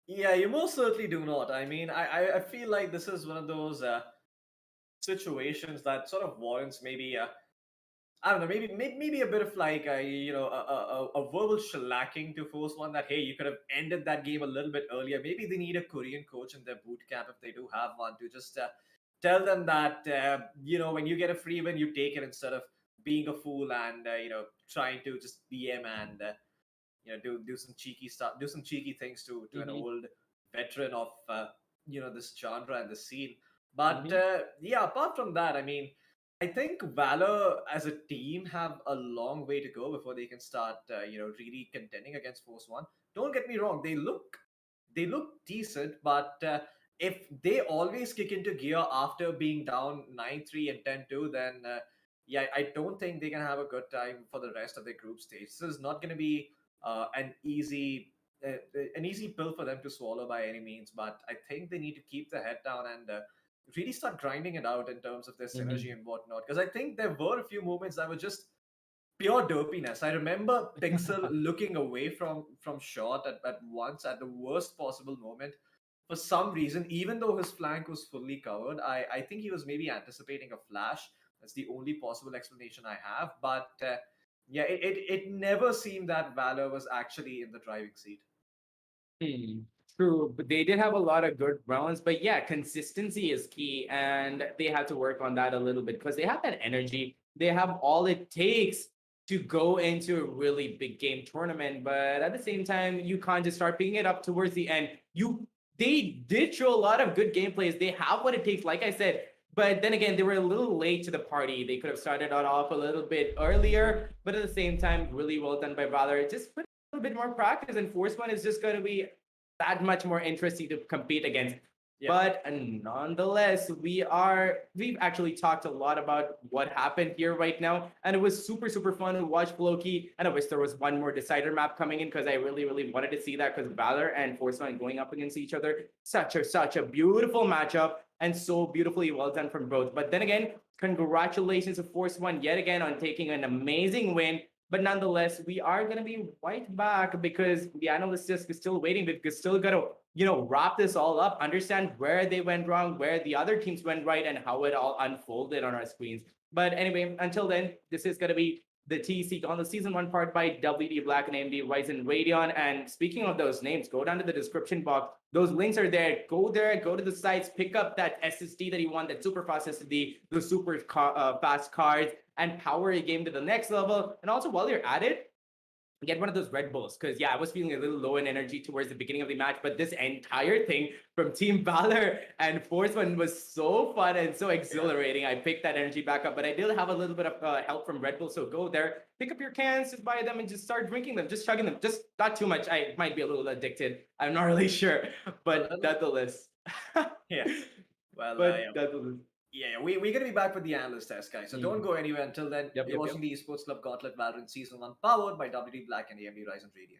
Yeah, you most certainly do not. I mean, I feel like this is one of those situations that sort of warrants maybe I don't know, maybe a bit of like a verbal shellacking to Force One, that hey, you could have ended that game a little bit earlier. Maybe they need a Korean coach in their boot camp, if they do have one, to just tell them that when you get a free win, you take it, instead of being a fool and trying to just BM and do some cheeky stuff, do some cheeky things to an old veteran of this genre and the scene. But yeah, apart from that, I mean, I think Valor as a team have a long way to go before they can start really contending against Force One. Don't get me wrong, they look decent, but if they always kick into gear after being down 9-3 and 10-2, then yeah, I don't think they can have a good time for the rest of their group stage. This is not going to be an easy pill for them to swallow by any means. But I think they need to keep their head down and really start grinding it out in terms of their synergy and whatnot. Because I think there were a few moments that were just pure dopiness. I remember Pixel looking away from shot at once at the worst possible moment. For some reason, even though his flank was fully covered, I think he was maybe anticipating a flash. That's the only possible explanation I have. But yeah, it never seemed that Valor was actually in the driving seat. True, but they did have a lot of good rounds. But yeah, consistency is key, and they had to work on that a little bit because they have that energy. They have all it takes to go into a really big game tournament. But at the same time, you can't just start picking it up towards the end. They did show a lot of good gameplays. They have what it takes, like I said. But then again, they were a little late to the party. They could have started it off a little bit earlier, but at the same time, really well done by Valor. Just put a little bit more practice, and Force One is just going to be that much more interesting to compete against. Yeah. But nonetheless, we've actually talked a lot about what happened here right now, and it was super fun to watch Floki. And I wish there was one more decider map coming in because I really wanted to see that because Valor and Force One going up against each other, such a beautiful matchup and so beautifully well done from both. But then again, congratulations to Force One yet again on taking an amazing win. But nonetheless, we are going to be right back because the analyst desk is still waiting. We've still got to, wrap this all up, understand where they went wrong, where the other teams went right, and how it all unfolded on our screens. But anyway, until then, this is going to be the TEC Gauntlet Season 1 part by WD Black and AMD Ryzen Radeon. And speaking of those names, go down to the description box. Those links are there. Go there, go to the sites, pick up that SSD that you want, that super fast SSD, the super fast cards, and power your game to the next level. And also, while you're at it, get one of those Red Bulls. Because, yeah, I was feeling a little low in energy towards the beginning of the match, but this entire thing from Team Valor and Force One was so fun and so exhilarating. I picked that energy back up, but I did have a little bit of help from Red Bull. So go there, pick up your cans, just buy them, and just start drinking them, just chugging them. Just not too much. I might be a little addicted. I'm not really sure, but that's the list. Yeah. Well, But that's the list. yeah, we're going to be back with the analyst test, guys. So don't go anywhere until then. Yep, You're yep, watching the Esports Club Gauntlet Valorant Season 1, powered by WD Black and AMD Ryzen Radio.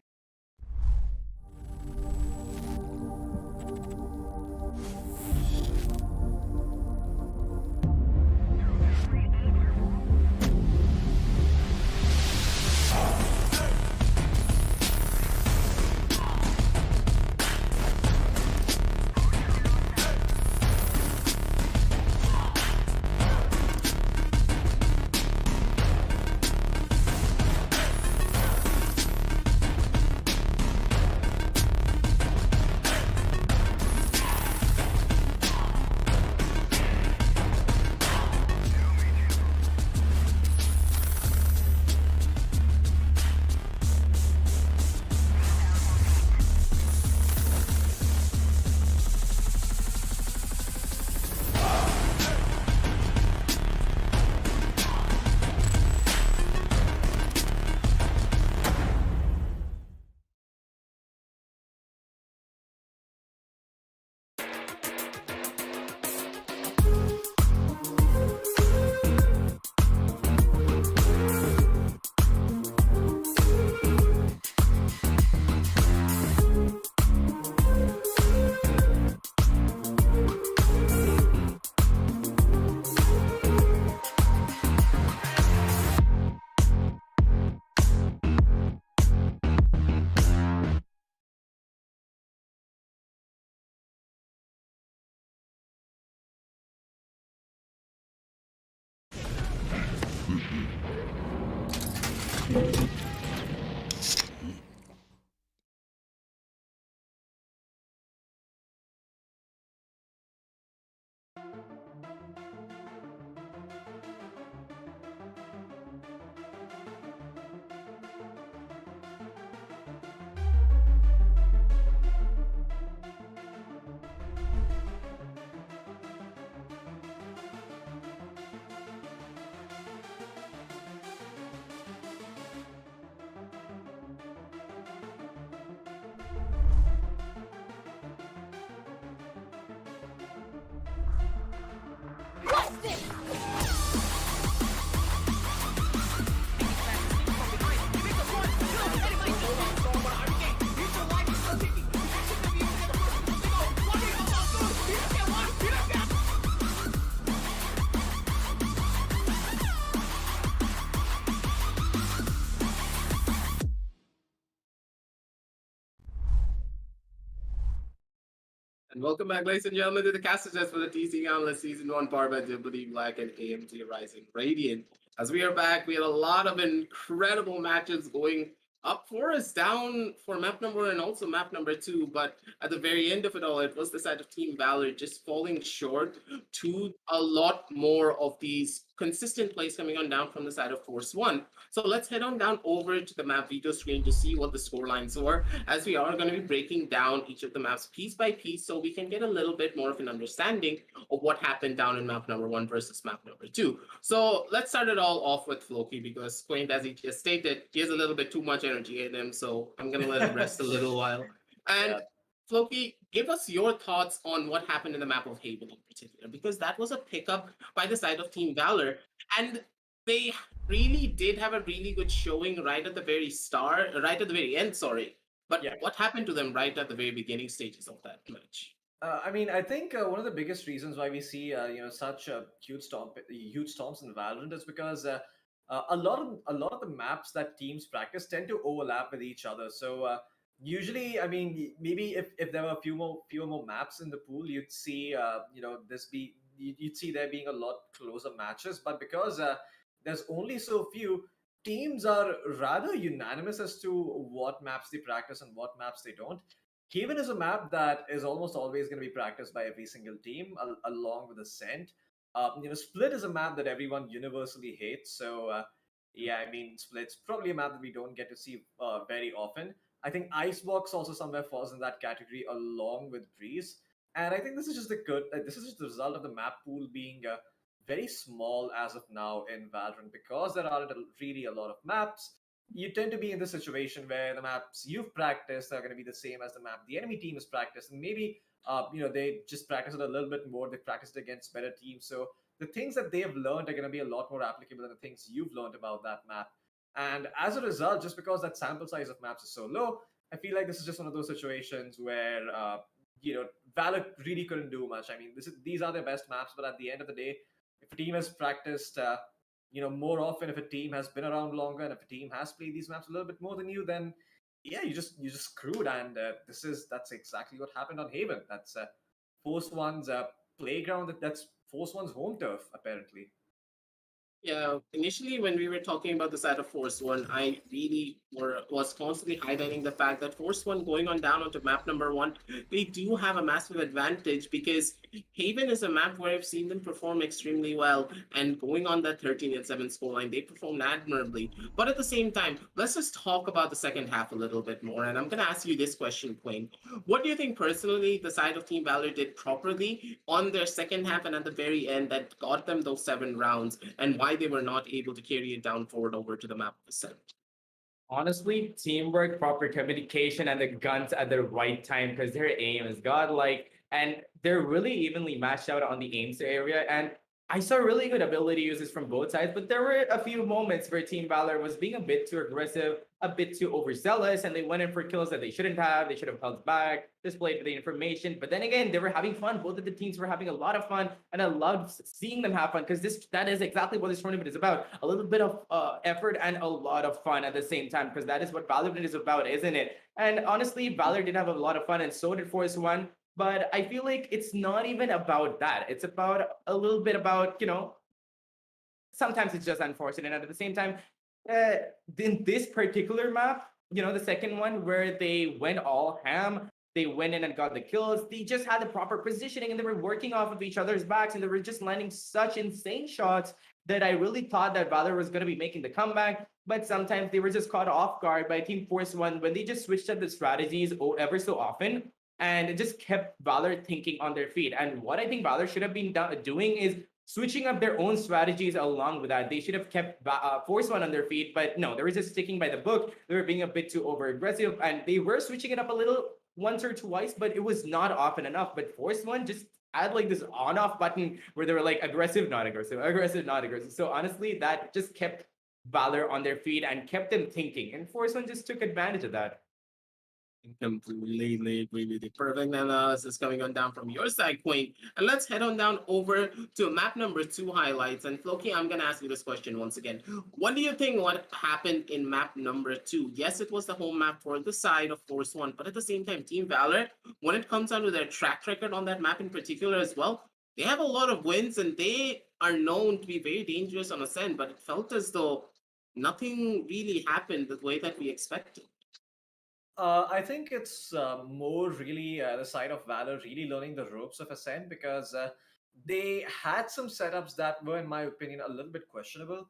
And welcome back, ladies and gentlemen, to the cast suggest for the TC Gauntlet Season 1 powered by WD Black and AMD Rising Radiant. As we are back, we had a lot of incredible matches going Up four is down for map number one and also map number two, but at the very end of it all, it was the side of Team Valor just falling short to a lot more of these consistent plays coming on down from the side of Force One. So let's head on down over to the map video screen to see what the score lines were, as we are going to be breaking down each of the maps piece by piece so we can get a little bit more of an understanding of what happened down in map number one versus map number two. So let's start it all off with Floki because Quaint, as he just stated, he has a little bit too much energy in him, so I'm gonna let him rest a little while. And Yeah. Floki, give us your thoughts on what happened in the map of Haven in particular, because that was a pickup by the side of Team Valor, and they really did have a really good showing right at the very start, right at the very end, sorry. But Yeah. what happened to them right at the very beginning stages of that match? I mean, I think one of the biggest reasons why we see such huge storms in Valorant is because a lot of the maps that teams practice tend to overlap with each other. So usually, I mean, maybe if there were fewer more maps in the pool, you'd see you'd see there being a lot closer matches. But because there's only so few, teams are rather unanimous as to what maps they practice and what maps they don't. Haven is a map that is almost always going to be practiced by every single team, along with Ascent. Split is a map that everyone universally hates. So, yeah, I mean, Split's probably a map that we don't get to see very often. I think Icebox also somewhere falls in that category, along with Breeze. And I think this is just this is just the result of the map pool being very small as of now in Valorant because there aren't really a lot of maps. You tend to be in the situation where the maps you've practiced are going to be the same as the map the enemy team has practiced, and maybe they just practice it a little bit more. They practiced against better teams, so the things that they have learned are going to be a lot more applicable than the things you've learned about that map. And as a result, just because that sample size of maps is so low, I feel like this is just one of those situations where Valor really couldn't do much. I mean, these are their best maps, but at the end of the day, if a team has practiced more often, if a team has been around longer and if a team has played these maps a little bit more than you, then yeah, you just screwed. And that's exactly what happened on Haven. That's Force One's playground. That's Force One's home turf, apparently. Yeah, initially when we were talking about the side of Force One, I really was constantly highlighting the fact that Force One going on down onto map number one, they do have a massive advantage because Haven is a map where I've seen them perform extremely well, and going on that 13-7 scoreline, they performed admirably. But at the same time, let's just talk about the second half a little bit more. And I'm gonna ask you this question, Quinn. What do you think personally the side of Team Valor did properly on their second half and at the very end that got them those 7 rounds, and why they were not able to carry it down forward over to the map of Ascent? Honestly, teamwork, proper communication, and the guns at the right time because their aim is godlike and they're really evenly matched out on the aims area. And I saw really good ability uses from both sides, but there were a few moments where Team Valor was being a bit too aggressive, a bit too overzealous, and they went in for kills that they shouldn't have. They should have held back, displayed the information. But then again, they were having fun. Both of the teams were having a lot of fun, and I loved seeing them have fun because that is exactly what this tournament is about. A little bit of effort and a lot of fun at the same time, because that is what Valorant is about, isn't it? And honestly, Valor did have a lot of fun, and so did Force One. But I feel like it's not even about that. It's about a little bit about, sometimes it's just unfortunate. And at the same time, uh, in this particular map, the second one where they went all ham, they went in and got the kills. They just had the proper positioning and they were working off of each other's backs and they were just landing such insane shots that I really thought that Valor was going to be making the comeback. But sometimes they were just caught off guard by Team Force One when they just switched up the strategies ever so often. And it just kept Valor thinking on their feet. And what I think Valor should have been doing is switching up their own strategies along with that. They should have kept Force One on their feet, but no, they were just sticking by the book. They were being a bit too over aggressive, and they were switching it up a little once or twice, but it was not often enough. But Force One just had like this on-off button where they were like aggressive, not aggressive, aggressive, not aggressive. So honestly, that just kept Valor on their feet and kept them thinking. And Force One just took advantage of that. Completely agree with you. Perfect analysis coming on down from your side, Queen. And let's head on down over to map number two highlights. And Floki, I'm gonna ask you this question once again. What do you think what happened in map number two? Yes, it was the home map for the side of Force One, but at the same time, Team Valor, when it comes down to their track record on that map in particular as well, they have a lot of wins and they are known to be very dangerous on Ascent, but it felt as though nothing really happened the way that we expected. I think it's more really the side of Valor really learning the ropes of Ascent because they had some setups that were, in my opinion, a little bit questionable.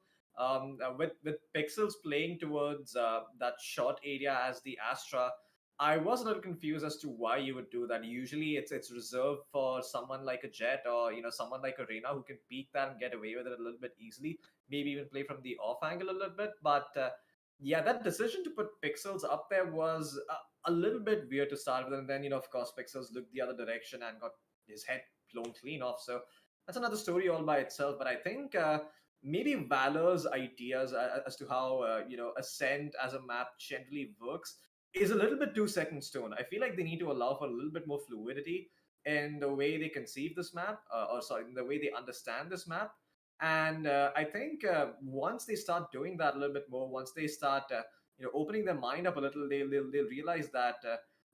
With Pixels playing towards that short area as the Astra, I was a little confused as to why you would do that. Usually, it's reserved for someone like a Jet or someone like a Reina who can peek that and get away with it a little bit easily. Maybe even play from the off angle a little bit, but. Yeah, that decision to put Pixels up there was a little bit weird to start with, and then of course, Pixels looked the other direction and got his head blown clean off. So that's another story all by itself. But I think maybe Valor's ideas as to how Ascent as a map generally works is a little bit too second stone. I feel like they need to allow for a little bit more fluidity in the way they conceive this map, or sorry, in the way they understand this map. And I think once they start doing that a little bit more, once they start opening their mind up a little, they'll realize that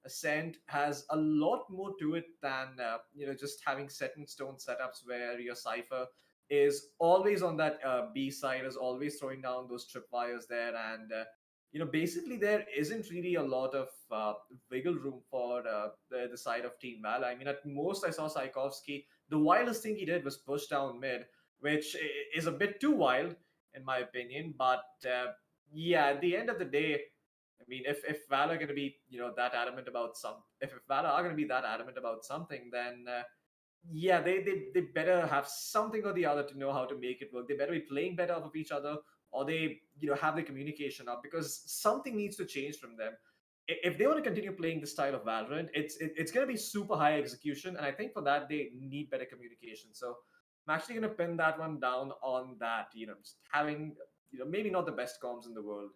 Ascent has a lot more to it than just having set in stone setups where your cipher is always on that B side, is always throwing down those tripwires there, and basically there isn't really a lot of wiggle room for the side of Team Valor. I mean, at most I saw Saikovsky. The wildest thing he did was push down mid, which is a bit too wild in my opinion. But yeah, at the end of the day, I mean, if Valor are going to be that adamant about if Valor are going to be that adamant about something, then yeah, they better have something or the other to know how to make it work. They better be playing better off of each other, or they have the communication up, because something needs to change from them. If they want to continue playing this style of Valorant, it's going to be super high execution, and I think for that they need better communication. So I'm actually going to pin that one down on that. Just having maybe not the best comms in the world.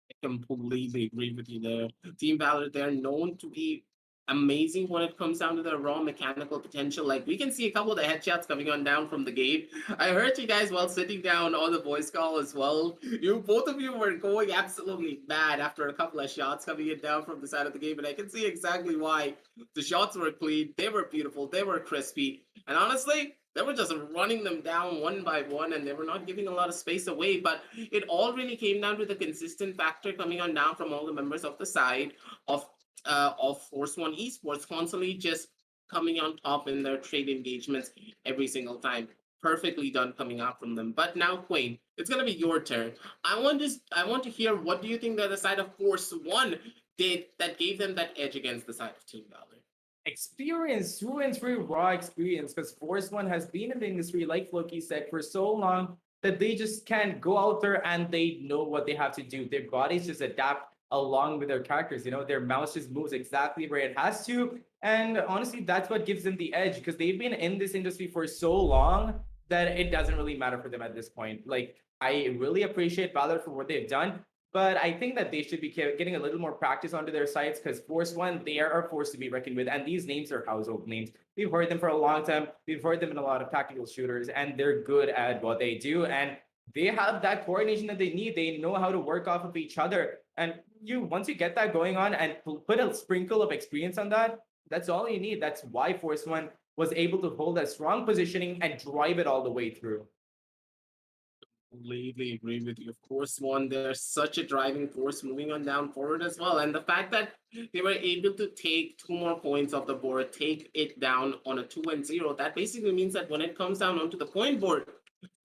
I completely agree with you there. Team Valor, they're known to be amazing when it comes down to their raw mechanical potential. Like we can see a couple of the headshots coming on down from the gate. I heard you guys while sitting down on the voice call as well. You both of you were going absolutely mad after a couple of shots coming in down from the side of the game, and I can see exactly why. The shots were clean, they were beautiful, they were crispy, and honestly, they were just running them down one by one, and they were not giving a lot of space away. But it all really came down to the consistent factor coming on down from all the members of the side of Force One Esports, constantly just coming on top in their trade engagements every single time. Perfectly done coming out from them. But now, Queen, it's gonna be your turn. I want to hear, what do you think that the side of Force One did that gave them that edge against the side of Team Valor? Experience, through and through raw experience, because Force One has been in the industry, like Floki said, for so long that they just can't go out there and they know what they have to do. Their bodies just adapt along with their characters. Their mouse just moves exactly where it has to. And honestly, that's what gives them the edge, because they've been in this industry for so long that it doesn't really matter for them at this point. Like, I really appreciate Valor for what they've done, but I think that they should be getting a little more practice onto their sites, because Force One, they are a force to be reckoned with. And these names are household names. We've heard them for a long time. We've heard them in a lot of tactical shooters, and they're good at what they do. And they have that coordination that they need. They know how to work off of each other. And once you get that going on and put a sprinkle of experience on that, that's all you need. That's why Force One was able to hold that strong positioning and drive it all the way through. Completely agree with you. Of course, one, they're such a driving force moving on down forward as well. And the fact that they were able to take 2 more points off the board, take it down on a 2-0, that basically means that when it comes down onto the point board,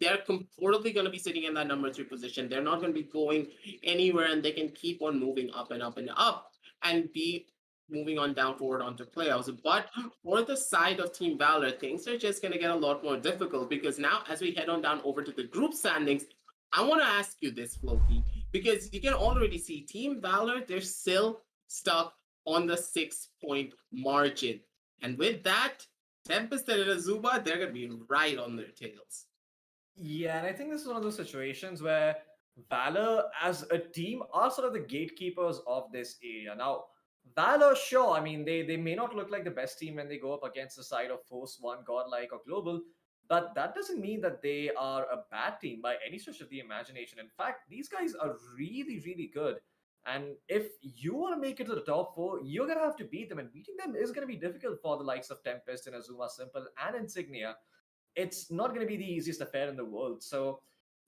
they're comfortably going to be sitting in that number 3 position. They're not going to be going anywhere, and they can keep on moving up and up and up and be moving on down forward onto playoffs. But for the side of Team Valor, things are just going to get a lot more difficult, because now, as we head on down over to the group standings, I want to ask you this, Floki, because you can already see Team Valor, they're still stuck on the 6-point margin. And with that, Tempest and Azuma, they're going to be right on their tails. Yeah, and I think this is one of those situations where Valor as a team are sort of the gatekeepers of this area. Now, Valor, sure, I mean, they may not look like the best team when they go up against the side of Force One, Godlike, or Global, but that doesn't mean that they are a bad team by any stretch of the imagination. In fact, these guys are really, really good. And if you want to make it to the top 4, you're going to have to beat them, and beating them is going to be difficult for the likes of Tempest and Azuma Simple and Insignia. It's not going to be the easiest affair in the world. So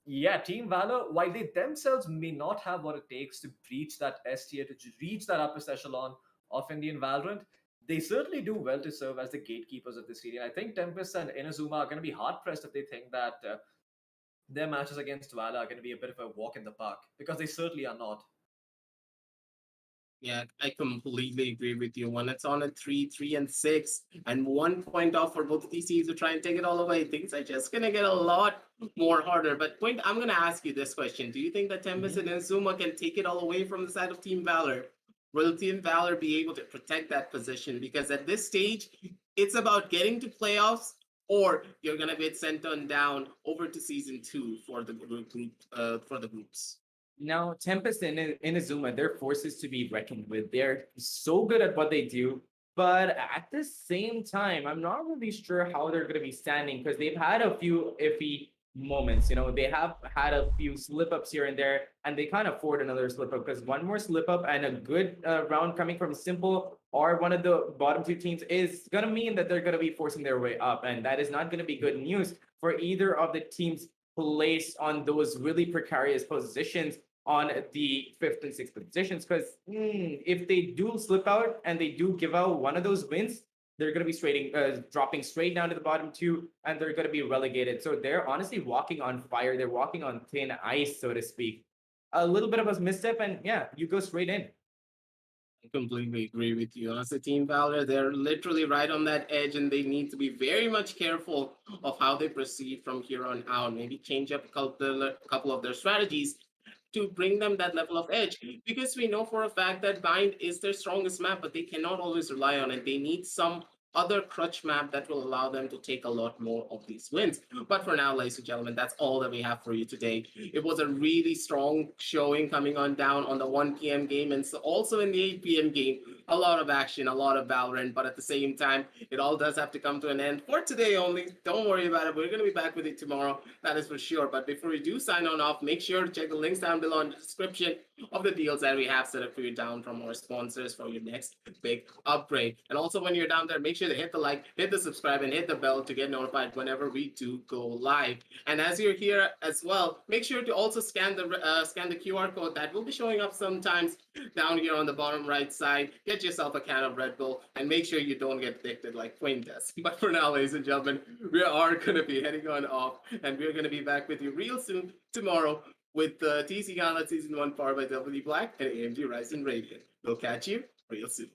yeah, Team Valor, while they themselves may not have what it takes to breach that S tier, to reach that upper echelon of Indian Valorant, they certainly do well to serve as the gatekeepers of the series. I think Tempest and Inazuma are going to be hard pressed if they think that their matches against Valor are going to be a bit of a walk in the park, because they certainly are not. Yeah, I completely agree with you. When it's on a 3, 3, and 6, and 1 point off for both of these teams to try and take it all away, things are just gonna get a lot more harder. But Point, I'm gonna ask you this question: do you think that Tempest and Inazuma can take it all away from the side of Team Valor? Will Team Valor be able to protect that position? Because at this stage, it's about getting to playoffs, or you're gonna get sent on down over to season 2 for the for the groups. Now, Tempest and Inazuma, they're forces to be reckoned with. They're so good at what they do, but at the same time, I'm not really sure how they're going to be standing because they've had a few iffy moments. They have had a few slip ups here and there, and they can't afford another slip up because one more slip up and a good round coming from Simple or one of the bottom two teams is going to mean that they're going to be forcing their way up, and that is not going to be good news for either of the teams placed on those really precarious positions on the fifth and sixth positions. Because if they do slip out and they do give out one of those wins, they're going to be dropping straight down to the bottom two, and they're going to be relegated. So they're honestly walking on fire. They're walking on thin ice, so to speak. A little bit of a misstep, and yeah, you go straight in. I completely agree with you. As a Team Valor, they're literally right on that edge, and they need to be very much careful of how they proceed from here on out. Maybe change up a couple of their strategies to bring them that level of edge. Because we know for a fact that Bind is their strongest map, but they cannot always rely on it. They need some other crutch map that will allow them to take a lot more of these wins. But for now, ladies and gentlemen, that's all that we have for you today. It was a really strong showing coming on down on the 1 p.m. game, and so also in the 8 p.m. game. A lot of action, a lot of Valorant, but at the same time, it all does have to come to an end for today only. Don't worry about it. We're going to be back with it tomorrow. That is for sure. But before we do sign on off, make sure to check the links down below in the description of the deals that we have set up for you down from our sponsors for your next big upgrade. And also, when you're down there, make sure to hit the like, hit the subscribe, and hit the bell to get notified whenever we do go live. And as you're here as well, make sure to also scan the QR code that will be showing up sometimes down here on the bottom right side. Get yourself a can of Red Bull and make sure you don't get addicted like Quinn does. But for now, ladies and gentlemen, we are going to be heading on off, and we're going to be back with you real soon tomorrow with the TEC Gauntlet Season 1 powered by W Black and AMD Ryzen Radeon. We'll catch you real soon.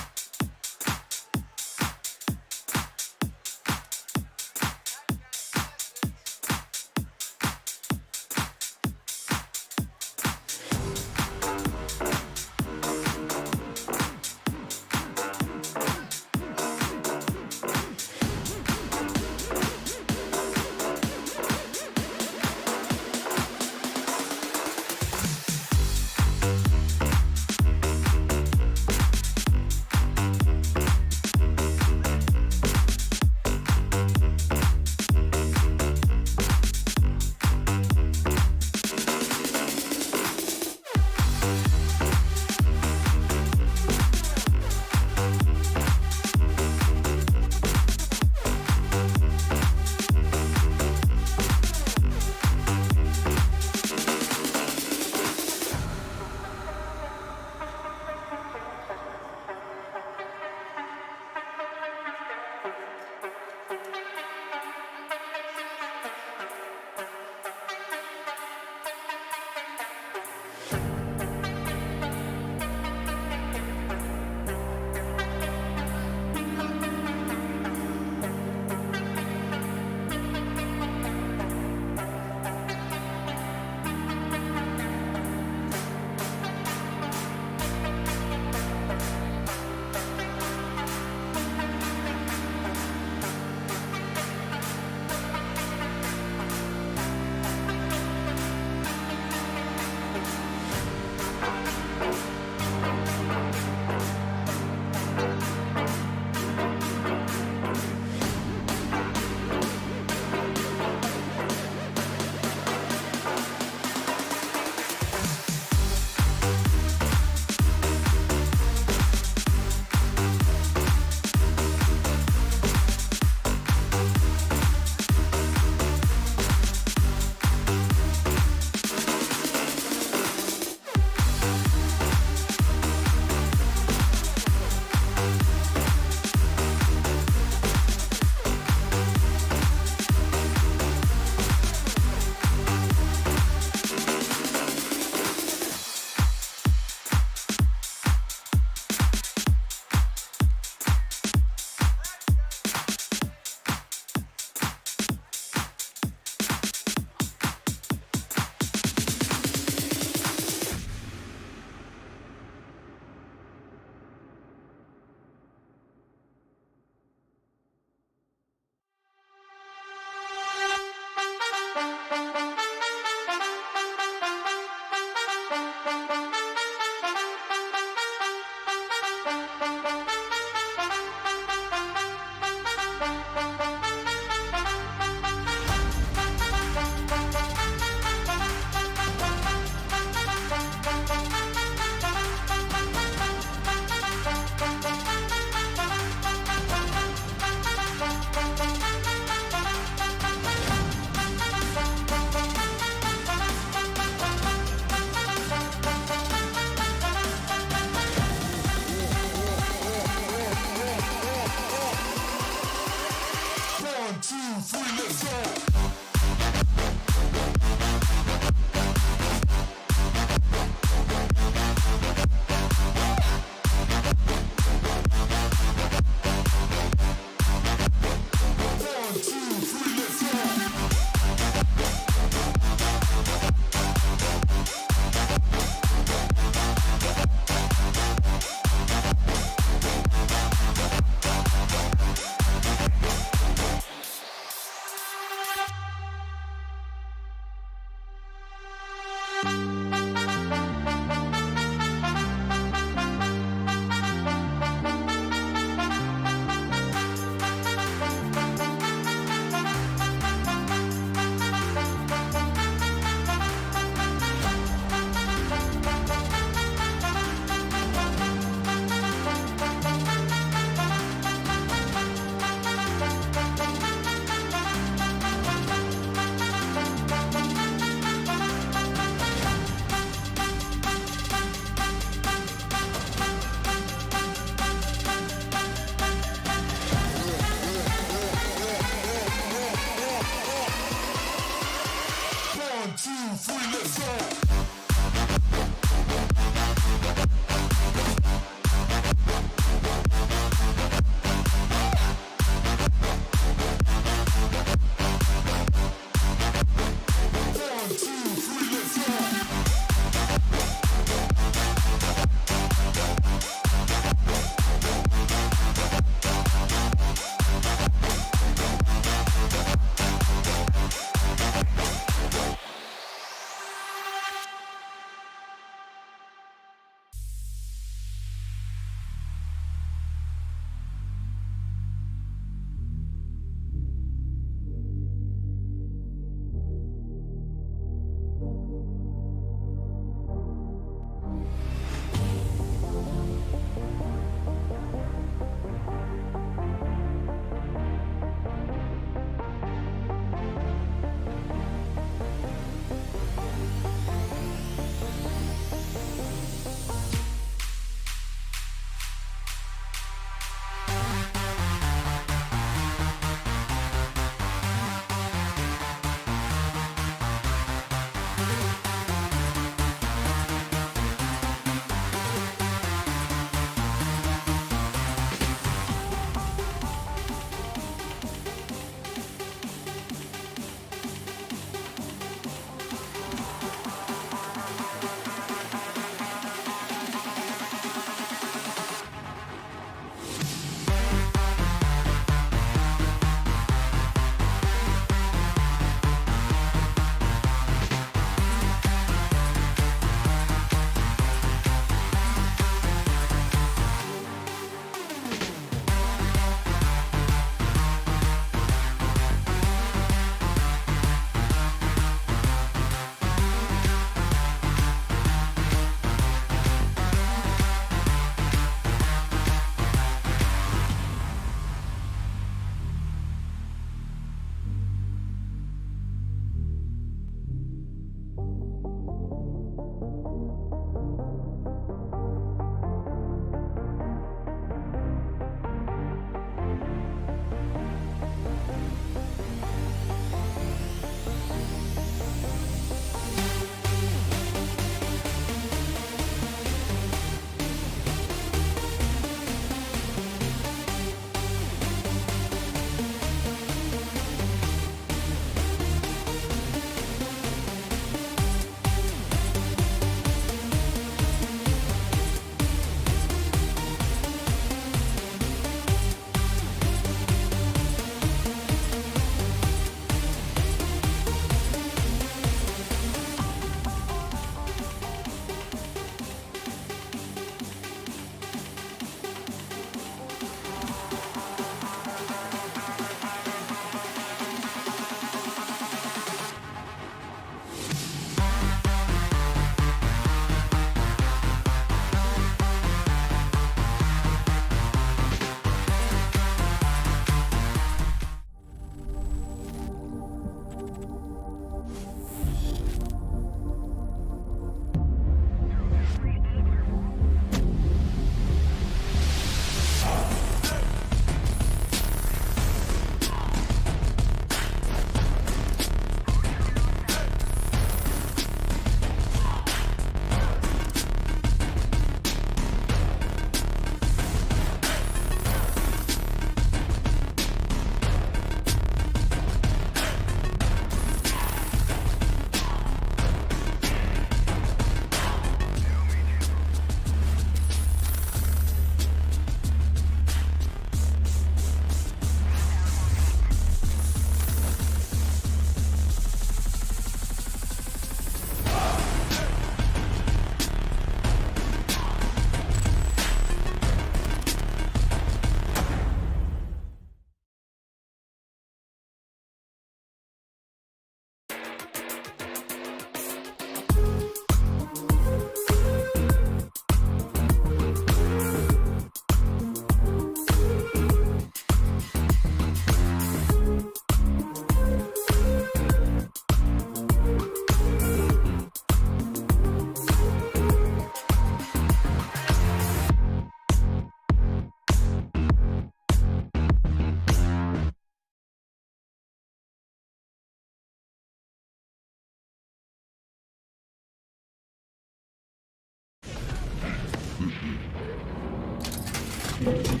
you